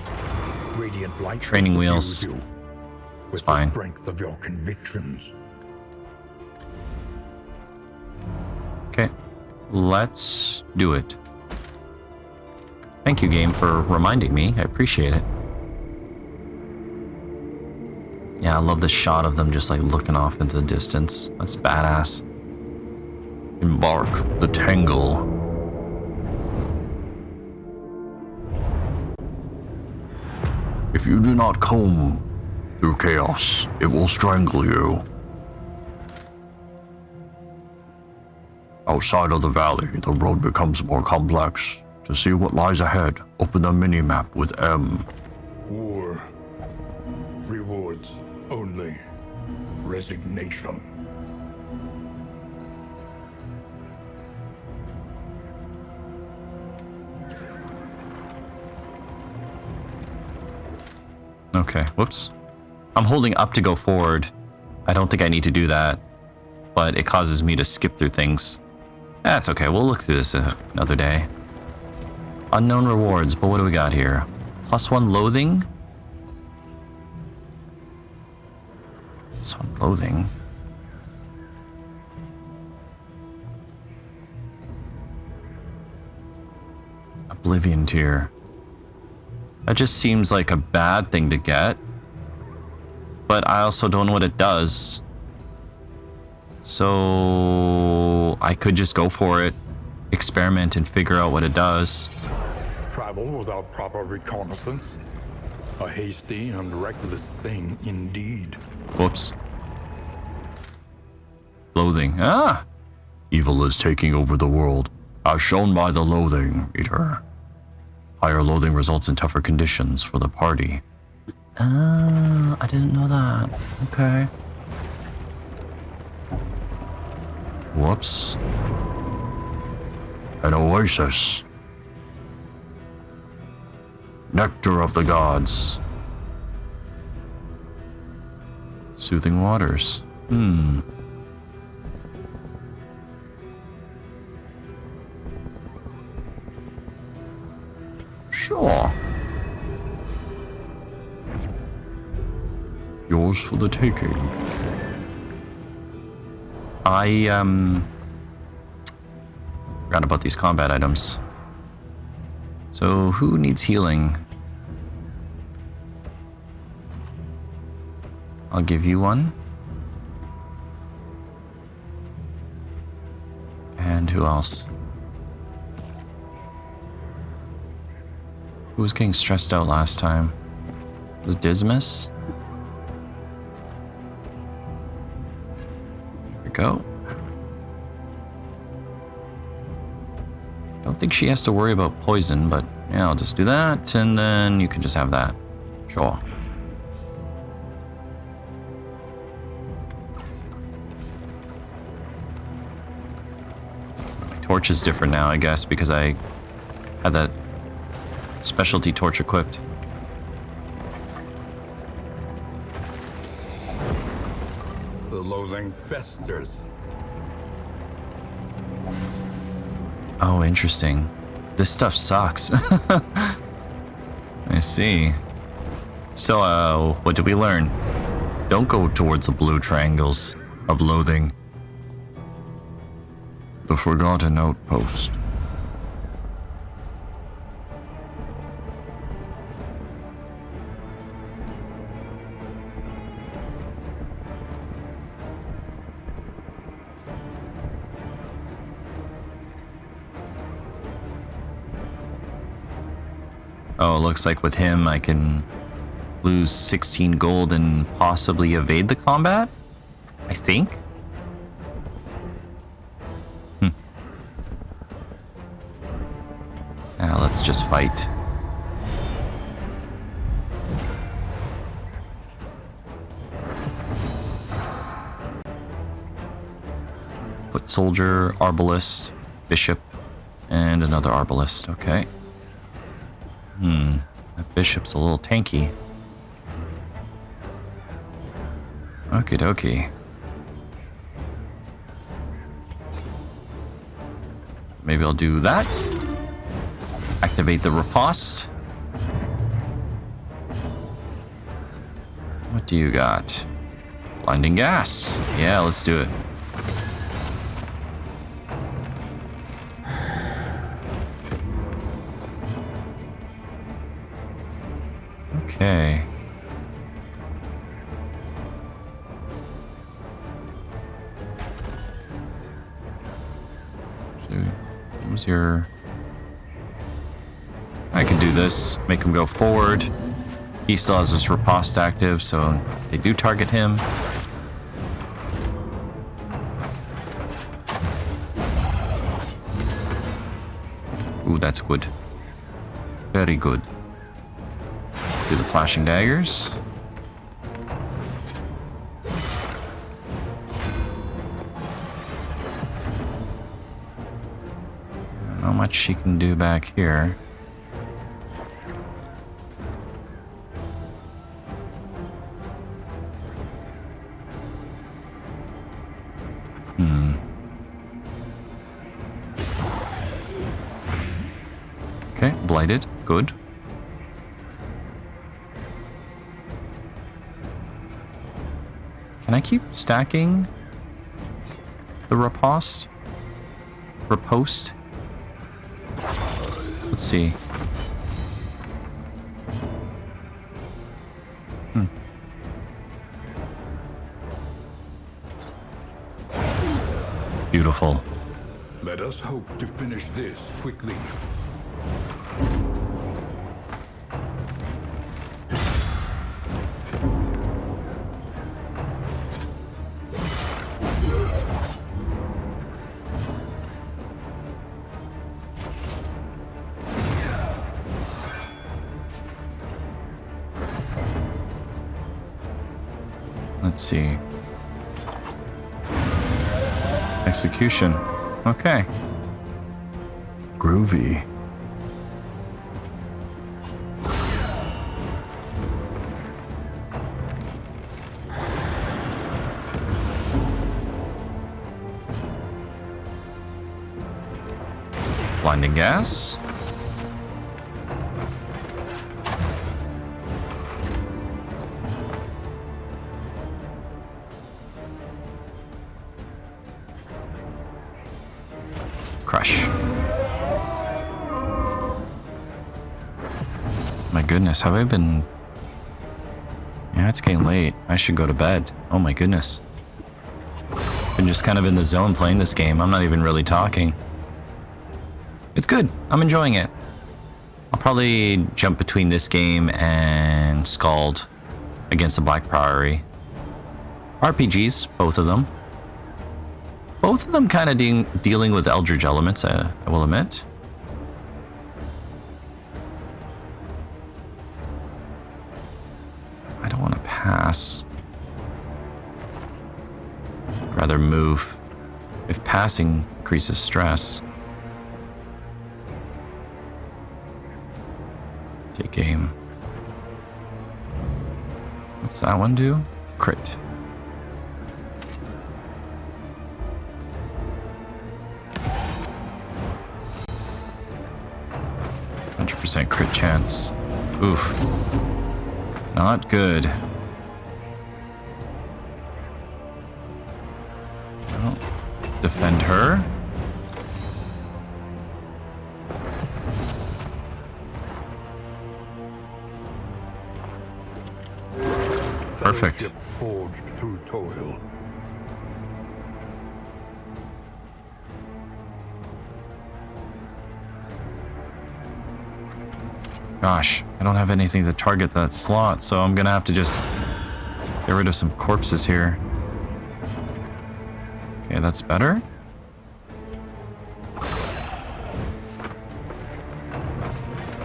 Radiant light Training will wheels. suffuse you It's with fine. the strength of your convictions. Okay, let's do it. Thank you, game, for reminding me. I appreciate it. Yeah, I love the shot of them just like looking off into the distance. That's badass. Embark the tangle. If you do not comb through chaos, it will strangle you. Outside of the valley, the road becomes more complex. To see what lies ahead, open the mini-map with M. War. Rewards only resignation. Okay, whoops. I'm holding up to go forward. I don't think I need to do that, but it causes me to skip through things. That's okay, we'll look through this another day. Unknown rewards, but what do we got here? +1 loathing? +1 loathing? Oblivion tier. That just seems like a bad thing to get. But I also don't know what it does. So I could just go for it, experiment, and figure out what it does. Travel without proper reconnaissance. A hasty and reckless thing indeed. Whoops. Loathing. Ah! Evil is taking over the world, as shown by the loathing meter. Higher loathing results in tougher conditions for the party. Ah, I didn't know that. Okay. Whoops. An oasis. Nectar of the gods. Soothing waters. Sure. Yours for the taking. I forgot about these combat items. So who needs healing? I'll give you one. And who else? Who was getting stressed out last time? Was it Dismas? Here we go. Don't think she has to worry about poison, but yeah, I'll just do that, and then you can just have that. Sure. My torch is different now, I guess, because I had that specialty torch equipped. The loathing festers. Oh, interesting. This stuff sucks. I see. So, what did we learn? Don't go towards the blue triangles of loathing. The Forgotten Outpost. Oh, it looks like with him I can lose 16 gold and possibly evade the combat? I think? Now let's just fight. soldier, arbalist, bishop, and another arbalist. Okay. That bishop's a little tanky. Okie dokie. Maybe I'll do that. Activate the riposte. What do you got? Blinding gas. Yeah, let's do it. Okay. So, what was your... I can do this, make him go forward. He still has his riposte active, so they do target him. Ooh, that's good. Very good. Do the flashing daggers. Not much she can do back here. Okay, blighted. Good. Can I keep stacking the riposte? Riposte? Let's see. Beautiful. Let us hope to finish this quickly. Let's see. Execution. Okay. Groovy. Blinding gas. Crush. My goodness, have I been... Yeah, it's getting late. I should go to bed. Oh my goodness. Been just kind of in the zone playing this game. I'm not even really talking. It's good. I'm enjoying it. I'll probably jump between this game and Scald against the Black Priory. RPGs, both of them. Both of them kind of dealing with Eldritch elements, I will admit. I don't want to pass. I'd rather move. If passing increases stress. Take aim. What's that one do? Crit. 100% crit chance. Oof. Not good. Well, defend her. Perfect. Fellowship forged through toil. Gosh, I don't have anything to target that slot, so I'm gonna have to just get rid of some corpses here. Okay, that's better. I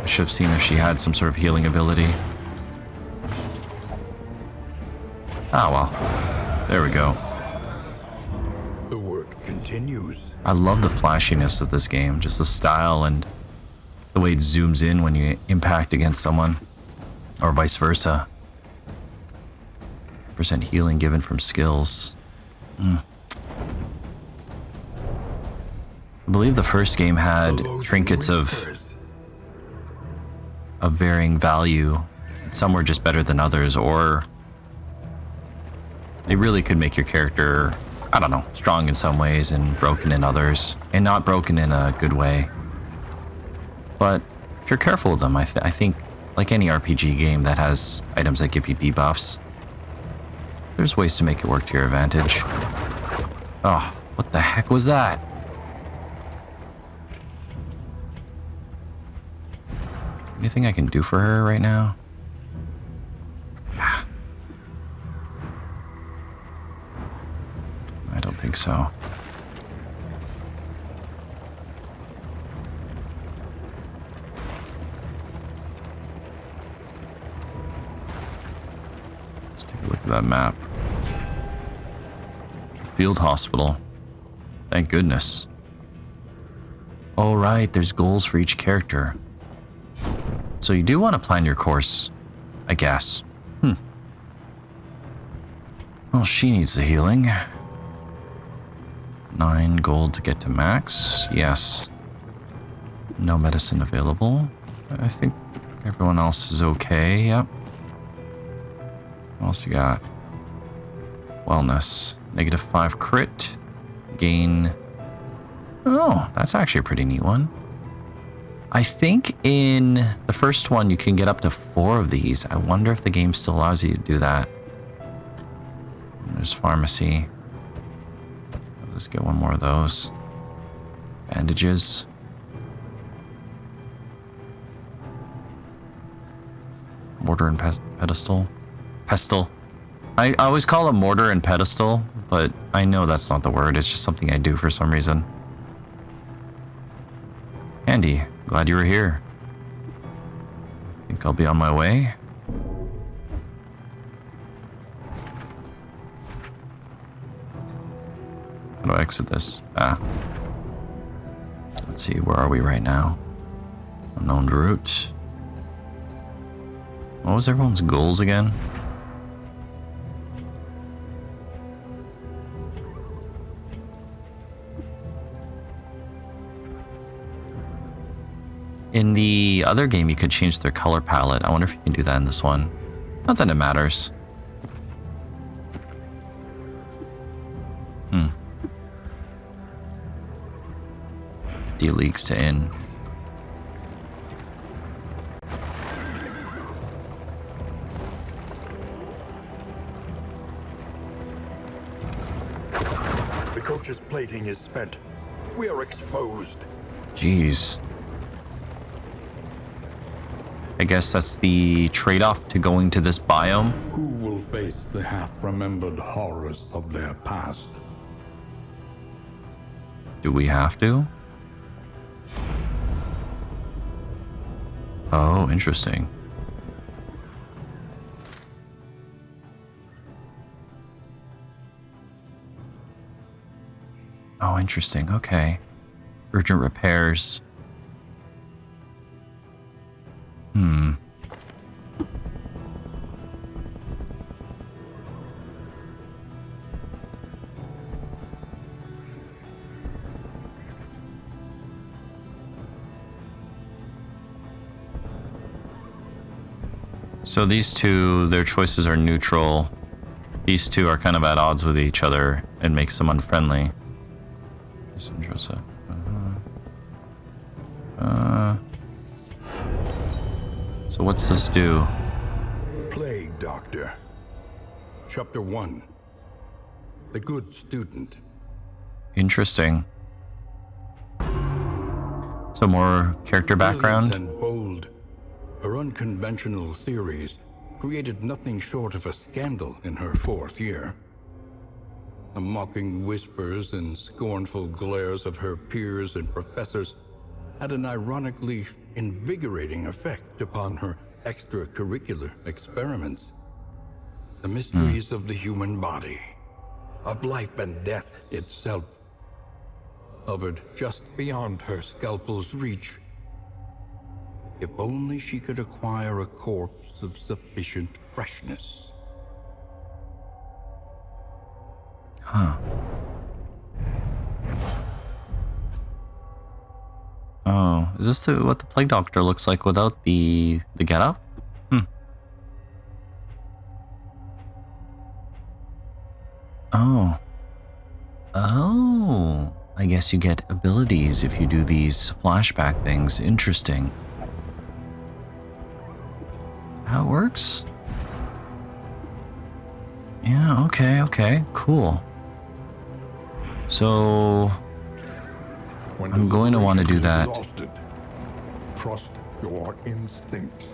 should have seen if she had some sort of healing ability. Ah, well. There we go. The work continues. I love the flashiness of this game, just the style and the way it zooms in when you impact against someone, or vice versa. % healing given from skills. I believe the first game had trinkets of varying value. Some were just better than others, or they really could make your character, I don't know, strong in some ways and broken in others, and not broken in a good way. But if you're careful with them, I think, like any RPG game that has items that give you debuffs, there's ways to make it work to your advantage. Oh, what the heck was that? Anything I can do for her right now? I don't think so. Let's take a look at that map. Field hospital. Thank goodness. Oh, right, there's goals for each character. So you do want to plan your course, I guess. Well, she needs the healing. 9 gold to get to max. Yes. No medicine available. I think everyone else is okay. Yep. What else you got? Wellness. -5 crit. Gain. Oh, that's actually a pretty neat one. I think in the first one you can get up to 4 of these. I wonder if the game still allows you to do that. There's pharmacy. Let's get one more of those. Bandages. Mortar and pedestal. Pestle. I always call it mortar and pedestal, but I know that's not the word. It's just something I do for some reason. Andy, glad you were here. I think I'll be on my way. How do I exit this? Let's see, where are we right now? Unknown route. What was everyone's goals again? In the other game, you could change their color palette. I wonder if you can do that in this one. Not that it matters. D leaks to in. The coach's plating is spent. We are exposed. Jeez. I guess that's the trade-off to going to this biome. Who will face the half-remembered horrors of their past? Do we have to? Oh, interesting. Oh, interesting. Okay. Urgent repairs. So these two, their choices are neutral. These two are kind of at odds with each other and makes them unfriendly. So what's this do? Plague Doctor. Chapter 1. The Good Student. Interesting. So more character background. Brilliant and bold, her unconventional theories created nothing short of a scandal in her 4th year. The mocking whispers and scornful glares of her peers and professors had an ironically invigorating effect upon her extracurricular experiments. The mysteries of the human body, of life and death itself. hovered just beyond her scalpel's reach. If only she could acquire a corpse of sufficient freshness. Huh. Oh, is this what the plague doctor looks like without the getup? Oh. Oh. I guess you get abilities if you do these flashback things. Interesting. How it works? Yeah, okay, cool. So I'm going to want to do that. Exhausted, trust your instincts.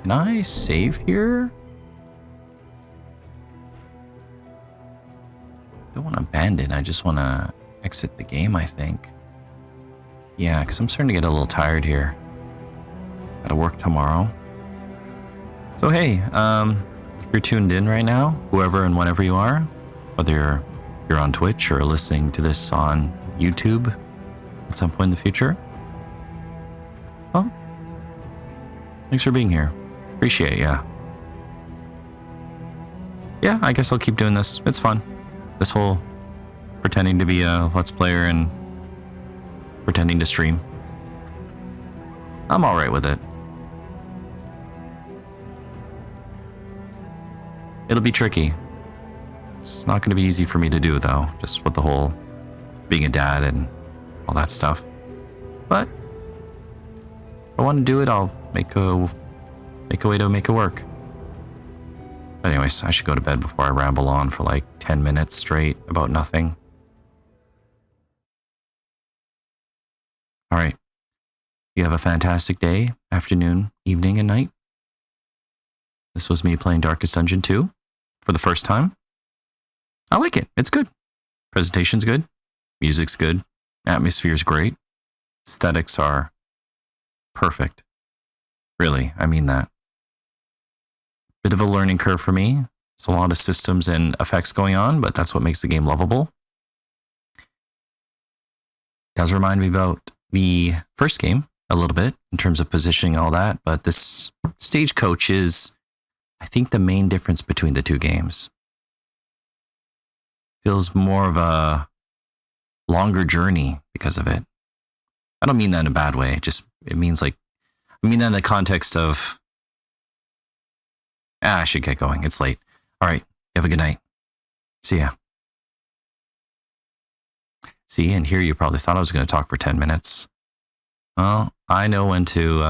Can I save here? I don't want to abandon, I just want to exit the game, I think. Yeah, because I'm starting to get a little tired here. Gotta work tomorrow. So hey, if you're tuned in right now, whoever and whenever you are, whether you're on Twitch or listening to this on YouTube at some point in the future, well, thanks for being here. Appreciate it, yeah. Yeah, I guess I'll keep doing this. It's fun. This whole pretending to be a Let's Player and pretending to stream. I'm alright with it. It'll be tricky. It's not going to be easy for me to do, though, just with the whole being a dad and all that stuff. But if I want to do it, I'll make a way to make it work. But anyways, I should go to bed before I ramble on for like 10 minutes straight about nothing. All right. You have a fantastic day, afternoon, evening, and night. This was me playing Darkest Dungeon 2 for the first time. I like it. It's good. Presentation's good. Music's good. Atmosphere's great. Aesthetics are perfect. Really, I mean that. Bit of a learning curve for me. There's a lot of systems and effects going on, but that's what makes the game lovable. Does remind me about the first game a little bit in terms of positioning and all that, but this stagecoach is, I think, the main difference between the two games. Feels more of a longer journey because of it. I don't mean that in a bad way. It means like, I mean that in the context of, I should get going. It's late. All right. You have a good night. See ya. See, and here you probably thought I was going to talk for 10 minutes. Well, I know when to